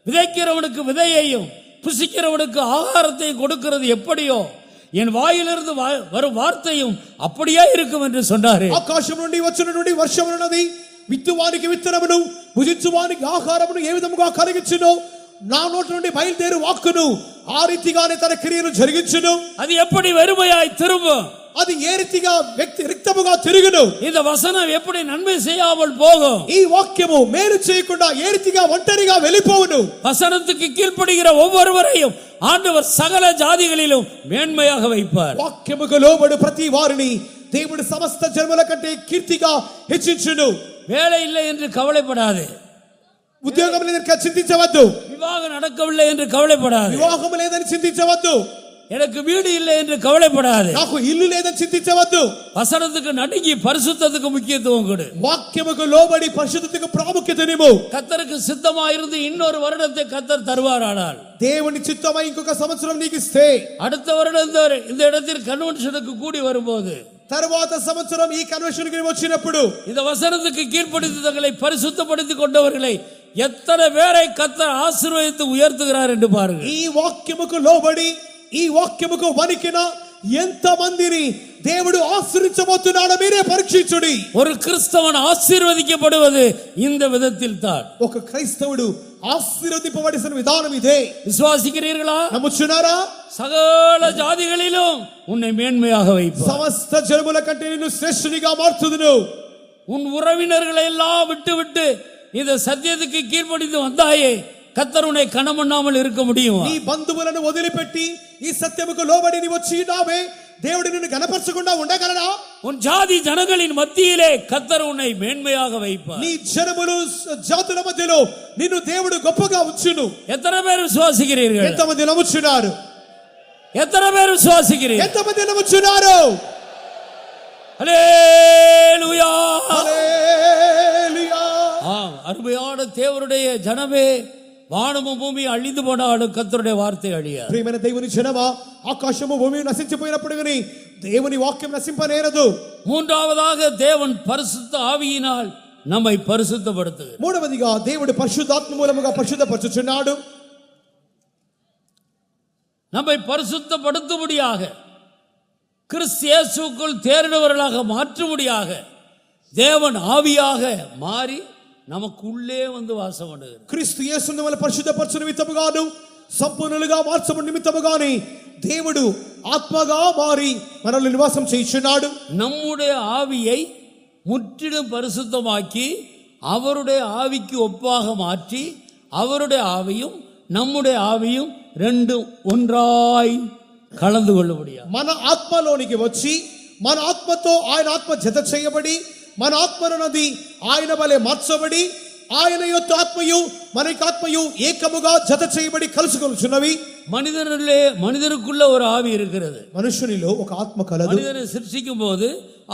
விதைக்கிறவனுக்கு விதையையும் புசிக்கிறவனுக்கு ஆகாரத்தையும் கொடுக்கிறது எப்படியோ என் வாயிலிருந்து வரும் வார்த்தையும் அப்படியே இருக்கும் என்று சொன்னாரே.
ఆకాశం నుండి వచ్చినటువంటి వర్షమున్నది విత్తువానికి విత్తనమును భుజించువానికి ఆహారమును ఏ విధముగా కలిగించునో నా నోటి నుండి బయలుదేరు వాక్కును ఆ రీతిగానే తన క్రియను జరిగించును.
அது எப்படி வெறுமையாய் திரும்பும்?
అది ఏ రీతిగా వ్యక్తి రిక్తముగా తిరుగును.
இந்த வசனம் எப்படி நன்மை செய்யாமல் போகும்?
ఈ వాక్యము మేలు చేయకుండా ఏ రీతిగా ఒంటరిగా వెళ్ళిపోవును.
வசனத்துக்கு கீழ்ப்படுகிற ஒவ்வொருவரையும் ஆண்டவர் சகல ஜாதிகளிலும் மேன்மையாக வைப்பார்.
వాక్యముకు లోబడు ప్రతి వారిని దేవుడు సమస్త జన్మల కంటే కీర్తిగా హెచ్చించును.
வேலை இல்லை என்று கவலைப்படாதே,
ఉద్యోగం లేదని చింతించవద్దు,
விவாகம் நடக்கவில்லை என்று கவலைப்படாதே,
వివాహం లేదని చింతించవద్దు,
எனக்கு வீடு இல்லை என்று கவலைப்படாதே,
నాకు ఇల్లు లేదని చింతించవద్దు.
வசனத்துக்கு நடுங்கி பரிசுத்தத்துக்கு முக்கியத்துவம் கொடு.
వాక్యముకు లోబడి పరిశుద్ధతకు ప్రాముఖ్యతనివ్వు.
கர்த்தருக்கு சித்தமாயிருந்து இன்னொரு வருடத்தை கர்த்தர் தருவாரானால்,
దేవుని చిత్తమై ఇంకొక సంవత్సరం నీకు ఇస్తే,
அடுத்த வருடம் இந்த இடத்தில் கன்வென்ஷனுக்கு கூடி வரும்போது,
తర్వాత సంవత్సరం ఈ కన్వెన్షన్ కి వచ్చినప్పుడు
இந்த వசனத்துக்கு கீழ்ப்படுத்தி தங்களை பரிசுத்தப்படுத்திக் கொண்டவர்களை எத்தனை பேரை கர்த்தர் ஆசீர்வதித்து உயர்த்துகிறார் என்று பாருங்கள்.
ఈ వాక్యముకు లోబడి ఈ వాక్యముకు వణికిన ఎంత మందిని దేవుడు ఆశీర్వదించబోతున్నాడో మీరే పరీక్షించుడి.
ஒரு கிறிஸ்தவன் ஆசீர்வதிக்கப்படுவது இந்த விதத்தில் தான்.
ఒక క్రైస్తవుడు ఆశీర్వదింపబడిన విధానం ఇదే.
விசுவாசிக்கிறீர்களா?
నమ్ముచున్నారా?
சகல ஜாதிகளிலும் உன்னை மேன்மையாக வைப்பார்.
సమస్త జనముల కంటే నిన్ను శ్రేష్ఠునిగా మార్చుదును.
உன் உறவினர்களை எல்லாம் விட்டு இந்த சத்தியத்துக்கு கீழ்ப்படிந்து வந்தாயே, கர்த்தர் உன்னை கனமண்ணாமல் இருக்க முடியும்?
నీ బంధువులను వదిలిపెట్టి ఈ సత్యముకు లోబడి నీ వచ్చి ఉన్నావే, దేవుడు నిన్ను గణపరచకుండా ఉండగలడా?
உன் ஜாதி ஜனங்களின் மத்தியிலே கர்த்தர் உன்னை மேன்மையாக வைப்பார்.
నీ జనములు జాతుల మధ్యలో నిన్ను దేవుడు గొప్పగా ఉంచును.
எத்தனை பேர் விசுவாசிக்கிறீர்கள்?
ఎంతమంది నమ్ముచున్నారు?
எத்தனை பேர் விசுவாசிக்கிறீர்கள்?
ఎంతమంది నమ్ముచున్నారు?
ஹல்லேலூயா!
హల్లెలూయా!
ஆம், அருமையான தேவனுடைய ஜனமே, வானமும் பூமி அழிந்து போனாலும் கர்த்தருடைய வார்த்தை அழியாது.
ప్రియమైన దేవుని జనమా, ఆకాశము భూమి నశించిపోయినప్పుడు గాని దేవుని వాక్యం నశింపనేరదు.
மூன்றாவதாக தேவன் பரிசுத்த ஆவியினால் நம்மை பரிசுத்தப்படுத்துகிறார்.
మూడవదిగా దేవుడు పరిశుద్ధాత్మ మూలముగా పరిశుద్ధపరచుచున్నాడు.
நம்மை பரிசுத்தப்படுத்தும்படியாக, கிறிஸ்து இயேசுவுக்குள் தேறினவர்களாக மாற்றும்படியாக தேவன் ஆவியாக மாறி நமக்குள்ளே வந்து வாசம் பண்ணுகிறார்.
క్రీస్తు యేసును మన పరిశుద్ధపరచు నిమిత్తముగాను సంపూర్ణులుగా మార్చబడు నిమిత్తముగాని దేవుడు ఆత్మగా మారి మనల్ని నివాసం చేయుచున్నాడు.
நம்முடைய ஆவியை முற்றிலும் பரிசுத்தமாக்கி அவருடைய ஆவிக்கு ஒப்பாக மாற்றி, அவருடைய ஆவியும் நம்முடைய ஆவியும் ரெண்டும் ஒன்றாய் கலந்து கொள்ளும்படியா
మన ఆత్మలోనికి వచ్చి మన ఆత్మతో ఆయన ఆత్మ జత చేయబడి, మన ఆత్మనది ఆయన వలె మార్చబడి, ఆయన యొక్క ఆత్మయు మన యొక్క ఆత్మయు ఏకముగా జత చేయబడి కలుసుకొనుచున్నవి.
மனிதருக்குள்ள ஒரு ஆவி இருக்கிறது.
మనుషునిలో ఒక ఆత్మ కలదు.
மனிதனை சிருஷ்டிக்கும் போது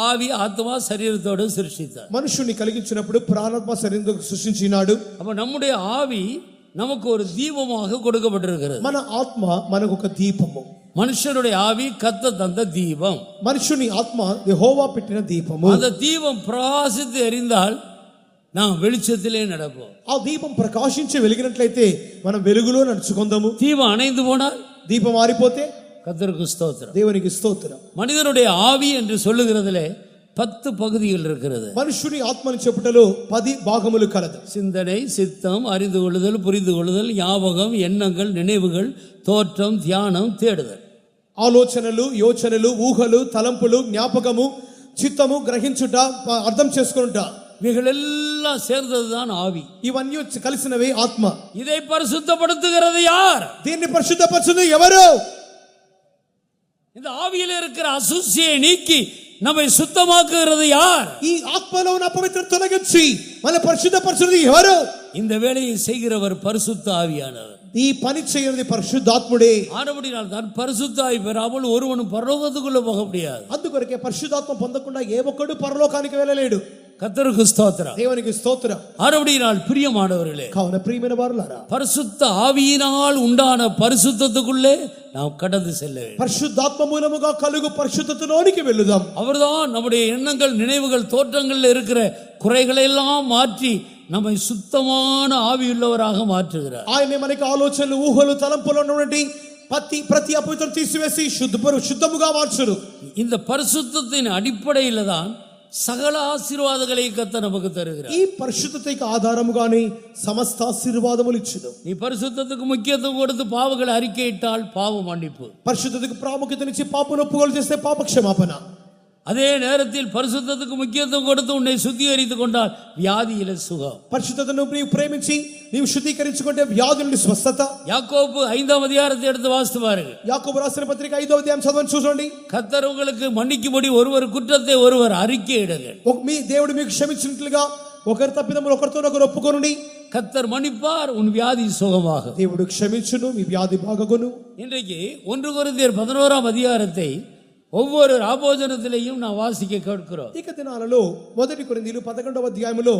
ஆவி ஆத்மா சரீரத்தோடு சிருஷ்டித்தார்.
మనుషుని కలిగించినప్పుడు ప్రాణాత్మ శరీరంతో సృష్టించినాడు.
அப்ப நம்முடைய ஆவி நமக்கு ஒரு தீபமாக கொடுக்கப்பட்டிருக்கிறது.
మన ఆత్మ మనకు ఒక దీపము.
மனுஷனுடைய ஆவி கர்த்தர் தந்த தீபம்.
మనుషుని ఆత్మ యెహోవా పెట్టిన దీపము.
அந்த தீபம் பிரகாசித்து எரிந்தால் நாம் வெளிச்சத்திலே நடப்போம்.
ఆ దీపం ప్రకాశించి వెలిగినట్లయితే మనం వెలుగులో నడుచుకుందాము.
தீபம் அணைந்து போனால்,
దీపం ఆరిపోతే
கர்த்தருக்கு ஸ்தோத்திரம்.
దేవునికి స్తోత్రం.
மனிதனுடைய ஆவி என்று சொல்லுகிறதுல 10 பகுதிகள் இருக்கிறது.
మనుషుని ఆత్మని చెప్పుటలో 10 భాగములు కలదు.
சிந்தனை, சித்தம், அறிந்து கொள்ளுதல், புரிந்து கொள்ளுதல், ஞாபகம், எண்ணங்கள், நினைவுகள், தோற்றம், தியானம், தேடுதல்.
ఆలోచనలు, యోచనలు, ఊహలు, తలంపులు, జ్ఞాపకము, చిత్తము, గ్రహించుట, అర్థం చేసుకొనుట,
இவைகளெல்லாம் சேர்ந்ததுதான் ஆவி.
ఇవన్నీ కలిసినవే ఆత్మ.
இதை பரிசுத்தப்படுத்துகிறது யார்?
దీన్ని పరిశుద్ధపరచును ఎవరు?
இந்த ஆவியில் இருக்கிற அசுசியை நீக்கி நம்மை சுத்தமாக்குகிறது யார்?
ఈ ఆత్మలో ఉన్న అపవిత్రత తొలగించి మన పరిశుద్ధపరచునది ఎవరు?
இந்த வேலையை செய்கிறவர் பரிசுத்த ஆவியானவர்.
ఈ పని చేయనిది పరిశుద్ధాత్ముడే.
ஆனபடியால் தான் பரிசுத்த ஆவி பெறாமல் ஒருவனும் பரலோகத்துக்குள்ள போக முடியாது.
అందుకొరకే పరిశుద్ధాత్మ పొందకుండా ఏ ఒక్కడు పరలోకానికి వెళ్ళలేడు.
கர்த்தருக்கு ஸ்தோத்திரம்.
దేవునికి స్తోత్రం.
ஆனபடியால் பிரியமானவர்களே,
కావున ప్రియమైన వారులారా,
பரிசுத்த ஆவியினால் உண்டான பரிசுத்தத்துக்குள்ளே நாம் கடந்து செல்ல வேண்டும்.
పరిశుద్ధాత్మ మూలముగా కలుగు పరిశుద్ధతలోనికి వెళ్ళుదాం.
அவர்தான் நம்முடைய எண்ணங்கள், நினைவுகள், தோற்றங்களில் இருக்கிற குறைகளை எல்லாம் மாற்றி நம்மை சுத்தமான ஆவியுள்ளவராக மாற்றுகிறார்.
ఆయనే మనకి ఆలోచనలు, ఊహలు, తలంపులు ఉన్నటువంటి ప్రతి అపవిత్రం తీసివేసి శుద్ధముగా మార్చును.
இந்த பரிசுத்தத்தின் அடிப்படையில் தான் சகல ஆசீர்வாதங்களை கர்த்தர் நமக்கு தருகிறார்.
ఈ పరిశుద్ధతకి ఆధారముగానే సమస్త ఆశీర్వాదములు ఇచ్చును.
நீ பரிசுத்தத்துக்கு முக்கியத்துவம் கொடுத்து பாவங்களை அறிக்கையிட்டால் பாவ மன்னிப்பு,
పరిశుద్ధతకు ప్రాముఖ్యతనిచ్చి పాపను ఒప్పుకోలు చేస్తే పాప క్షమాపణ.
அதே நேரத்தில் பரிசுத்தத்துக்கு முக்கியத்துவம் கொடுத்து உன்னை சுத்திகரித்துக் கொண்டால் வியாதியில சுகம்.
పరిశుద్ధతను నీవు ప్రేమించి నీవు శుద్ధీకరించుకుంటే వ్యాధుల నుండి స్వస్థత.
யாக்கோபு 5ஆம் அதிகாரத்தை எடுத்து வாசித்து பாருங்க.
యాకోబు రాసిన పత్రిక 5వ అధ్యాయం చదవండి, చూడండి.
கர்த்தர் உங்களுக்கு மன்னிக்கும்படி ஒருவர் குற்றத்தை ஒருவர் அறிக்கையிடுங்கள்.
మీ దేవుడు మీకు క్షమించినట్లుగా ఒకరి తప్పిదములు ఒకరితో ఒకరు ఒప్పుకొనుడి.
கர்த்தர் மன்னிப்பார், உன் வியாதி சுகமாகும்.
దేవుడు క్షమించును, మీ వ్యాధి బాగగును.
இன்றைக்கு 1 கொரிந்தியர் 11ஆம் அதிகாரத்தை ஒவ்வொரு ராபோஜனத்திலையும் நான் வாசிக்க கேட்கிறோம்.
ఇక దినాలలో 1 కొరింథీయులు 11వ అధ్యాయములో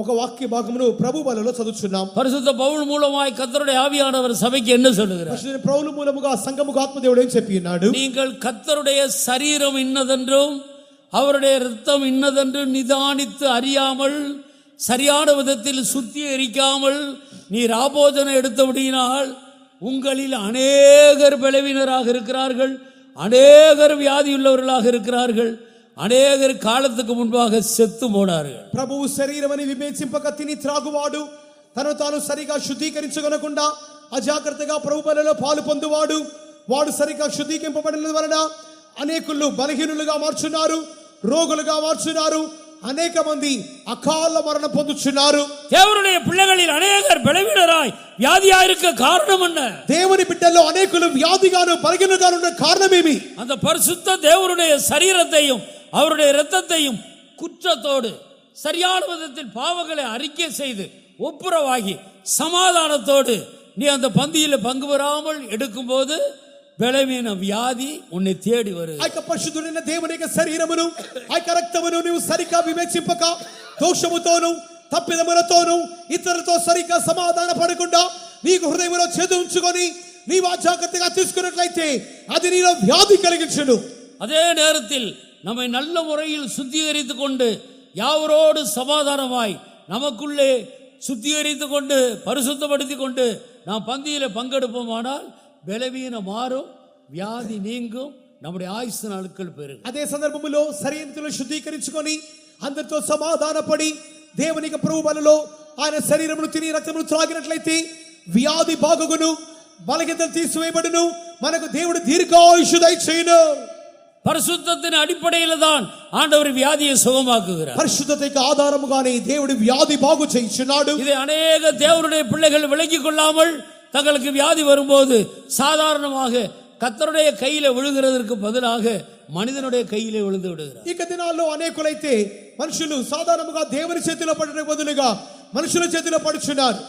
ఒక వాక్య భాగమును ప్రభు బలలో చదువుచున్నాం.
பரிசுத்த பவுல் மூலமாய் கர்த்தருடைய ஆவியானவர் சபைக்கு என்ன சொல்லுகிறார்?
పరిశుద్ధ పౌలు మూలముగా సంఘముకు ఆత్మదేవుడు ఏం చెప్పి ఉన్నాడు?
நீங்கள் கர்த்தருடைய சரீரம் இன்னதென்றும் அவருடைய இரத்தம் இன்னதென்று நிதானித்து அறியாமல் சரியான விதத்தில் சுத்திகரிக்காமல் நீ ராபோஜனம் எடுத்தபடியினால் உங்களில் அநேகர் பலவீனராக இருக்கிறார்கள், அநேகர் வியாதியுள்ளவர்களாக இருக்கிறார்கள், அநேகர் காலத்துக்கு முன்பாக செத்து போனார்கள்.
ప్రభువు శరీరమని వివేచింపక తిని త్రాగువాడు, తను తాను సరిగా శుద్ధీకరించుకొనకుండా అజాగ్రత్తగా ప్రభు బలలో పాలు పొందువాడు, వాడు సరిగా శుద్ధీకరింపబడిన వలన అనేకులు బలహీనులుగా మార్చున్నారు, రోగులుగా మార్చున్నారు, అనేక మంది అకాల మరణం పొందుచున్నారు.
தேவனுடைய பிள்ளைகளில் அநேகர் பலவீனராய் வியாதியாயிருக்க காரணம் என்ன?
దేవుని బిడ్డల్లో అనేకులు వ్యాధిగాను బలహీనులుగా ఉన్న కారణమేమి?
அந்த பரிசுத்த தேவனுடைய சரீரத்தையும் அவருடைய இரத்தத்தையும் குற்றத்தோடு சரியான விதத்தில் பாவங்களை அறிக்கை செய்து ஒப்புரவாகி சமாதானத்தோடு நீ அந்த பந்தியில் பங்கு பெறாமல் எடுக்கும்போது బలమైన వ్యాధి ఉన్ని తేడి వరుదు.
ఆ యొక్క పరిశుద్ధుడైన దేవుని యొక్క శరీరమును ఆ యొక్క రక్తమును నీవు సరిగా వివేచింపక దోషముతోను తప్పిదములతోను ఇతరులతో సరిగా సమాధాన పడకుండా నీకు హృదయంలో చేదు ఉంచుకొని నీవు అజాగ్రత్తగా తీసుకున్నట్లయితే అది నీలో వ్యాధి కలిగించును.
அதே நேரத்தில் நம்மை நல்ல முறையில் சுத்திகரித்துக் கொண்டு யாவரோடு சமாதானமாய் நமக்குள்ளே சுத்திகரித்துக் கொண்டு பரிசுத்தப்படுத்திக் கொண்டு நாம் பந்தியில பங்கெடுப்போமானால் బలవీన మాரும், వ్యాధి నీంగుం, நம்முடைய ఆయుస్సు నాలుకలు పెరుగు.
అదే సందర్భములో శరీరమును శుద్ధీకరించుకొని అందరితో సమాధానపడి దేవునికి ప్రభు బలలో ఆయన శరీరమును తిని రక్తమును త్రాగినట్లయితే వ్యాధి బాగుగును, బలహీనతలు తీసివేయబడును, మనకు దేవుడు దీర్ఘాయుష్షు దయచేయును.
பரிசுத்தத்தின் அடிப்படையில் தான் ஆண்டவர் வியாதியை சுகமாக்குகிறார்.
పరిశుద్ధతకు ఆధారముగానే దేవుడు వ్యాధి బాగు చేయించున్నాడు.
இதை அநேக தேவனுடைய பிள்ளைகள் விளங்கிக் கொள்ளாமல் தங்களுக்கு வியாதி வரும்போது சாதாரணமாக கர்த்தருடைய கையில விழுகிறதற்கு பதிலாக మనిషినుడే కైయిలే విழுந்து విడుகிறார்.
ఈ దినాల్లో అనేకులైతే మనుషులు సాధారణంగా దేవుని చేతిలో పడటం బదులుగా మనుషుల చేతిలో పడుచున్నారు.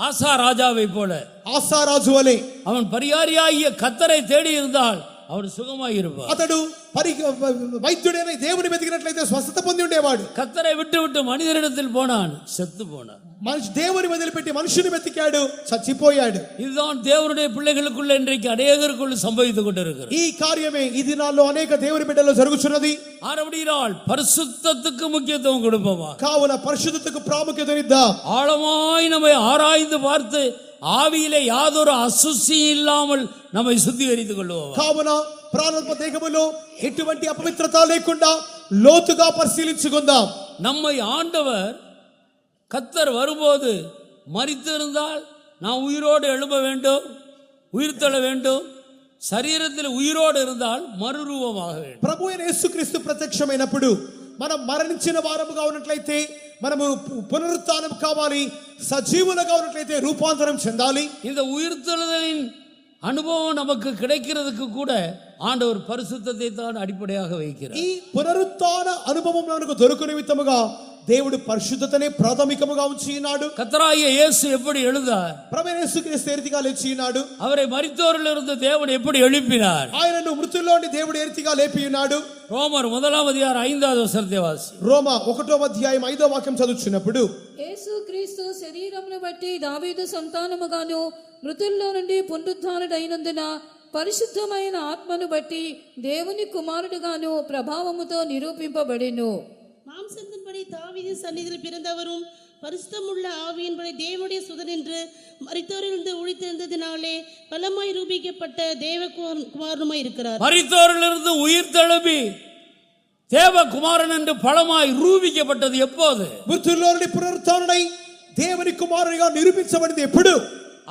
ஆசா ராஜாவை போல,
ఆసా రాజు వలె
அவன் பரிகாரியாகிய கர்த்தரை தேடி இருந்தால் அவன் சுகமாய் இருப்பார்.
అతడు వైద్యుడైన దేవుని వెతికినట్లయితే స్వస్థత పొంది ఉండేవాడు.
கர்த்தரை விட்டு விட்டு மனிதரிடத்தில் போனான், செத்து போனான்.
దేవుని వదిలిపెట్టి మనుషుని వెతికాడు, చచ్చిపోయాడు.
இதுதான் தேவனுடைய பிள்ளைகளுக்குள்ள இன்றைக்கு அநேகருக்குள்ள சம்பவித்துக் கொண்டிருக்கிறது.
ఈ కార్యమే ఈ దినాల్లో అనేక దేవుని బిడ్డల్లో జరుగుతున్నది.
ஆனபடியால் பரிசுத்தத்துக்கு முக்கியத்துவம் கொடுப்போமா,
కావున పరిశుద్ధతకు ప్రాముఖ్యతనిద్దాం.
ஆழமாய் நம்மை ஆராய்ந்து பார்த்து ஆவியிலே யாதொரு அசுசியும் இல்லாமல் நம்மை சுத்திகரித்துக் கொள்வோம்.
కావున ప్రాణాత్మ దేహములో ఎటువంటి అపవిత్రత లేకుండా లోతుగా పరిశీలించుకుందాం.
நம்மை ஆண்டவர் கர்த்தர் வரும்போது மரித்திருந்தால் நாம் உயிரோடு எழும்ப வேண்டும், உயிர்த்தெழ வேண்டும். శరీరத்தில் ఉయిరోడు இருந்தால் మరురూపமாக வேண்டும்.
ప్రభు అయిన యేసుక్రీస్తు ప్రత్యక్షమైనప్పుడు మనం మరణించిన వారముగా ఉన్నట్లయితే మనము పునరుత్థానం కావాలి, సజీవులుగా ఉన్నట్లయితే రూపాంతరం చెందాలి.
இந்த உயிர்த்தெழுதலின் அனுபவம் நமக்கு கிடைக்கிறதுக்கு கூட ஆண்டவர் பரிசுத்தத்தை தான் அடிப்படையாக வைக்கிறார்.
ఈ పునరుత్థాన అనుభవం మనకు దొరుకు నిమిత్తముగా దేవుడు పరిశుద్ధతనే ప్రాథమికముగా ఉంచినాడు.
கர்த்தராகிய இயேசு எப்படி எழுந்தார்?
ప్రభు యేసుక్రీస్తు ఏ రీతిగా లేచినాడు?
அவரை மரித்தோரிலிருந்து தேவன் எப்படி எழுப்பினார்?
ఆయనను మృతుల్లో నుండి దేవుడు ఏ రీతిగా లేపి ఉన్నాడు?
ரோமர் 1ஆம் அதிகாரம் 5வது వచనத்தை వాసి.
రోమా 1వ అధ్యాయం 5వ వాక్యం చదువుచున్నప్పుడు
యేసుక్రీస్తు శరీరమును బట్టి దావీదు సంతానముగాను మృతుల్లో నుండి పునరుత్థానుడైనందున పరిశుద్ధమైన ఆత్మను బట్టి దేవుని కుమారుడుగాను ప్రభావముతో నిరూపింపబడెను.
மாம்சத்தின்படி தாவீது சந்நிதியில் பிறந்தவரும் பரிசுத்தமுள்ள ஆவியின்படி தேவனுடைய சுதன் என்று மரித்தோரிலிருந்து உயிர்த்தெழுந்ததினாலே பலமாய் ரூபிக்கப்பட்ட தேவகுமாரனுமாய் இருக்கிறார்.
மரித்தோரிலிருந்து உயிர் தெழும்பி தேவகுமாரன் என்று பலமாய் ரூபிக்கப்பட்டது எப்போது?
మృతుల్లోని పునరుత్థానుడై దేవుని కుమారునిగా నిరూపించబడింది ఎప్పుడు?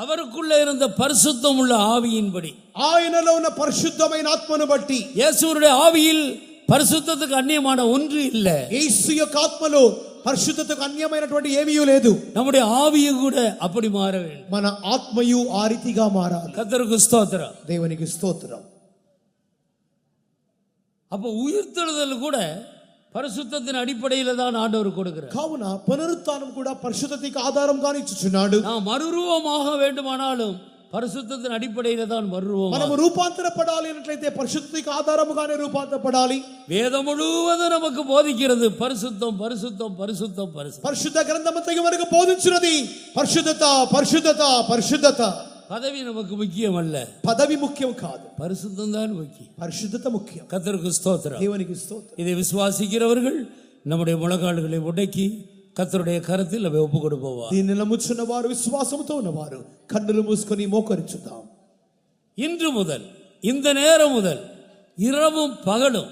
அவருக்குள்ள இருந்த பரிசுத்தம் உள்ள ஆவியின்படி.
ఆయనలో ఉన్న పరిశుద్ధమైన ఆత్మను బట్టి.
இயேசுவுடைய ஆவியில் பரிசுத்தத்துக்கு அந்நியமான ஒன்று இல்லை.
యేసు యొక్క ఆత్మలో పరిశుద్ధతకు అన్యమైనటువంటి ఏమీ లేదు.
நம்முடைய ஆவியும் கூட அப்படி மாற வேண்டும்.
మన ఆత్మయు ఆ రీతిగా మారాలి.
கர்த்தருக்கு ஸ்தோத்திரம்.
దేవునికి స్తోత్రం.
அப்ப உயிர்த்தெழுதல் கூட பரிசுத்தத்தின் அடிப்படையில தான் ஆண்டவர் கொடுக்கிறார்.
కావున పునరుత్థానం కూడా పరిశుద్ధతకి ఆధారంగానే ఇచ్చుచున్నాడు.
நாம் மறுரூபமாக வேண்டுமானாலும் பரிசுத்தத்தின் அடிப்படையில தான் மறுரூபம்.
మనము రూపాంతరపడాలి అన్నట్లయితే పరిశుద్ధతకి ఆధారముగానే రూపాంతరపడాలి.
வேதம் முழுவதும் நமக்கு போதிக்கிறது பரிசுத்தம் பரிசுத்தம் பரிசுத்தம் பரிசுத்தம்.
పరిశుద్ధ గ్రంథమంతయు మనకు బోధించున్నది పరిశుద్ధత పరిశుద్ధత పరిశుద్ధత.
பதவி நமக்கு முக்கியம் அல்ல.
పదవి ముఖ్యం కాదు,
பரிசுத்தம் தான் முக்கியம்.
పరిశుద్ధత ముఖ్యం.
கர்த்தருக்கு ஸ்தோத்திரம்.
దేవునికి స్తోత్రం.
இதை விசுவாசிக்கிறவர்கள் நம்முடைய முழங்கால்களை முடக்கி கர்த்தருடைய கரத்தில் நம்ம ஒப்பு கொடுப்போம்.
దీన్ని నమ్ముచున్న వారు, విశ్వాసంతో ఉన్నవారు కన్నులు మూసుకొని మోకరించుదాం.
இன்று முதல், இந்த நேரம் முதல், இரவும் பகலும்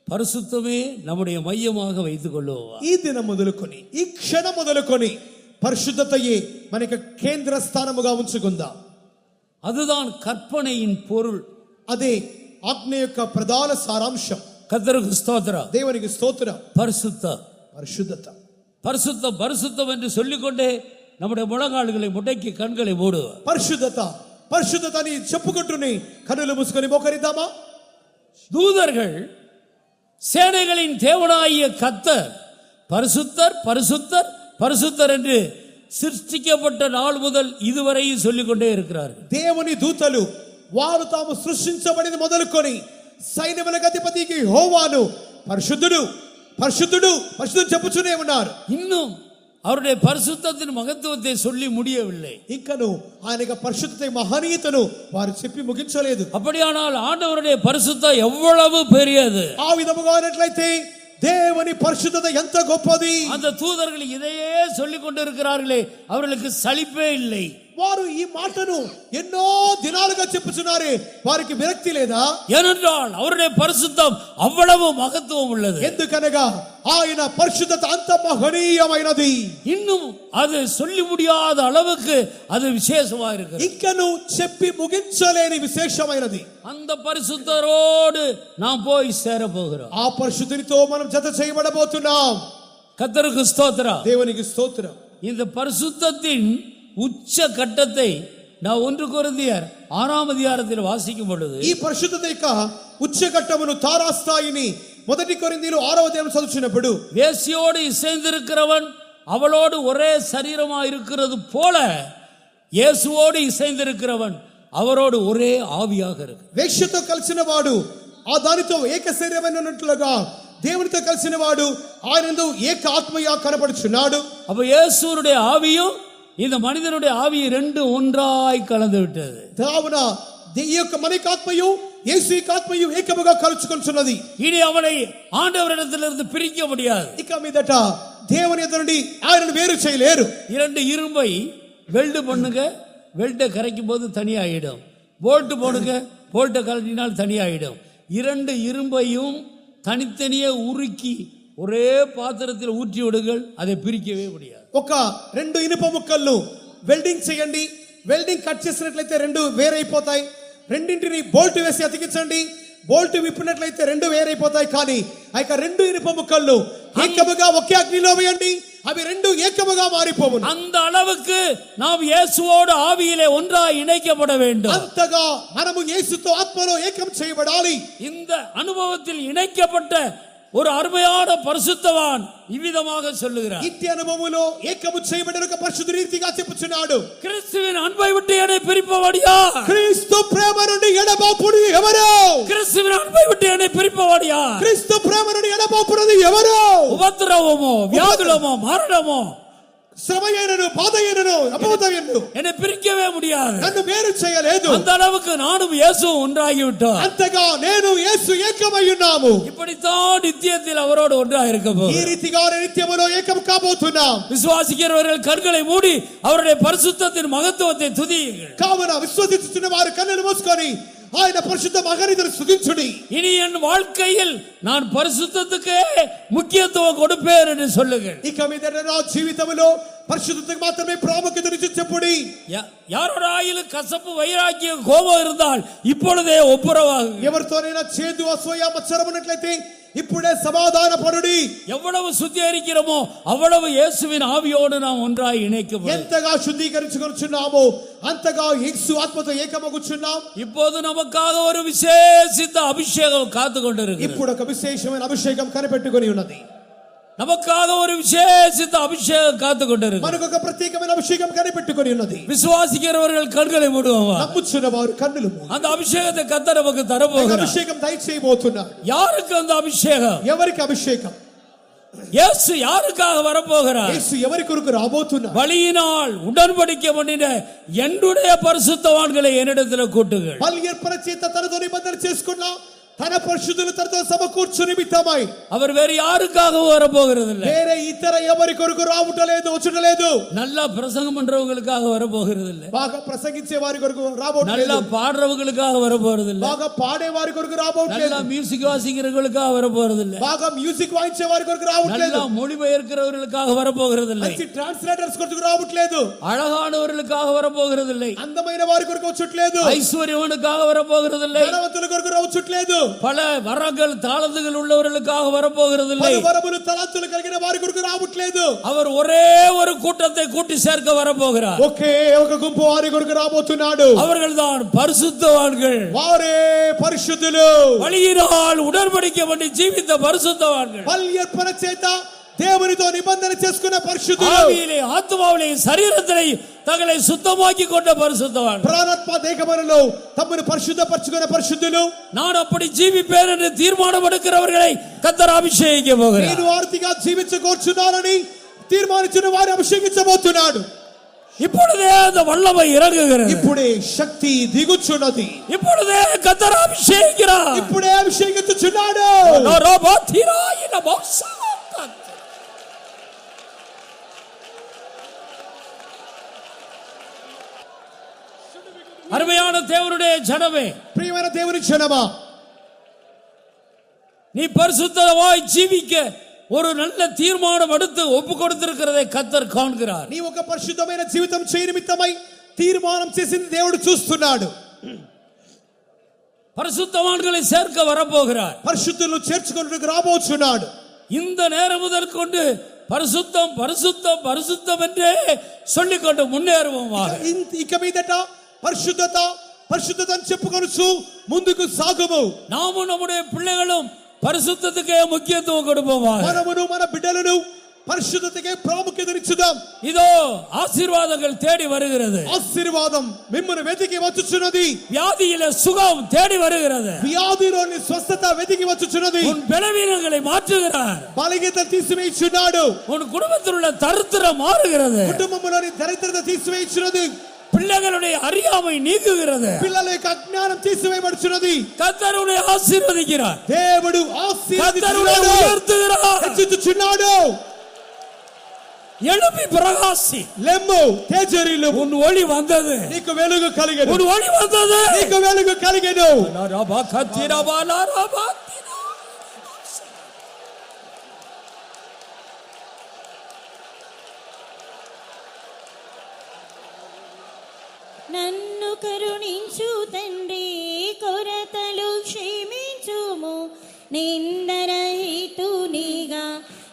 பரிசுத்தமே நம்முடைய மையமாக வைத்துக் கொள்வோம்.
ఈ దినం మొదలుకొని, ఈ క్షణం మొదలుకొని పరిశుద్ధతయే మనకి కేంద్ర స్థానముగా ఉంచుకుందాం.
அதுதான் கற்பனையின் பொருள்.
అదే ఆజ్ఞ యొక్క ప్రధాన సారాంశం.
கர்த்தருக்கு ஸ்தோத்திரம்.
దేవునికి స్తోత్రం.
பரிசுத்தம்
పరిశుద్ధత.
பரிசுத்தம் பரிசுத்தம் என்று சொல்லிக்கொண்டே நம்முடைய முழங்கால்களை முடக்கி கண்களை மூடுவோம்.
పరిశుద్ధత పరిశుద్ధత అని చెప్పుకుంటూనే కన్నులు మూసుకొని మోకరిద్దామా?
தூதர்கள் சேனைகளின் தேவனாகிய கர்த்தர் பரிசுத்தர் பரிசுத்தர் பரிசுத்தர் என்று சிருஷ்டிக்கப்பட்ட நாள் முதல் இதுவரையும் சொல்லிக்கொண்டே இருக்கிறார்கள்.
దేవుని దూతలు వారు తాము సృష్టించబడిన మొదలుకొని సైన్యములకు అధిపతికి యెహోవాను పరిశుద్ధుడు పరిశుద్ధుడు పరిశుద్ధుడు చెప్పుచునే ఉన్నారు.
இன்னும் அவருடைய பரிசுத்தத்தின் மகத்துவத்தை சொல்லி முடியவில்லை.
ఇంకను ఆయన యొక్క పరిశుద్ధత మహనీయతను వారు చెప్పి ముగించలేదు.
அப்படியானால் ஆண்டவருடைய பரிசுத்தம் எவ்வளவு பெரியது!
ఆ విధముగా ఉన్నట్లయితే దేవుని పరిశుద్ధత ఎంత గొప్పది!
அந்த தூதர்கள் இதையே சொல்லிக் கொண்டிருக்கிறார்களே, அவர்களுக்கு சலிப்பே இல்லை.
వారు ఈ మాటను ఎన్నో దినాలుగా చెప్పుచున్నారు, వారికి విరక్తి లేదా?
ஏனென்றால் அவருடைய பரிசுத்தம் అவ்வளவு மகத்துவம் உள்ளது.
ఎందుకనగా ఆయన పరిశుద్ధత అంత మహనీయమైనది.
இன்னும் அது சொல்லி முடியாத அளவுக்கு அது விசேஷமா இருக்கு.
ఇంకను చెప్పి ముగించలేని విశేషమైనది.
அந்த பரிசுத்தரோடு நாம் போய் சேர போகிறோம்.
ఆ పరిశుద్ధితో మనం జత చేయబడబోతున్నాం.
கர்த்தருக்கு ஸ்தோத்திரம்.
దేవునికి స్తోత్రం.
இந்த பரிசுத்தத்தின் உச்ச கட்டத்தை நான் 1 கொரிந்தியர் 6ஆம் அதிகாரத்தில் வாசிக்கும் பொழுது,
ఈ పరిశుద్ధత యొక్క ఉచ్చకట్టమును తారాస్థాయిని 1 కొరింథీయులు 6వ అధ్యాయం చదువుచున్నప్పుడు,
வேசியோடு இசைந்திருக்கிறவன் அவளோடு ஒரே சரீரமா இருக்கிறது போல இயேசுவோடு இசைந்திருக்கிறவன் அவரோடு ஒரே ஆவியாக இருக்கு.
వేశ్యతో కలిసిన వాడు ఆ దానితో ఏక శరీరమైనట్లుగా దేవునితో కలిసిన వాడు ఆయనందు ఏక ఆత్మగా కనపడుచున్నాడు.
அப்ப இயேசுவுடைய ஆவியும் இந்த மனிதனுடைய ஆவியும் ரெண்டும் ஒன்றாய் கலந்து விட்டது.
కావున ఈ యొక్క మనికాత్మయు యేసు యొక్క ఆత్మయు ఏకముగా కలుచుకొనుచున్నది.
இனி அவனை ஆண்டவரிடத்திலிருந்து பிரிக்க முடியாது.
ఇక మీదట దేవుని ఎదుట నుండి ఆయనను వేరు చేయలేరు.
2 இரும்பை வெல்டு பண்ணுங்க, வெல்டை கரைக்கும் போது தனியாயிடும். போல்ட் போடுங்க, போல்ட்டை கலட்டினால் தனியாயிடும். 2 இரும்பையும் தனித்தனியே உருக்கி ஒரே பாத்திரத்தில் ஊற்றி விடுங்கள், அதை பிரிக்கவே முடியாது.
ఒక 2 ఇనుప ముక్కలను వెల్డింగ్ చేయండి, వెల్డింగ్ కట్ చేసినట్లయితే 2 వేరైపోతాయి. రెండింటిని బోల్ట్ వేసి అతికించండి, బోల్ట్ విప్పినట్లయితే 2 వేరైపోతాయి. కానీ ఆ యొక్క 2 ఇనుప ముక్కలను ఏకముగా ఒకే అగ్నిలో వేయండి, అవి 2 ఏకముగా మారిపోవును.
அந்த அளவுக்கு நாம் இயேசுவோடு ஆவியிலே ஒன்றாய் இணைக்கப்பட வேண்டும்.
అంతగా మనము యేసుతో ఆత్మలో ఏకం చేయబడాలి.
இந்த அனுபவத்தில் இணைக்கப்பட்ட ஒரு அருமையான பரிசுத்தவான் இவ்விதமாக சொல்லுகிறார்.
ఇట్టి అనుభవములో ఏకము చేయబడిన ఒక పరిశుద్ధ రీతిగా చెప్పుచున్నాడు,
கிறிஸ்துவின் அன்பை விட்டு என்னை பிரிப்பவடியா?
క్రీస్తు ప్రేమ నుండి ఎడబాపుడు ఎవరు?
கிறிஸ்துவின் அன்பை விட்டு என்னை பிரிப்பவடியா?
క్రీస్తు ప్రేమ నుండి ఎడబాపునది ఎవరు?
உபத்திரவமோ, வியாகுலமோ, மரணமோ,
శ్రమయైనను, బాధయైనను, అపవాదమైనను
என்னை பிரிக்கவே முடியாது.
నన్ను వేరు చేయలేదు.
அந்த அளவுக்கு நானும் இயேசுவும் ஒன்றாகி விட்டோம்.
అంతగా నేను యేసు ఏకమై ఉన్నాము.
இப்படித்தான் நித்தியத்தில் அவரோடு ஒன்றாக இருக்க
ఈ
போகிறோம்.
రీతిగా నిత్యములో ఏకం కాబోతున్నాం.
விசுவாசிக்கிறவர்கள் கண்களை மூடி அவருடைய பரிசுத்தத்தின் மகத்துவத்தை துதியுங்கள்.
కావున విశ్వసించుచున్న వారు కన్నులు మూసుకొని ఆయన పరిశుద్ధ మగనిదరు స్తుతించుడి.
இனி என் வாழ்க்கையில் நான் பரிசுத்தத்துக்கே முக்கியத்துவம் கொடுப்பேன் என்று சொல்லுங்கள்.
ఇక మీదట నా జీవితంలో పరిశుద్ధతకు మాత్రమే ప్రాముఖ్యతనిచ్చి చెప్పుడి.
யாரோட ஆயிலும் கசப்பு வைராக்கியம் கோபம் இருந்தால் இப்பொழுதே ஒப்புரவாகுங்கள்.
ఎవరితోనైనా చేదు అసూయ మత్సరం ఉన్నట్లయితే ఇప్పుడే సమాధాన పడుడి.
எவ்வளவு சுத்திகரிக்கிறோமோ அவ்வளவு இயேசுவின் ஆவியோடு நாம் ஒன்றாய் இணைக்கப்படும்.
ఎంతగా శుద్ధీకరించుకొనుచున్నామో అంతగా యేసు ఆత్మతో ఏకమగుచున్నాం.
இப்போது நமக்காக ஒரு விசேஷித்த அபிஷேகம் காத்து கொண்டிருக்கிறது.
ఇప్పుడు ఒక విశేషమైన అభిషేకం కనిపెట్టుకొని ఉన్నది.
நமக்காக ஒரு விசேஷித்த அபிஷேகம் காத்து கொண்டிருக்கிறது.
మనకు ఒక ప్రత్యేకమైన అభిషేకం కనిపెట్టుకొని ఉన్నది.
விசுவாசிக்கிறவர்கள் கண்களை மூடுவாங்க.
నమ్ముచున్న వారు కన్నులు మూడు.
அந்த అభిషేகத்தை கர்த்தர் நமக்கு தரப்போகிறார்.
అభిషేకం దయచేయబోతున్నారు.
யாருக்கு அந்த அபிஷேகம்?
ఎవరికి అభిషేకం?
இயேசு யாருக்காக வரப்போகிறார்?
యేసు ఎవరి కొరకు రాబోతున్నారు?
பலியினால் உடன்படிக்கை பண்ணின என்னுடைய பரிசுத்தவான்களை என்னிடத்தில் கூட்டுங்கள்.
బలి అర్పణ చేత తనతో నిబంధన చేసుకున్న తన పరిశుద్ధులు తనతో సమకూర్చు నిమిత్తమై.
அவர் வேறு யாருக்காக வரப்போகிறது இல்லை.
వేరే ఇతర ఎవరి కొరకు రావటలేదు వచ్చుటలేదు.
நல்லா பிரசங்கம் பண்றவங்களுக்காக வரப்போகிறது இல்லை.
బాగా ప్రసంగించే వారి కొరకు రాబోలేదు.
நல்லா பாடுறவங்களுக்காக வரப்போறது இல்லை.
బాగా పాడే వారి కొరకు రాబోలేదు.
நல்லா மியூசிக் வாசிக்கிறவங்களுக்காக வரப்போறது இல்லை.
బాగా మ్యూజిక్ వాయించే వారి కొరకు రావట్లేదు.
நல்லா மொழிபெயர்க்கிறவர்களுக்காக வரப்போகிறது இல்லை.
మంచి ట్రాన్స్లేటర్స్ కొరకు రావట్లేదు.
அழகானவர்களுக்காக வரப்போகிறது இல்லை.
అందమైన వారి కొరకు వచ్చుట్లేదు.
ஐஸ்வர்யவனுக்காக வரப்போகிறது இல்லை.
ధనవంతుల కొరకు రావట్లేదు.
பல வரங்கள் தாளந்துகள் உள்ளவர்களுக்காக வரப்போகிறது இல்லை.
வரములు తలాంతులు కలిగిన వారి కొరకు రావట్లేదు.
அவர் ஒரே ஒரு கூட்டத்தை கூட்டி சேர்க்க வரப்போகிறார்.
ఒకే ఒక గుంపు వారి కొరకు రాబోతున్నాడు.
அவர்கள்தான் பரிசுத்தவான்கள்.
వారే పరిశుద్ధులు.
பலியினால் உடன்படிக்கை பண்ணி ஜீவித்த பரிசுத்தவான்கள்.
బలి అర్పణ చేత దేవునితో నిబంధన చేసుకున్న పరిశుద్ధులు.
ஆவியிலே ஆத்மாவிலே சரீரத்திலே தங்களை சுத்தமாக்கி கொண்ட பரிசுத்தவான்கள்.
ప్రాణాత్మ దేహములలో తమను పరిశుద్ధపరచుకున్న పరిశుద్ధులు.
நான் அப்படி ஜீவிப்பேன் என்று தீர்மானம் எடுக்கிறவர்களை கர்த்தர் அபிஷேகிக்க போகிறார்.
నేను ఆర్తిగా జీవించకూర్చున్నానని తీర్మానించిన వారిని అభిషేకించబోతున్నాడు.
இப்பொழுதே அந்த வல்லமை இறங்குகிறது.
ఇప్పుడే శక్తి దిగుచున్నది.
இப்பொழுதே கர்த்தர் அபிஷேகிக்கிறார்.
ఇప్పుడే అభిషేకించుచున్నాడు.
அருமையான தேவனுடைய ஜனமே,
ప్రియమైన దేవుని జనమా,
நீ பரிசுத்தமாய் ஜீவிக்க ஒரு நல்ல தீர்மானம் எடுத்து ஒப்பு கொடுத்திருக்கிறதை கர்த்தர் காண்கிறார்.
నీ ఒక పరిశుద్ధమైన జీవితం చేయ నిమిత్తమై తీర్మానం చేసింది దేవుడు చూస్తున్నాడు.
பரிசுத்தவான்களை சேர்க்க வரப்போகிறார்.
పరిశుద్ధులను చేర్చుకొనుటకు రాబోచున్నాడు.
இந்த நேரம் முதல் கொண்டு பரிசுத்தம் பரிசுத்தம் பரிசுத்தம் என்றே சொல்லிக்கொண்டு முன்னேறுவோமாக.
ఇక మీదట పరిశుద్ధత పరిశుద్ధత అని చెప్పుకొనుచు ముందుకు సాగుము.
நாமும் நம்முடைய பிள்ளைகளும் பரிசுத்தத்துக்கே முக்கியத்துவம் கொடுப்போமாக.
మనమును మన బిడ్డలను పరిశుద్ధతకే ప్రాముఖ్యతనిచ్చుదాం.
இதோ ஆசீர்வாதங்கள் தேடி வருகிறது.
ఆశీర్వాదం మిమ్మల్ని వెతికి వచ్చుచున్నది.
வியாதியில சுகம் தேடி வருகிறது.
వ్యాధిలోని స్వస్థత వెతికి వచ్చుచున్నది.
உன் பலவீனங்களை மாற்றுகிறார்.
బలహీనత తీసివేయుచున్నాడు.
உன் குடும்பத்தில் உள்ள தரித்திரம் மாறுகிறது.
కుటుంబంలోని దరిద్రత తీసివేయుచున్నది.
பிள்ளைகளுடைய அறியாமை நீக்குகிறது.
పిల్లల యొక్క అజ్ఞానం తీసివేయబడుచున్నది.
கர்த்தர் உன்னை ஆசீர்வதிக்கிறார்.
దేవుడు
ஆசீர்வதிக்கிறார், உயர்த்துகிறார்.
హెచ్చించుచున్నాడు.
எழும்பி பிரகாசி,
లెమ్ము తేజరిల్లు.
உன் ஒளி வந்தது,
నీకు వెలుగు కలిగెను.
உன் ஒளி வந்தது,
నీకు వెలుగు కలిగెను.
నన్ను కరుణించు తండ్రి, కొరతలు క్షమించుము, నిందరహితునిగా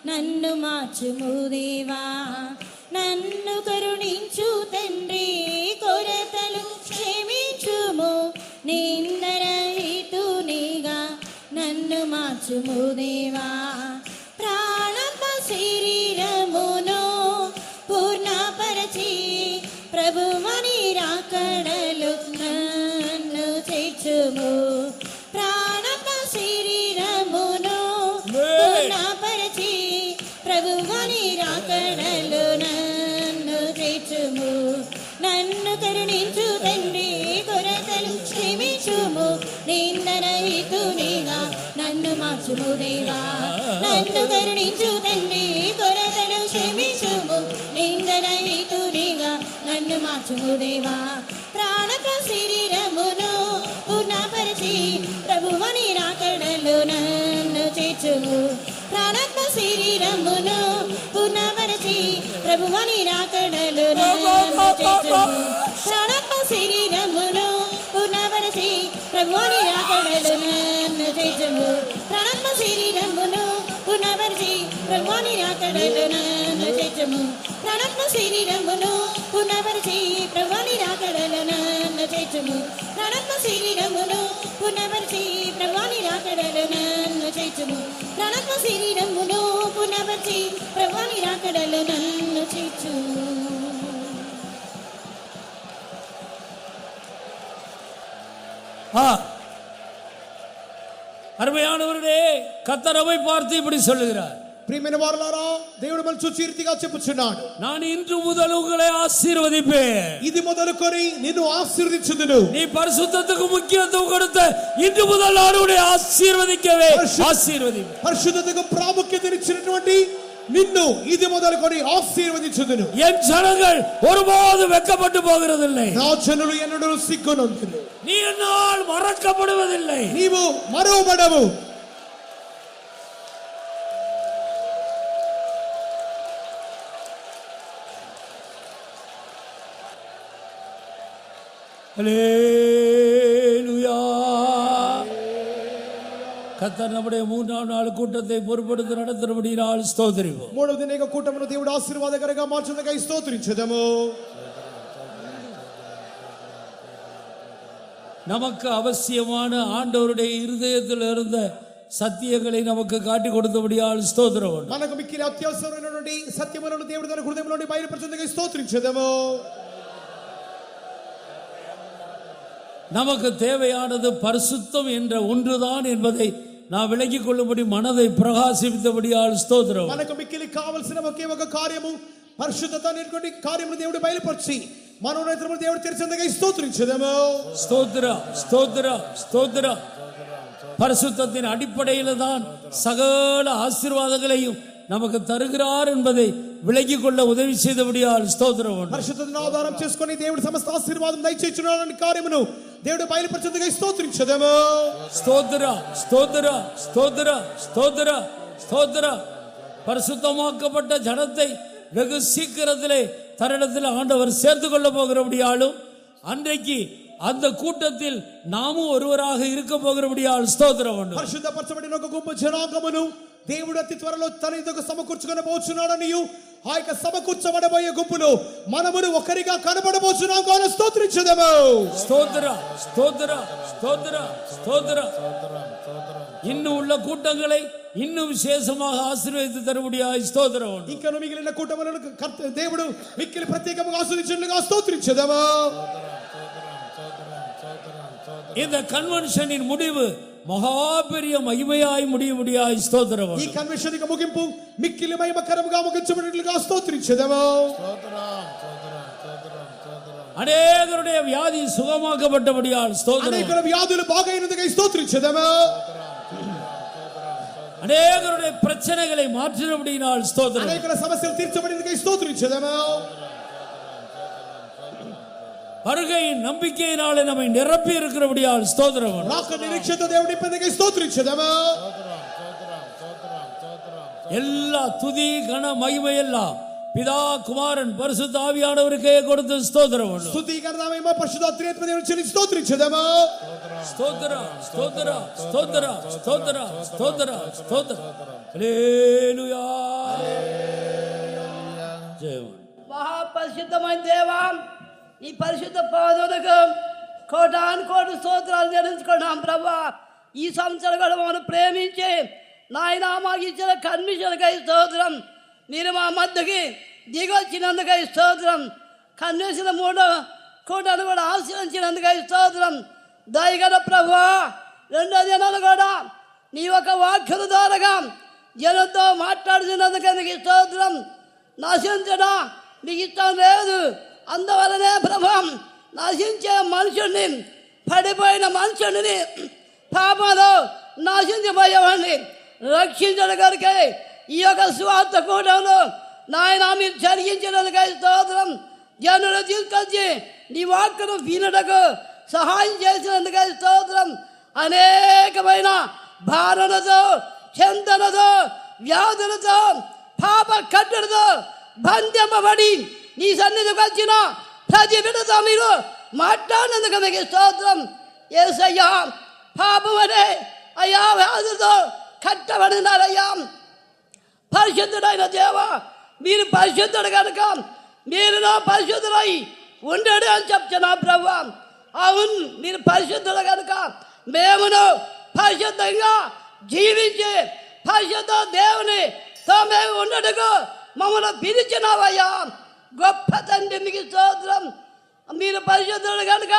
నన్ను మార్చుము దేవా. నన్ను కరుణించు తండ్రి, కొరతలు క్షమించుము, నిందరహితునిగా నన్ను మార్చుము దేవా. ప్రాణాత్మ శరీరమును పూర్ణపరచి ప్రభువని రాకడలు నన్ను చేర్చుము. ప్రాణాత్మ శరీరమును పూర్ణపరచి ప్రభువని రాకడలు నన్ను చేర్చుము. నన్ను కరుణించు తండ్రి, కొరతలు క్షమించుము, నిందరహితునిగా నన్ను మార్చుము దేవా. నన్ను కరుణించు తండ్రి, కొరతలు క్షమించుము, నిందరహితునిగా నన్ను మార్చుము దేవా. ప్రాణక శరీరమును పూర్ణ ప్రభువని రాకడలు నన్ను చేర్చుము ప్రాణాత్మ శరీరమును పునర్వరచి ప్రభువని రాకడలు నన్ను చేర్చుము ప్రాణాత్మ శరీరమును పునర్వరచి ప్రభువని రాకడలు నన్ను చేర్చుము ప్రాణాత్మ శరీరమును పునర్వరచి ప్రభువని రాకడలు నన్ను చేర్చుము ప్రాణాత్మ శరీరమును పునర్వరచి ప్రభువని రాకడలు నన్ను చేర్చుము ప్రాణాత్మ శరీరమును పునర్వరచి ప్రభువని రాకడలు నన్ను చేర్చుము.
அருமையானவர்களே, கர்த்தர் நம்மை பார்த்து இப்படி சொல்லுகிறார்.
ప్రియమైన వారలారా, దేవుడు మనల్ని చూచి ఈ రీతిగా చెప్పుచున్నాడు,
நான் இன்று முதல் உங்களை ஆசீர்வதிப்பேன்.
ఇది మొదలుకొని నిన్ను ఆశీర్వదించుదును.
நீ பரிசுத்தத்துக்கு முக்கியத்துவம் கொடுத்த இன்று முதல் நான் உன்னை ஆசீர்வதிக்கவே ஆசீர்வதிப்பேன்.
పరిశుద్ధతకు ప్రాముఖ్యతనిచ్చినటువంటి నిన్ను ఇది మొదలుకొని ఆశీర్వదించుదును.
என் ஜனங்கள் ஒருபோதும் வெட்கப்பட்டு போகிறதில்லை.
నా జనులు ఎన్నడూ సిగ్గునొందును.
நீ என்னால் மறக்கப்படுவதில்லை.
నీవు మరువబడవు.
அல்லேலூயா. கர்த்தர் நம்முடைய 3ஆம் நாள் கூட்டத்தை பொறுப்படுத்தி நடத்தும்படியால் ஸ்தோத்திரிப்போம்.
మూడవ దిన కూటమును దేవుడు ఆశీర్వాదకరంగా మార్చుటకై స్తోత్రించుదము.
நமக்கு அவசியமான ஆண்டவருடைய இருதயத்தில் இருந்த சத்தியங்களை நமக்கு காட்டி கொடுத்தபடியால் ஸ்தோத்திரம்.
మనకు మిక్కిలి అత్యవసరమైనటువంటి సత్యములను దేవుడు తన హృదయంలోని బయలుపరచుటకై స్తోత్రించుదము.
நமக்கு தேவையானது பரிசுத்தம் என்ற ஒன்றுதான் என்பதை நாம் விளங்கிக் கொள்ளும்படி மனதை பிரகாசித்தபடியால் ஸ்தோத்திரம்.
మనకు మిక్కిలి కావాల్సిన ఒకే ఒక కార్యము పరిశుద్ధత అనేటువంటి కార్యమును దేవుడు బయలుపరిచి మనోనేత్రములు దేవుడు తెరిచేందుకు స్తోత్రించుదము.
ஸ்தோத்திர ஸ்தோத்திர ஸ்தோத்திர. பரிசுத்தத்தின் அடிப்படையில் தான் சகல ஆசீர்வாதங்களையும் நமக்கு தருகிறார் என்பதை விளங்கிக் கொள்ள உதவி செய்தபடியால் ஸ்தோத்திரம்.
పరిశుద్ధతను ఆధారం చేసుకొని దేవుడు సమస్త ఆశీర్వాదం దయచేయుచున్నాడని కార్యమును దేవుడు బయలుపరిచేందుకు స్తోత్రించుదము.
ஸ்தோத்திர ஸ்தோத்திர ஸ்தோத்திர ஸ்தோத்திர ஸ்தோத்திர. பரிசுத்தமாக்கப்பட்ட ஜனத்தை வெகு சீக்கிரத்திலே தன்னிடத்தில் ஆண்டவர் சேர்த்து கொள்ள போகிறபடியாலும் அன்றைக்கு அந்த கூட்டத்தில் நாமும் ஒருவராக இருக்க போகிறபடியால் ஸ்தோத்திரம்.
పరిశుద్ధపరచబడిన ఒక గొప్ప జనాంగమును దేవుడు అతి త్వరలో తన ఎదుగు సమకూర్చుకొనబోచున్నాడనియు ఆ యొక్క సమకూర్చబడబోయే గుంపులో మనమును ఒకరిగా కనబడబోచున్నాం కావున స్తోత్రించుదము.
ஸ்தோத்திர ஸ்தோத்திர ஸ்தோத்திர ஸ்தோத்திர. இன்னும் உள்ள கூட்டங்களை இன்னும் விசேஷமாக ஆசீர்வதித்து தரும்படியாய் ஸ்தோத்திரம்.
ఇంకా మిగిలిన కూటములను దేవుడు మిక్కిలి ప్రత్యేకంగా ఆశీర్వదించునుగా స్తోత్రించుదము.
இந்த கன்வென்ஷனின் முடிவு மகா பெரிய மகிமையாய் முடியும்படியாய் ஸ்தோத்திரம்.
ఈ కన్వెన్షన్ యొక్క ముగింపు మిక్కిలి మహిమకరముగా ముగించబడినట్లుగా స్తోత్రించుదము.
அநேகருடைய வியாதி சுகமாக்கப்பட்டபடியால் ஸ்தோத்திரம்.
అనేకుల వ్యాధులు బాగైనందుకు స్తోత్రించుదము.
அநேகருடைய பிரச்சனைகளை மாற்றினபடியால் ஸ்தோத்திரம்.
అనేకుల సమస్యలు తీర్చబడినందుకు స్తోత్రించుదము.
வருகையின் நம்பிக்கையினாலே நம்மை நிரப்பி இருக்கிறபடியால் ஸ்தோத்திரம்.
రాక నిరీక్షతో దేవుడు నింపినందుకు స్తోత్రించుదము.
எல்லா துதி கன மகிமை எல்லாம் பிதா குமாரன் பரிசுத்த ஆவியானவருக்கே கொடுத்து ஸ்தோத்திரம்.
స్తుతి ఘనత మహిమ పరిశుద్ధాత్మ దేవుని చెల్లి స్తోత్రించుదము.
ஸ்தோத்திர ஸ்தோத்திர ஸ்தோத்திர ஸ்தோத்திர ஸ்தோத்திர ஸ்தோத்திர. ஹல்லேலூயா. ஜெயம்.
మహాపరిశుద్ధమైన దేవా, ఈ పరిశుద్ధ పాదములకు కోటాను కోటి స్తోత్రాలు చెల్లించుకున్నాం ప్రభువా. ఈ సంవత్సరం కూడా మమ్మల్ని ప్రేమించి నాయన మాకు ఇచ్చిన కన్వెన్షన్కై స్తోత్రం. మీరు మా మధ్యకి దిగొచ్చినందుకై స్తోత్రం. కన్వెన్షన్ 3వ కూటను కూడా ఆశీర్వదించినందుకై స్తోత్రం. దయగల ప్రభువా, 2వ దినాలు కూడా నీ యొక్క వాక్యుల ద్వారాగా జనంతో మాట్లాడుతున్నందుకు స్తోత్రం. నశించడం నీకు ఇష్టం లేదు. అందువలనే ప్రభావం నశించే మనుషుడిని, పడిపోయిన మనుషుడిని, పాపంలో నశించిపోయేవాడిని రక్షించడానికి ఈ యొక్క స్వార్థ కూటంలో నాయన మీరు జరిగించినందుకై స్తోత్రం. జనులు తీసుకొచ్చి నీ వాక్కును వినుటకు సహాయం చేసినందుకై స్తోత్రం. అనేకమైన భారణతో, చింతనతో, వ్యాధులతో, పాప కట్టులతో బంధింపబడి నీ సన్నిధికి వచ్చిన ప్రతి బిడ్డతో మీరు మాట్లాడినందుకు మీకు స్తోత్రం. యేసయ్యా, పాపం అనే అయ్యా వ్యాధులతో కట్టబడినారయ్యా. పరిశుద్ధుడైన దేవ, మీరు పరిశుద్ధుడు కనుక మీరు నా పరిశుద్ధులై ఉండడు అని చెప్తున్నా ప్రభు. అవును, మీరు పరిశుద్ధుడు కనుక మేమును పరిశుద్ధంగా జీవించి పరిశుద్ధ దేవునితో మేము ఉండడుకు మమ్మల్ని పిలిచినావయ్యా. గొప్ప తండ్రి, మీకు స్తోత్రం. మీరు పరిశుద్ధుడు కనుక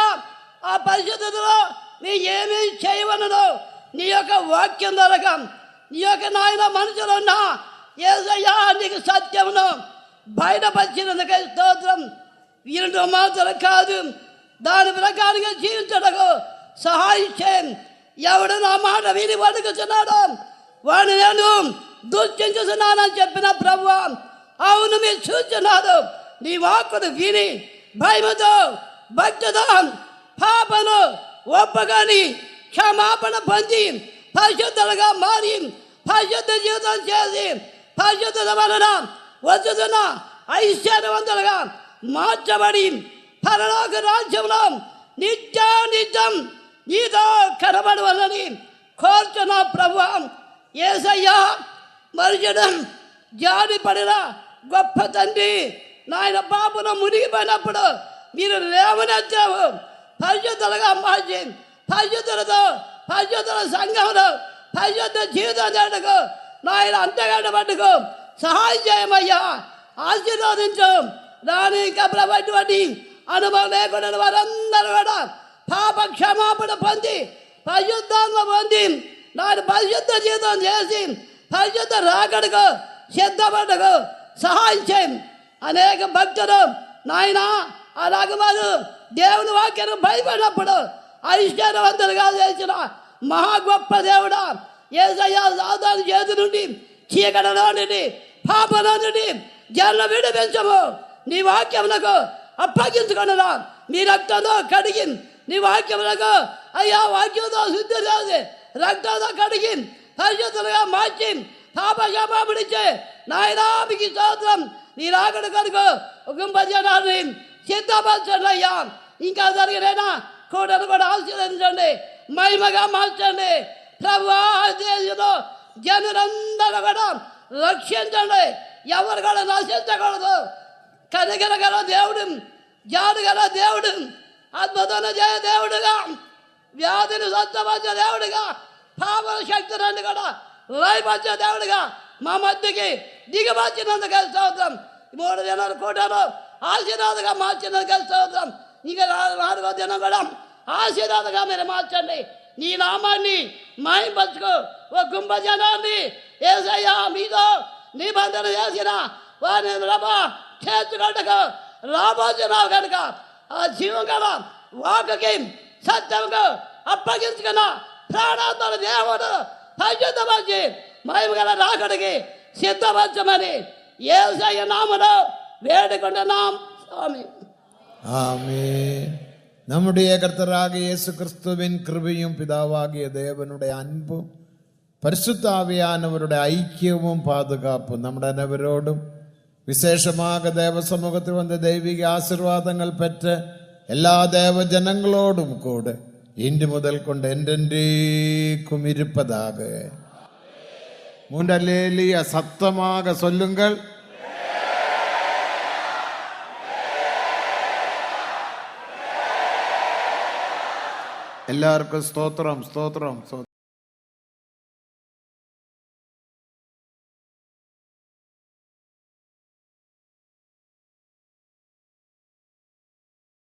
ఆ పరిశుద్ధతలో మీరు ఏమీ చేయవలను నీ యొక్క వాక్యం ద్వారా నీ యొక్క నాయన మనసులో ఉన్న యేసయ్యా నీకు సత్యమును బయటపరిచినందుకే స్తోత్రం. వీరుడు మాత్రం కాదు, దాని ప్రకారంగా జీవించడకు సహాయం చేయం. ఎవడు నా మాట విని వణుకుతున్నాడో వాడిని నేను దూషించుతున్నానని చెప్పిన ప్రభు. అవును, మీరు చూస్తున్నారు. నీ వాక్కును విని భయముతో భక్తితో పాపను ఒప్పగాని క్షమాపణ పొంది పరిశుద్ధులుగా మారి పరిశుద్ధ జీవితం చేసి పరిశుద్ధత వలన వచ్చుతున్న ఐశ్వర్యవంతులుగా మార్చబడి పరలోక రాజ్యంలో నిత్యం నీతో కనబడవలని కోరుతున్నా ప్రభు. యేసయ్యా, మనుషుడు జాడి పడిన గొప్ప తండ్రి, నాయన పాపను మునిగిపోయినప్పుడు మీరు లేవనెత్తావు. పరిశుద్ధులుగా మార్చి పరిశుద్ధులతో పరిశుద్ధుల సంఘంలో పరిశుద్ధ జీవితం చేయటకు నాయన అంతగడబట్టుకు సహాయం చేయమయ్యా. ఆశీర్వాదించు. రాని కబలబట్టి అనుభవం లేకుండా వారందరూ కూడా పాప క్షమాపణ పొంది పరిశుద్ధాత్మ పొంది నాడు పరిశుద్ధ జీవితం చేసి పరిశుద్ధ రాకడకు సిద్ధపడకు సహాయం చేయం. అనేక భక్తులు నాయన అలాగే వారు దేవుని వాక్యాన్ని భయపడినప్పుడు ఐశ్వర్యవంతులుగా చేసిన మహా గొప్ప దేవుడా, యేసయ్యా, సాతాను చేతి నుండి చీకటిలో నుండి పాపలో నుండి జన్మ విడిపించము. నీ వాక్యములకు అప్పగించుకున్నదా మీ రక్తంతో కడిగి నీ వాక్యములకు అయ్యా వాక్యంతో శుద్ధి చేసి రక్తంతో కడిగి పరిశుద్ధులుగా మార్చి పాప క్షమాపణించే నాయనా మీకు స్తోత్రం. నీ రాకడ కనుక గుంపజనాన్ని సిద్ధపరచండి అయ్యా. ఇంకా జరిగినైనా కూటను కూడా ఆశీర్వదించండి, మహిమగా మార్చండి ప్రభువా. దేశంలో జనులందరూ కూడా రక్షించండి, ఎవరు కూడా నశించకూడదు. కనికరగల దేవుడు, జాడుగల దేవుడు, అద్భుతమైన జయ దేవుడుగా, వ్యాధిని స్వస్థపరిచే దేవుడుగా, పాప శక్తులన్నీ కూడా లయపరిచే దేవుడుగా మా మధ్యకి దిగమర్చినందుకు స్తోత్రం. 3 దినాలు కూటాను ఆశీర్వాదగా మార్చినందుకు స్తోత్రం. ఇంకా 4వ దినం కూడా ఆశీర్వాదగా మీరు మార్చండి. నీ నామాన్ని మాయింపచ్చుకో. ఓ గుంప జనాన్ని యేసయ్యా మీతో నిబంధన చేసిన వారిని చేర్చుకుంటకు రాబోతున్నావు కనుక ఆ జీవం గల వాకుకి సత్యంగా అప్పగించుకున్న ప్రాణాత్మ దేవుడు పరిశుద్ధపరిచి మహిమ గల రాకడికి సిద్ధపరచమని యేసయ్య నామములో వేడుకుంటున్నాం స్వామి.
ஆமென். நம்முடைய கர்த்தராகிய இயேசு கிறிஸ்துவின் கிருபையும் பிதாவாகிய தேவனுடைய அன்பும் பரிசுத்த ஆவியானவருடைய ஐக்கியமும் பாதுகாப்பும் நம்முடைய அனைவரோடும் விசேஷமாக தேவ சமூகத்தில் வந்த தெய்வீக ஆசீர்வாதங்கள் பெற்ற எல்லா தேவ ஜனங்களோடும் கூட இன்று முதல் கொண்டு என்றென்றைக்கும் இருப்பதாக. 3 அல்லேலூயா சத்தமாக சொல்லுங்கள். எல்லாருக்கும் ஸ்தோத்திரம் ஸ்தோத்திரம் ஸ்தோத்திரம்.